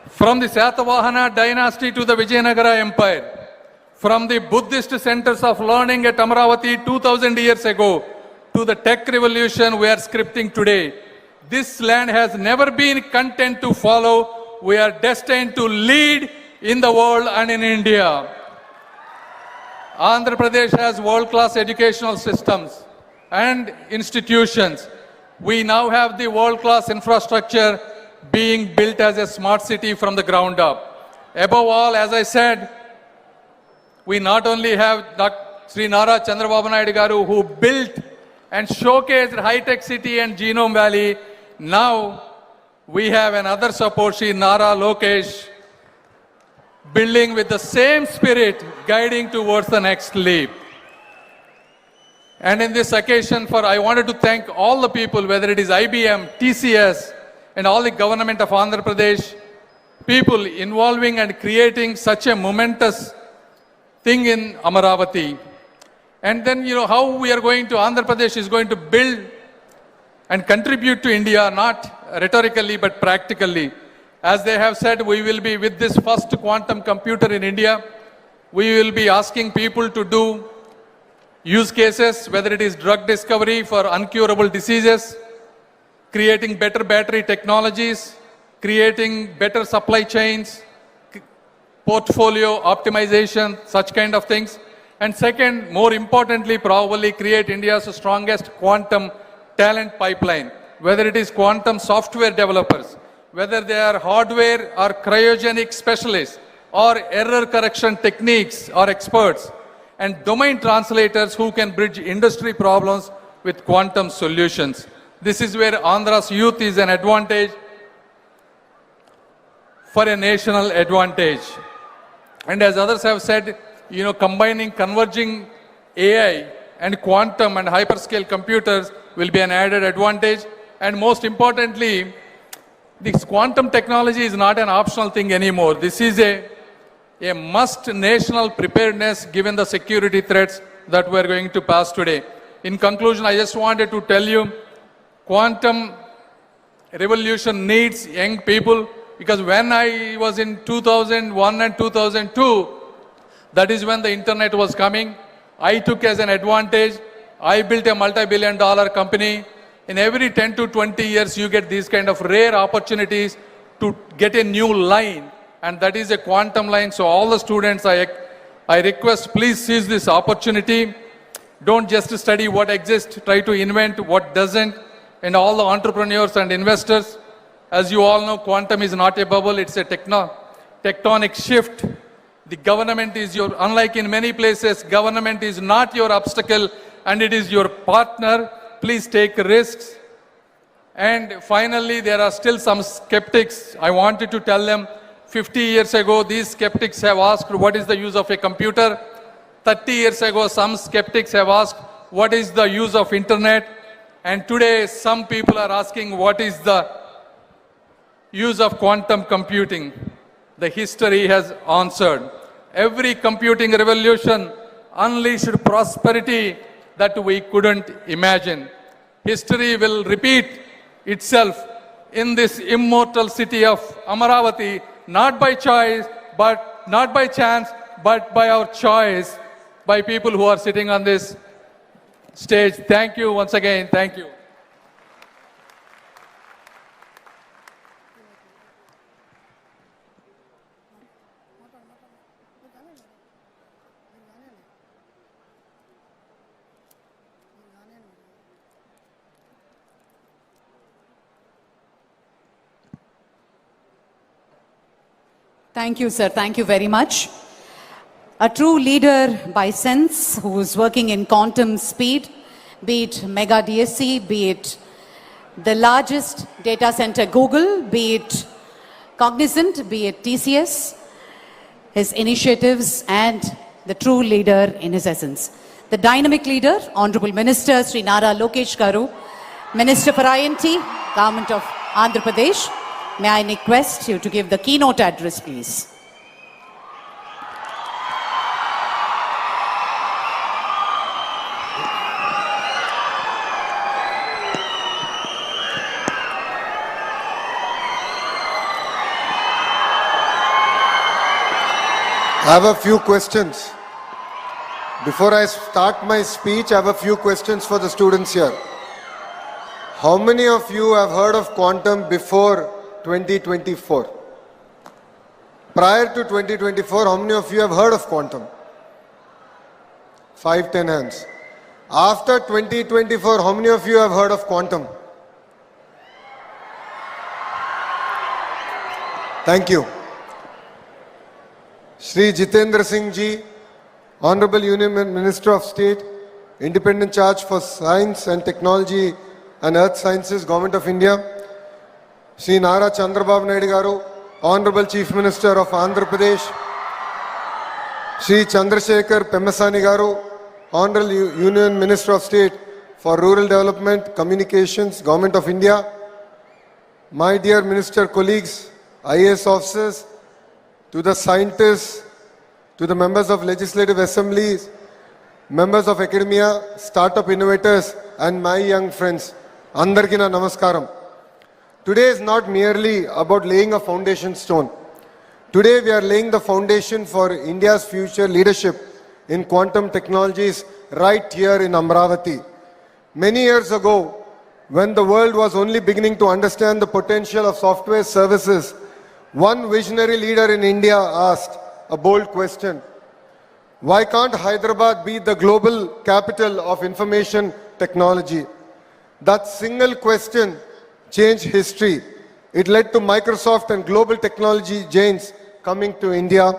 From the Satavahana dynasty to the Vijayanagara Empire, from the Buddhist centers of learning at Amaravati 2000 years ago to the tech revolution we are scripting today, this land has never been content to follow. We are destined to lead in the world and in India. Andhra Pradesh has world-class educational systems and institutions. We now have the world-class infrastructure being built as a smart city from the ground up. Above all, as I said, we not only have Sri Nara Chandrababu Naidu garu who built and showcased high-tech city and Genome Valley. Now we have another support, Sri Nara Lokesh, building with the same spirit, guiding towards the next leap. And in this occasion, I wanted to thank all the people, whether it is IBM, TCS, and all the government of Andhra Pradesh, people involving and creating such a momentous thing in Amaravati. And then, how we are going to, Andhra Pradesh is going to build and contribute to India, not rhetorically, but practically. As they have said, we will be with this first quantum computer in India. We will be asking people to do use cases, whether it is drug discovery for uncurable diseases, creating better battery technologies, creating better supply chains, portfolio optimization, such kind of things. And second, more importantly, probably create India's strongest quantum talent pipeline, whether it is quantum software developers, whether they are hardware or cryogenic specialists, or error correction techniques or experts, and domain translators who can bridge industry problems with quantum solutions. This is where Andhra's youth is an advantage. for a national advantage. And as others have said, combining, converging AI and quantum and hyperscale computers will be an added advantage. And most importantly, this quantum technology is not an optional thing anymore. This is a must national preparedness given the security threats that we are going to pass today. In conclusion, I just wanted to tell you, quantum revolution needs young people, because when I was in 2001 and 2002, that is when the internet was coming. I took as an advantage. I built a multi-billion-dollar company. In every 10 to 20 years, you get these kind of rare opportunities to get a new line, and that is a quantum line. So all the students, I request, please seize this opportunity. Don't just study what exists, try to invent what doesn't. And all the entrepreneurs and investors, as you all know, quantum is not a bubble, it's a tectonic shift. The government is unlike in many places, government is not your obstacle and it is your partner. Please take risks. And finally, there are still some skeptics. I wanted to tell them, 50 years ago, these skeptics have asked, what is the use of a computer? 30 years ago, some skeptics have asked, what is the use of internet? And today, some people are asking, what is the use of quantum computing? The history has answered. Every computing revolution unleashed prosperity that we couldn't imagine. History will repeat itself in this immortal city of Amaravati, not by choice, but not by chance, but by our choice, by people who are sitting on this stage. Thank you once again. Thank you. Thank you, sir. Thank you very much. A true leader by sense who is working in quantum speed, be it Mega DSC, be it the largest data center Google, be it Cognizant, be it TCS, his initiatives and the true leader in his essence. The dynamic leader, Honorable Minister Sri Nara Lokesh Garu, Minister for INT, Government of Andhra Pradesh. May I request you to give the keynote address, please. I have a few questions. Before I start my speech, I have a few questions for the students here. How many of you have heard of quantum before 2024? Prior to 2024, how many of you have heard of quantum? 5, 10 hands. After 2024, how many of you have heard of quantum? Thank you. Shri Jitendra Singh Ji, Honorable Union Minister of State, Independent Charge for Science and Technology and Earth Sciences, Government of India. Shri Nara Chandrababu Naidu Garu, Honorable Chief Minister of Andhra Pradesh. Shri Chandrasekhar Pemmasani Garu, Honorable Union Minister of State for Rural Development, Communications, Government of India. My dear Minister colleagues, IAS officers, to the scientists, to the members of legislative assemblies, members of academia, startup innovators, and my young friends, Andarki na namaskaram. Today is not merely about laying a foundation stone. Today we are laying the foundation for India's future leadership in quantum technologies right here in Amaravati. Many years ago, when the world was only beginning to understand the potential of software services, one visionary leader in India asked a bold question. Why can't Hyderabad be the global capital of information technology? That single question changed history. It led to Microsoft and global technology giants coming to India,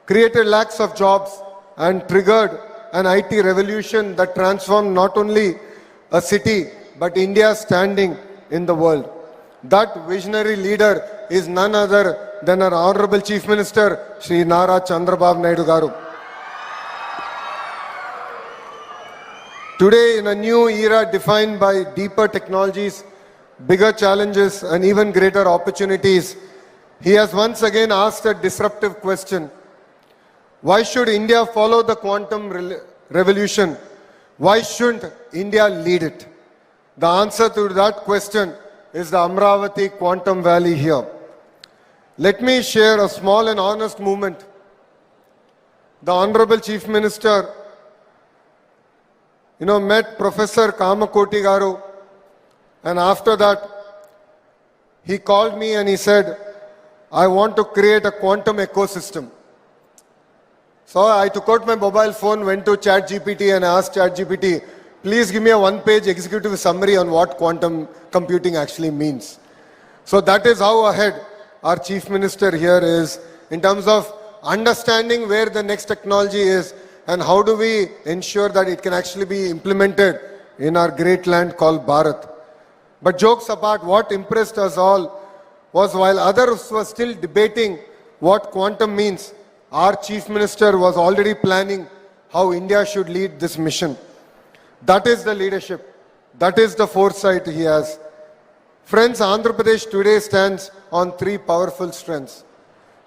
created lakhs of jobs, and triggered an IT revolution that transformed not only a city, but India's standing in the world. That visionary leader is none other than our Honorable Chief Minister, Shri Nara Chandrababu Naidu Garu. Today, in a new era defined by deeper technologies, bigger challenges, and even greater opportunities, he has once again asked a disruptive question. Why should India follow the quantum revolution? Why shouldn't India lead it? The answer to that question is the Amaravati Quantum Valley here. Let me share a small and honest moment. The Honorable Chief Minister met Professor Kamakoti Garu, and after that, he called me and he said, I want to create a quantum ecosystem. So I took out my mobile phone, went to ChatGPT and asked ChatGPT, please give me a one-page executive summary on what quantum computing actually means. So that is how ahead our Chief Minister here is in terms of understanding where the next technology is and how do we ensure that it can actually be implemented in our great land called Bharat. But jokes apart, what impressed us all was while others were still debating what quantum means, our Chief Minister was already planning how India should lead this mission. That is the leadership. That is the foresight he has. Friends, Andhra Pradesh today stands on three powerful strengths.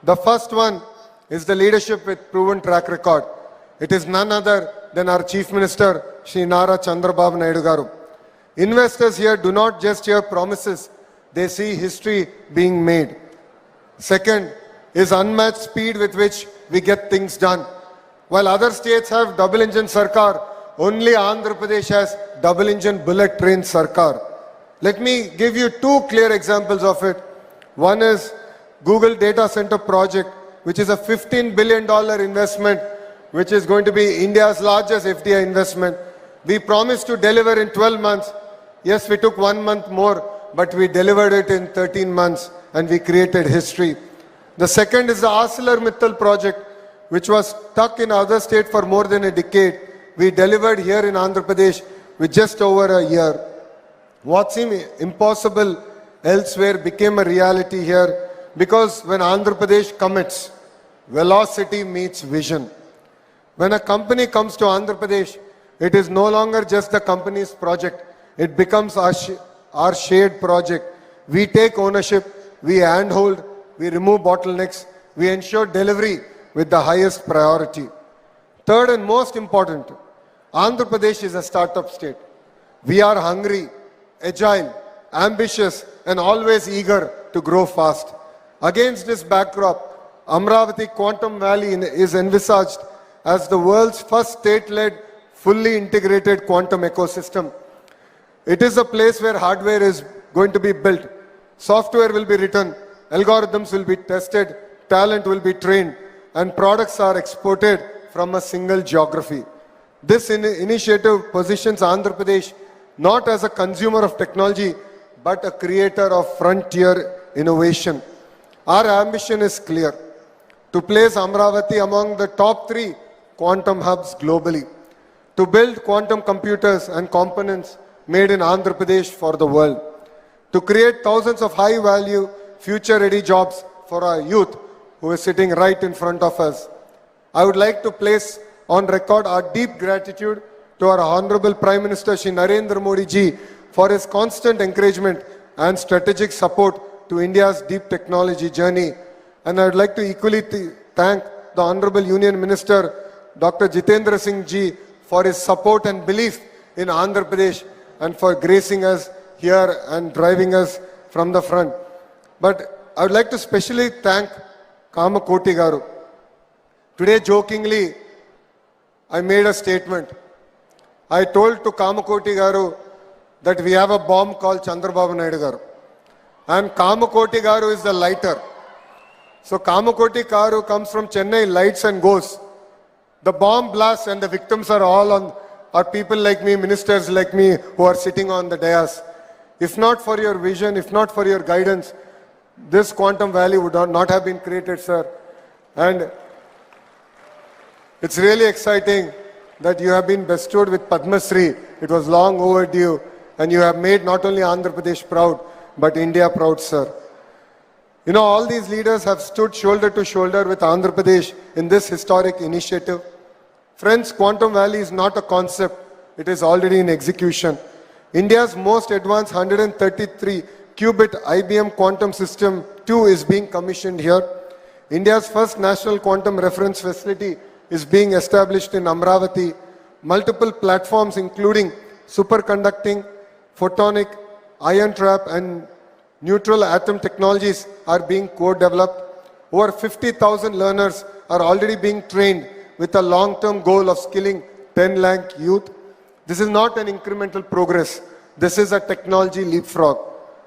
The first one is the leadership with proven track record. It is none other than our Chief Minister, Shri Nara Chandrababu Naidu Garu. Investors here do not just hear promises, they see history being made. Second is unmatched speed with which we get things done. While other states have double-engine sarkar, only Andhra Pradesh has double-engine bullet train sarkar. Let me give you two clear examples of it. One is Google Data Center project, which is a $15 billion investment, which is going to be India's largest FDI investment. We promised to deliver in 12 months. Yes, we took 1 month more, but we delivered it in 13 months and we created history. The second is the ArcelorMittal project, which was stuck in other state for more than a decade. We delivered here in Andhra Pradesh with just over a year. What seemed impossible elsewhere became a reality here because when Andhra Pradesh commits, velocity meets vision. When a company comes to Andhra Pradesh, it is no longer just the company's project. It becomes our shared project. We take ownership, we handhold, we remove bottlenecks, we ensure delivery with the highest priority. Third and most important, Andhra Pradesh is a startup state. We are hungry, agile, ambitious, and always eager to grow fast. Against this backdrop, Amaravati Quantum Valley is envisaged as the world's first state-led, fully integrated quantum ecosystem. It is a place where hardware is going to be built, software will be written, algorithms will be tested, talent will be trained, and products are exported from a single geography. This initiative positions Andhra Pradesh not as a consumer of technology, but a creator of frontier innovation. Our ambition is clear, to place Amaravati among the top 3 quantum hubs globally, to build quantum computers and components made in Andhra Pradesh for the world, to create thousands of high-value, future-ready jobs for our youth who is sitting right in front of us. I would like to place on record our deep gratitude to our Honorable Prime Minister Shri Narendra Modi ji for his constant encouragement and strategic support to India's deep technology journey. And I would like to equally thank the Honorable Union Minister Dr. Jitendra Singh ji for his support and belief in Andhra Pradesh and for gracing us here and driving us from the front. But I would like to specially thank Kamakoti Garu. Today, jokingly, I made a statement. I told to Kamakoti Garu that we have a bomb called Chandrababu Naidu Garu. And Kamakoti Garu is the lighter. So Kamakoti Garu comes from Chennai, lights and goes. The bomb blasts and the victims are people like me, ministers like me, who are sitting on the dais. If not for your vision, if not for your guidance, this quantum valley would not have been created, sir. And it's really exciting that you have been bestowed with Padma Shri. It was long overdue, and you have made not only Andhra Pradesh proud, but India proud, sir. You know, all these leaders have stood shoulder to shoulder with Andhra Pradesh in this historic initiative. Friends, Quantum Valley is not a concept, it is already in execution. India's most advanced 133 qubit IBM quantum system 2 is being commissioned here. India's first national quantum reference facility is being established in Amaravati. Multiple platforms including superconducting, photonic, ion trap and neutral atom technologies are being co-developed. Over 50,000 learners are already being trained with a long-term goal of skilling 10 lakh youth. This is not an incremental progress. This is a technology leapfrog.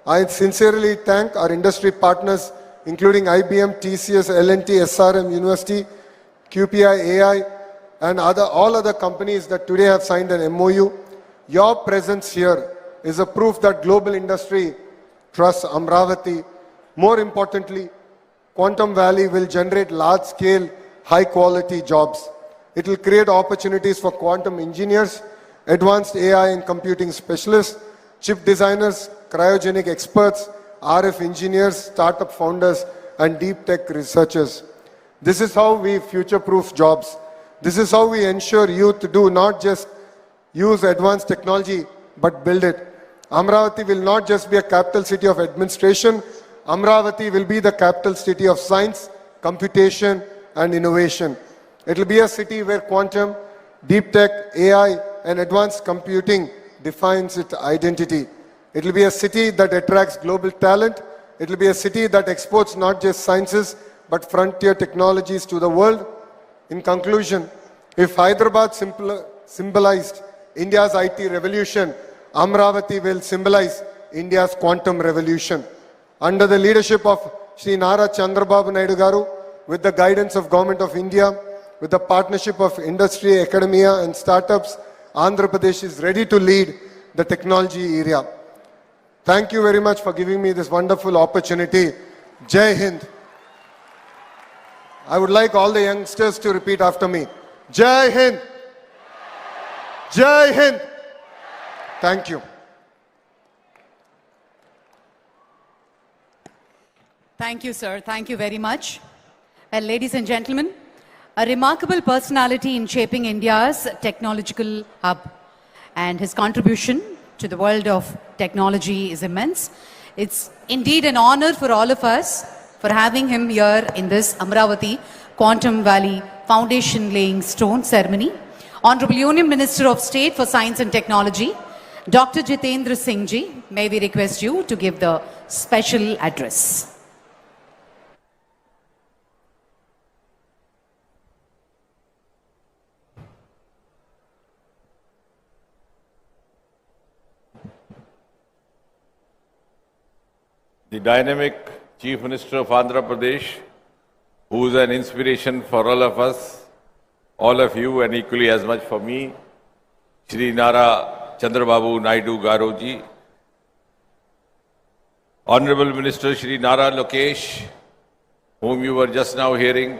I sincerely thank our industry partners, including IBM, TCS, L&T, SRM University, QPI, AI, and all other companies that today have signed an MOU. Your presence here is a proof that global industry trusts Amaravati. More importantly, Quantum Valley will generate large-scale, high-quality jobs. It will create opportunities for quantum engineers, advanced AI and computing specialists, chip designers, cryogenic experts, RF engineers, startup founders, and deep tech researchers. This is how we future-proof jobs. This is how we ensure youth do not just use advanced technology, but build it. Amaravati will not just be a capital city of administration. Amaravati will be the capital city of science, computation, and innovation. It will be a city where quantum, deep tech, AI, and advanced computing defines its identity. It will be a city that attracts global talent. It will be a city that exports not just sciences, but frontier technologies to the world. In conclusion, if Hyderabad symbolized India's IT revolution, Amaravati will symbolize India's quantum revolution. Under the leadership of Shri Nara Chandrababu Naidu Garu, with the guidance of Government of India, with the partnership of industry, academia and startups, Andhra Pradesh is ready to lead the technology area. Thank you very much for giving me this wonderful opportunity. Jai Hind. I would like all the youngsters to repeat after me. Jai Hind. Jai Hind. Thank you. Thank you, sir. Thank you very much. And ladies and gentlemen, a remarkable personality in shaping India's technological hub. And his contribution to the world of technology is immense. It's indeed an honor for all of us for having him here in this Amaravati Quantum Valley Foundation laying stone ceremony. Honorable Union Minister of State for Science and Technology, Dr. Jitendra Singh Ji, may we request you to give the special address. The dynamic Chief Minister of Andhra Pradesh, who is an inspiration for all of us, all of you, and equally as much for me, Shri Nara Chandrababu Naidu Garu ji, Honorable Minister Shri Nara Lokesh, whom you were just now hearing,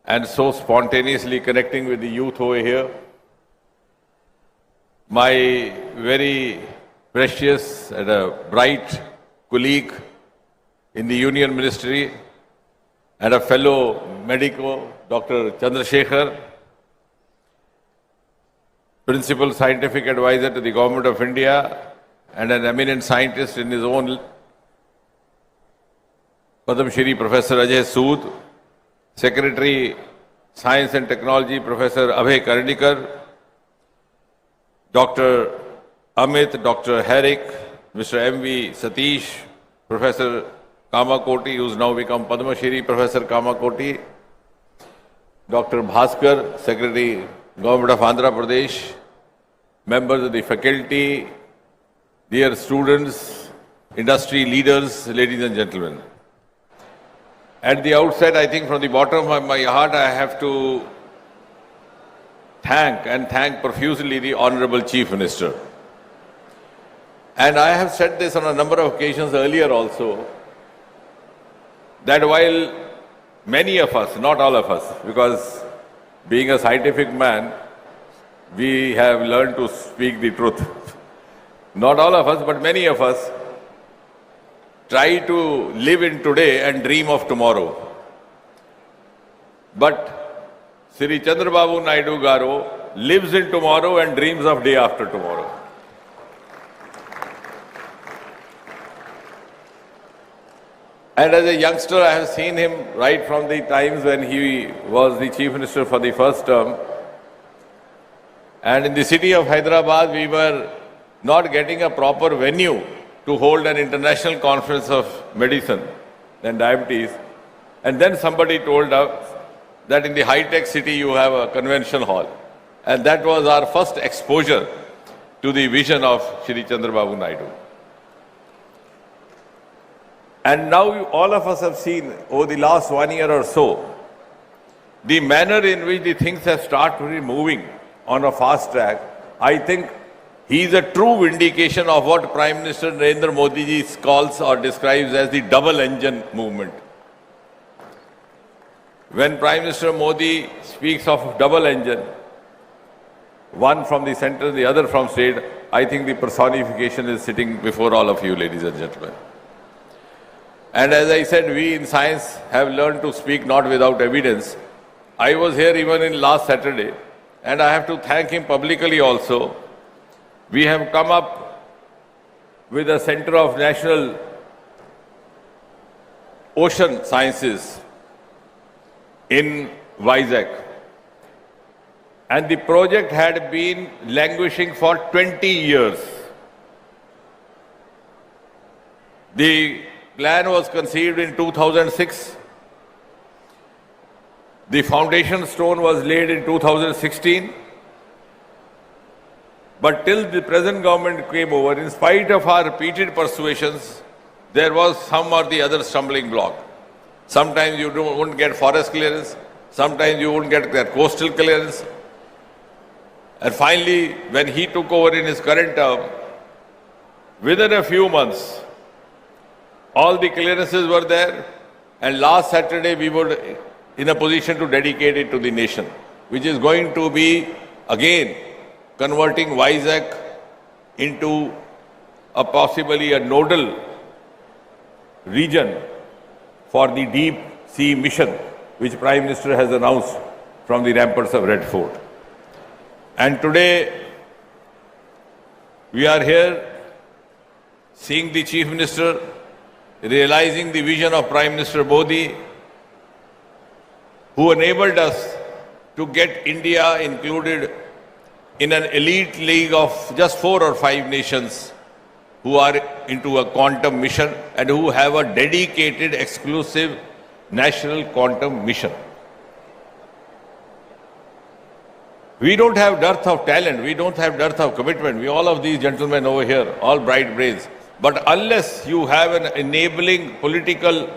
and so spontaneously connecting with the youth over here, my very precious and a bright colleague in the Union Ministry and a fellow medico, Dr. Chandrasekhar, Principal Scientific Advisor to the Government of India and an eminent scientist in his own, Padam Shri Professor Ajay Sood, Secretary Science and Technology Professor Abhay Karnikar, Dr. Amit, Dr. Herrick, Mr. M.V. Satish, Professor Kamakoti, who's now become Padma Shri Professor Kamakoti, Dr. Bhaskar, Secretary, Government of Andhra Pradesh, members of the faculty, dear students, industry leaders, ladies and gentlemen. At the outset, I think from the bottom of my heart, I have to thank profusely the Honorable Chief Minister. And I have said this on a number of occasions earlier also, that while many of us, not all of us, because being a scientific man, we have learned to speak the truth. Not all of us, but many of us try to live in today and dream of tomorrow. But Sri Chandrababu Naidu Garu lives in tomorrow and dreams of day after tomorrow. And as a youngster, I have seen him right from the times when he was the Chief Minister for the first term. And in the city of Hyderabad, we were not getting a proper venue to hold an international conference of medicine and diabetes. And then somebody told us that in the high-tech city you have a convention hall. And that was our first exposure to the vision of Shri Chandrababu Naidu. And now all of us have seen over the last 1 year or so, the manner in which the things have started moving on a fast track. I think he is a true vindication of what Prime Minister Narendra Modi ji calls or describes as the double engine movement. When Prime Minister Modi speaks of double engine, one from the center, the other from state, I think the personification is sitting before all of you, ladies and gentlemen. And as I said, we in science have learned to speak not without evidence. I was here even in last Saturday, and I have to thank him publicly also. We have come up with a Center of National Ocean Sciences in Vizag. And the project had been languishing for 20 years. The plan was conceived in 2006. The foundation stone was laid in 2016. But till the present government came over, in spite of our repeated persuasions, there was some or the other stumbling block. Sometimes you wouldn't get forest clearance, sometimes you wouldn't get that coastal clearance. And finally, when he took over in his current term, within a few months, all the clearances were there, and last Saturday we were in a position to dedicate it to the nation, which is going to be, again, converting Vizag into a possibly a nodal region for the deep sea mission, which Prime Minister has announced from the ramparts of Red Fort. And today, we are here seeing the Chief Minister realizing the vision of Prime Minister Modi, who enabled us to get India included in an elite league of just 4 or 5 nations who are into a quantum mission and who have a dedicated, exclusive national quantum mission. We don't have dearth of talent, we don't have dearth of commitment. We all of these gentlemen over here, all bright brains. But unless you have an enabling political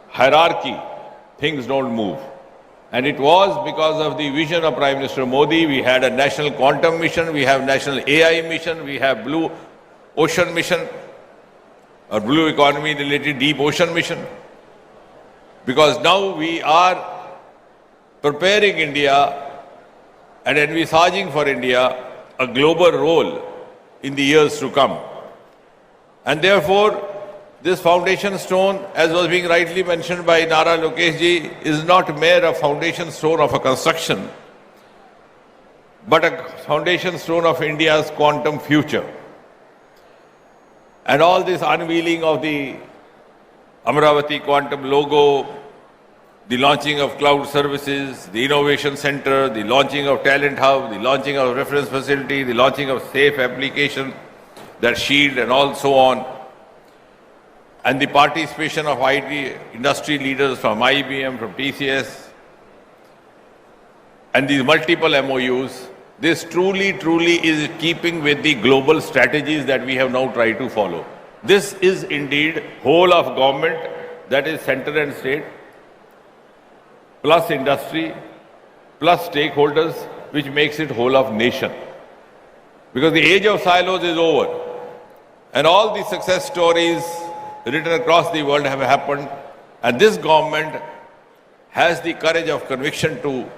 hierarchy, things don't move. And it was because of the vision of Prime Minister Modi. We had a national quantum mission, we have national AI mission, we have blue ocean mission, or blue economy related deep ocean mission. Because now we are preparing India and envisaging for India a global role in the years to come. And therefore, this foundation stone, as was being rightly mentioned by Nara Lokesh ji, is not mere a foundation stone of a construction, but a foundation stone of India's quantum future. And all this unveiling of the Amaravati quantum logo, the launching of cloud services, the innovation center, the launching of talent hub, the launching of reference facility, the launching of safe application, that shield and all so on, and the participation of IT industry leaders from IBM, from TCS, and these multiple MOUs, this truly is keeping with the global strategies that we have now tried to follow. This is indeed whole of government, that is center and state, plus industry, plus stakeholders, which makes it whole of nation. Because the age of silos is over. And all the success stories written across the world have happened. And this government has the courage of conviction to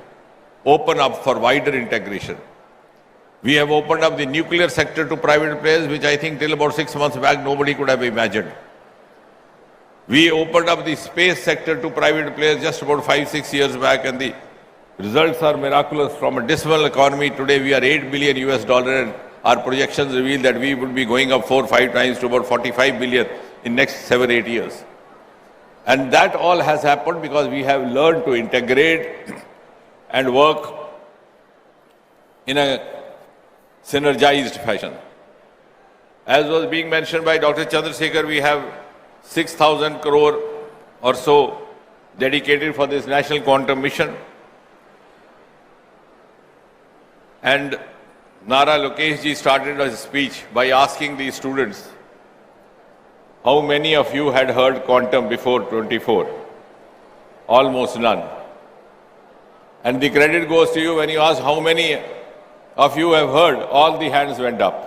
open up for wider integration. We have opened up the nuclear sector to private players, which I think till about 6 months back nobody could have imagined. We opened up the space sector to private players just about 5-6 years back, and the results are miraculous. From a dismal economy, today we are $8 billion US, and our projections reveal that we would be going up 4-5 times to about 45 billion in next 7-8 years. And that all has happened because we have learned to integrate and work in a synergized fashion. As was being mentioned by Dr. Chandrasekhar, we have 6,000 crore or so dedicated for this national quantum mission. And Nara Lokesh ji started his speech by asking the students, how many of you had heard quantum before 24? Almost none. And the credit goes to you when you ask how many of you have heard, all the hands went up.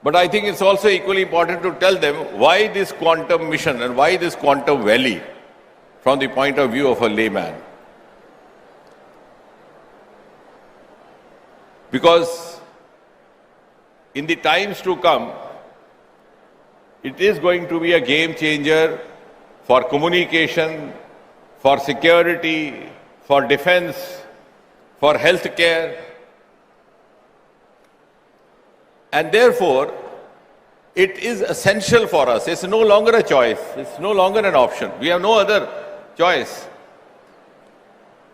But I think it's also equally important to tell them why this quantum mission and why this quantum valley from the point of view of a layman. Because in the times to come, it is going to be a game changer for communication, for security, for defense, for healthcare. And therefore, it is essential for us. It's no longer a choice. It's no longer an option. We have no other choice.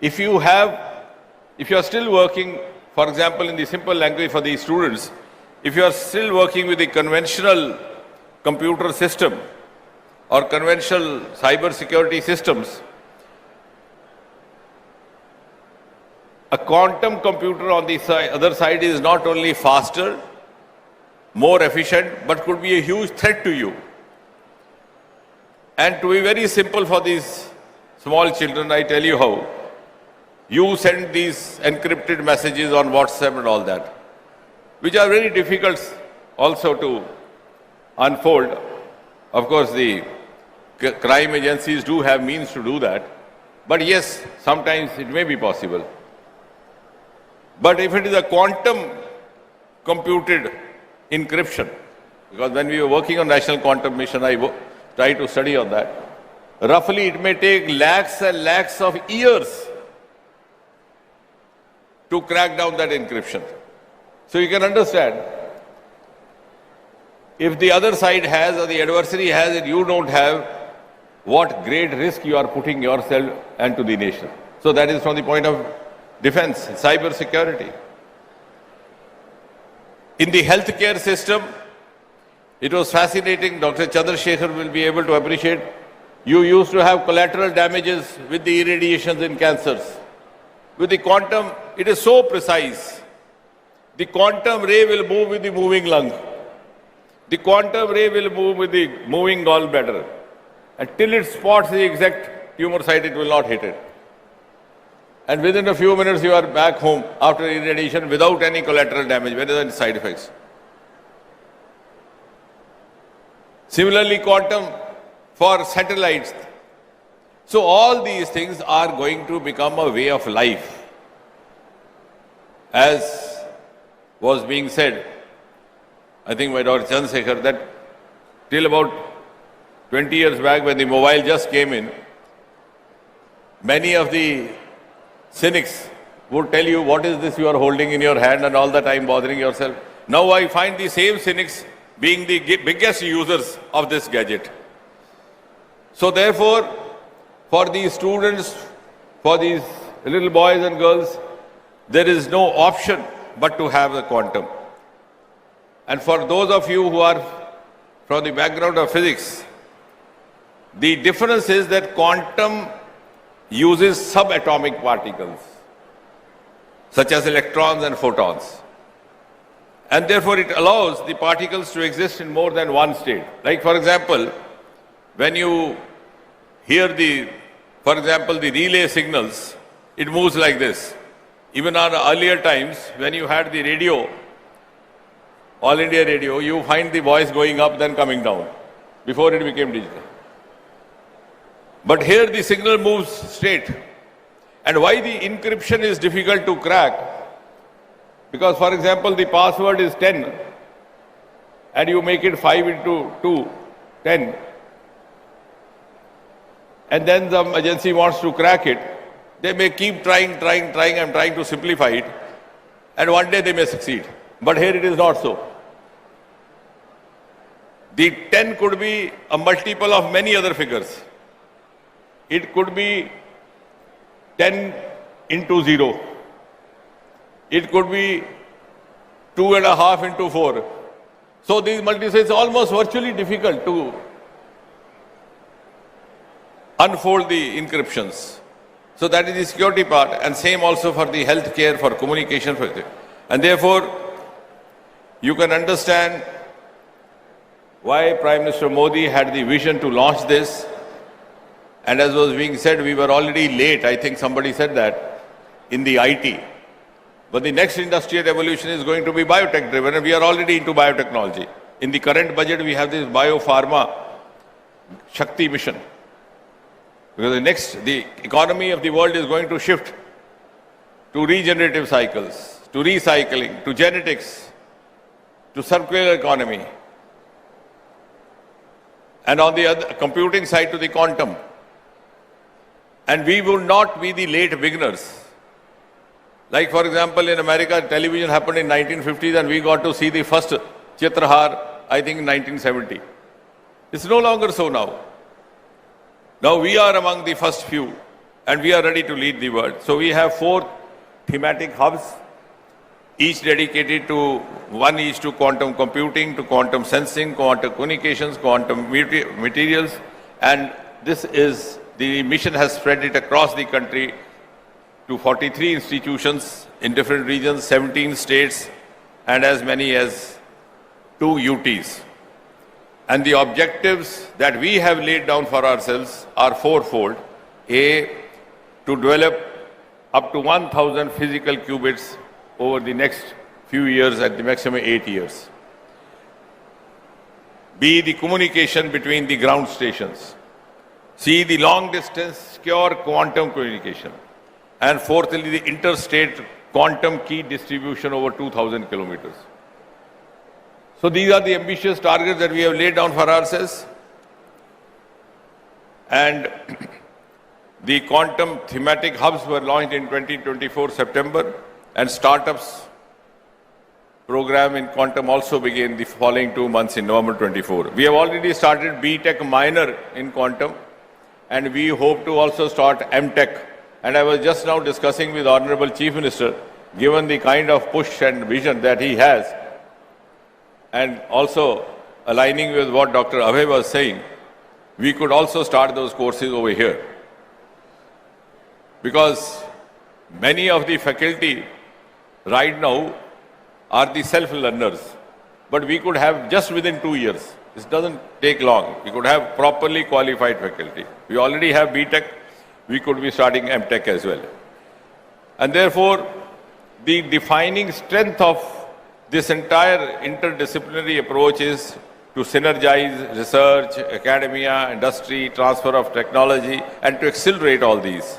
If you are still working, for example, in the simple language for the students, if you are still working with the conventional computer system or conventional cyber security systems, a quantum computer on the other side is not only faster, more efficient, but could be a huge threat to you. And to be very simple for these small children, I tell you how. You send these encrypted messages on WhatsApp and all that, which are very difficult also to unfold. Of course, the crime agencies do have means to do that. But yes, sometimes it may be possible. But if it is a quantum computed encryption, because when we were working on National Quantum Mission, I tried to study on that. Roughly, it may take lakhs and lakhs of years to crack down that encryption. So you can understand, if the other side has or the adversary has it, you don't have, what great risk you are putting yourself and to the nation. So that is from the point of defense, cyber security. In the healthcare system, it was fascinating. Dr. Chandrasekhar will be able to appreciate. You used to have collateral damages with the irradiations in cancers. With the quantum, it is so precise. The quantum ray will move with the moving lung. The quantum ray will move with the moving gallbladder. Until it spots the exact tumor site, it will not hit it. And within a few minutes, you are back home after irradiation without any collateral damage, without any side effects. Similarly, quantum for satellites. So all these things are going to become a way of life. As was being said, I think by Dr. Chandrasekhar, that till about 20 years back when the mobile just came in, many of the cynics would tell you, what is this you are holding in your hand and all the time bothering yourself. Now I find the same cynics being the biggest users of this gadget. So therefore, for these students, for these little boys and girls, there is no option but to have the quantum. And for those of you who are from the background of physics, the difference is that quantum uses subatomic particles, such as electrons and photons. And therefore, it allows the particles to exist in more than one state. Like, for example, when you hear the relay signals, it moves like this. Even on earlier times, when you had the radio, All India Radio, you find the voice going up, then coming down, before it became digital. But here the signal moves straight. And why the encryption is difficult to crack? Because, for example, the password is 10, and you make it 5 into 2, 10. and then some agency wants to crack it, they may keep trying and trying to simplify it, and one day they may succeed. But here it is not so. The 10 could be a multiple of many other figures. It could be 10 into 0. It could be 2.5 into 4. So these multiples, it's almost virtually difficult to unfold the encryptions. So that is the security part, and same also for the healthcare, for communication. And therefore, you can understand why Prime Minister Modi had the vision to launch this. And as was being said, we were already late. I think somebody said that in the IT. But the next industrial revolution is going to be biotech driven, and we are already into biotechnology. In the current budget, we have this biopharma Shakti mission. Because the economy of the world is going to shift to regenerative cycles, to recycling, to genetics, to circular economy. And on the other computing side, to the quantum. And we will not be the late beginners. Like, for example, in America, television happened in 1950s, and we got to see the first Chitrahar, I think, in 1970. It's no longer so now. Now we are among the first few, and we are ready to lead the world. So we have 4 thematic hubs, each dedicated to, one each to quantum computing, to quantum sensing, quantum communications, quantum materials, and this is, the mission has spread it across the country to 43 institutions in different regions, 17 states, and as many as 2 UTs. And the objectives that we have laid down for ourselves are fourfold. A, to develop up to 1,000 physical qubits over the next few years, at the maximum 8 years. B, the communication between the ground stations. C, the long distance secure quantum communication. And fourthly, the interstate quantum key distribution over 2,000 kilometers. So these are the ambitious targets that we have laid down for ourselves. And the quantum thematic hubs were launched in 2024 September, and startups program in quantum also began the following 2 months in November 24. We have already started BTech minor in quantum, and we hope to also start MTech. And I was just now discussing with Honorable Chief Minister, given the kind of push and vision that he has, and also aligning with what Dr. Abhay was saying, we could also start those courses over here. Because many of the faculty right now are the self-learners, but we could have just within 2 years. This doesn't take long. We could have properly qualified faculty. We already have BTech. We could be starting MTech as well. And therefore, the defining strength of this entire interdisciplinary approach is to synergize research, academia, industry, transfer of technology, and to accelerate all these.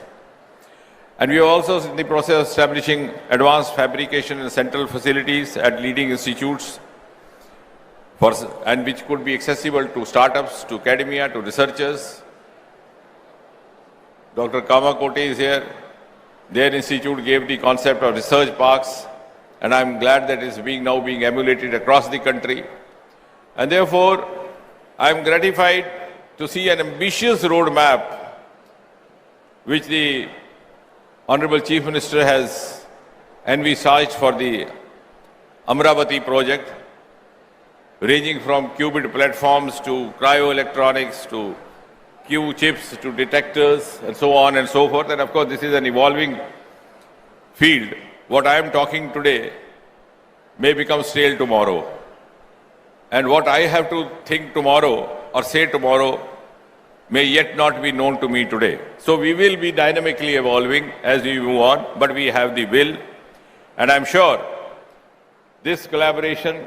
And we are also in the process of establishing advanced fabrication and central facilities at leading institutes, and which could be accessible to startups, to academia, to researchers. Dr. Kamakoti is here. Their institute gave the concept of research parks, and I'm glad that it's now being emulated across the country. And therefore, I'm gratified to see an ambitious roadmap which the Honorable Chief Minister has envisaged for the Amaravati project, ranging from qubit platforms to cryoelectronics to Q chips to detectors and so on and so forth. And of course, this is an evolving field. What I am talking today may become stale tomorrow. And what I have to think tomorrow or say tomorrow may yet not be known to me today. So we will be dynamically evolving as we move on, but we have the will. And I'm sure this collaboration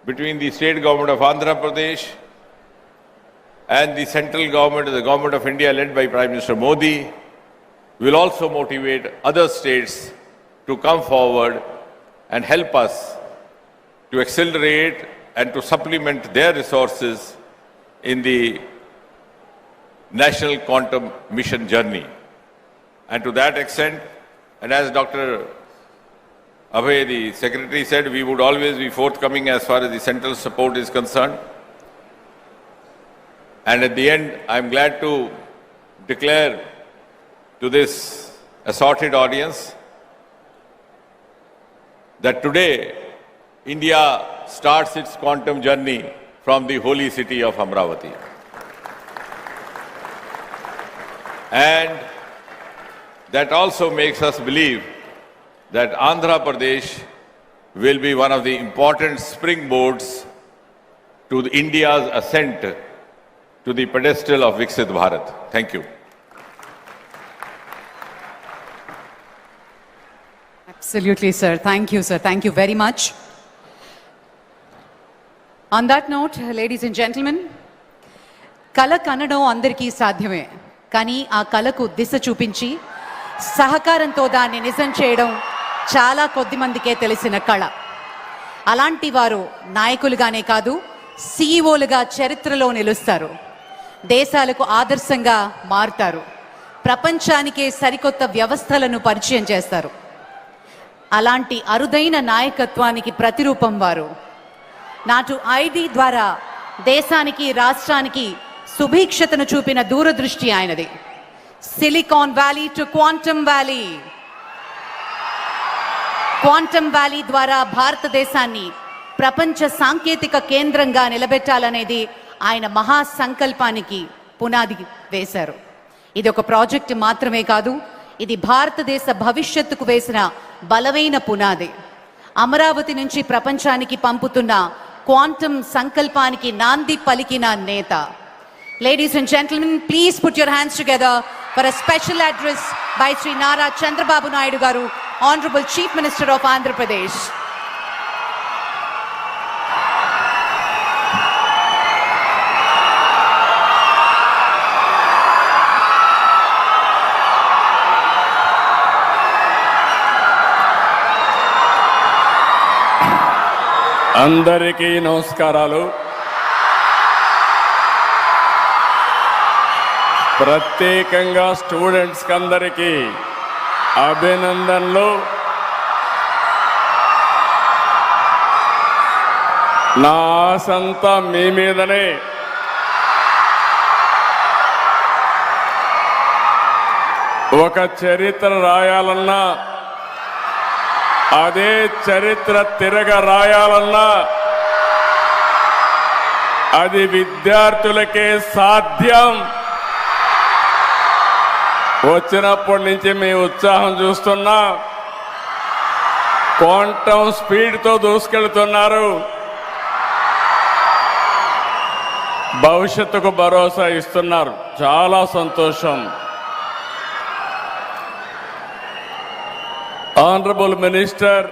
between the state government of Andhra Pradesh and the central government, the government of India led by Prime Minister Modi, will also motivate other states to come forward and help us to accelerate and to supplement their resources in the national quantum mission journey. And to that extent, and as Dr. Abhay, the Secretary, said, we would always be forthcoming as far as the central support is concerned. And at the end, I'm glad to declare to this assorted audience that today India starts its quantum journey from the holy city of Amaravati. And that also makes us believe that Andhra Pradesh will be one of the important springboards to India's ascent to the pedestal of Viksit Bharat. Thank you. Absolutely, sir. Thank you, sir. Thank you very much. On that note, ladies and gentlemen, kala kanadam andariki sadhyame. Kani aa kalaku disa chupinchi సహకారంతో దాన్ని నిజం చేయడం చాలా కొద్ది మందికే తెలిసిన కళ. అలాంటి వారు నాయకులుగానే కాదు సీఈఓలుగా చరిత్రలో నిలుస్తారు, దేశాలకు ఆదర్శంగా మారుతారు, ప్రపంచానికే సరికొత్త వ్యవస్థలను పరిచయం చేస్తారు. అలాంటి అరుదైన నాయకత్వానికి ప్రతిరూపం వారు. నాటు ఐడి ద్వారా దేశానికి రాష్ట్రానికి సుభిక్షతను చూపిన దూరదృష్టి ఆయనది. Silicon Valley to Quantum Valley. Quantum Valley ద్వారా భారతదేశాన్ని ప్రపంచ సాంకేతిక కేంద్రంగా నిలబెట్టాలనేది ఆయన మహా సంకల్పానికి పునాది వేశారు. ఇది ఒక ప్రాజెక్ట్ మాత్రమే కాదు, ఇది భారతదేశ భవిష్యత్తుకు వేసిన బలమైన పునాది. అమరావతి నుంచి ప్రపంచానికి పంపుతున్న క్వాంటం సంకల్పానికి నాంది పలికిన నేత. Ladies and gentlemen, please put your hands together for a special address by Sri Nara Chandrababu Naidu garu, Honorable Chief Minister of Andhra Pradesh. అందరికీ నమస్కారాలు. ప్రత్యేకంగా స్టూడెంట్స్కి అందరికీ అభినందనలు. నా ఆశంతా మీ మీదనే. ఒక చరిత్ర రాయాలన్నా, అదే చరిత్ర తిరగ రాయాలన్నా అది విద్యార్థులకే సాధ్యం. వచ్చినప్పటి నుంచి మీ ఉత్సాహం చూస్తున్నా, క్వాంటం స్పీడ్తో దూసుకెళ్తున్నారు. భవిష్యత్తుకు భరోసా ఇస్తున్నారు. చాలా సంతోషం. Honourable minister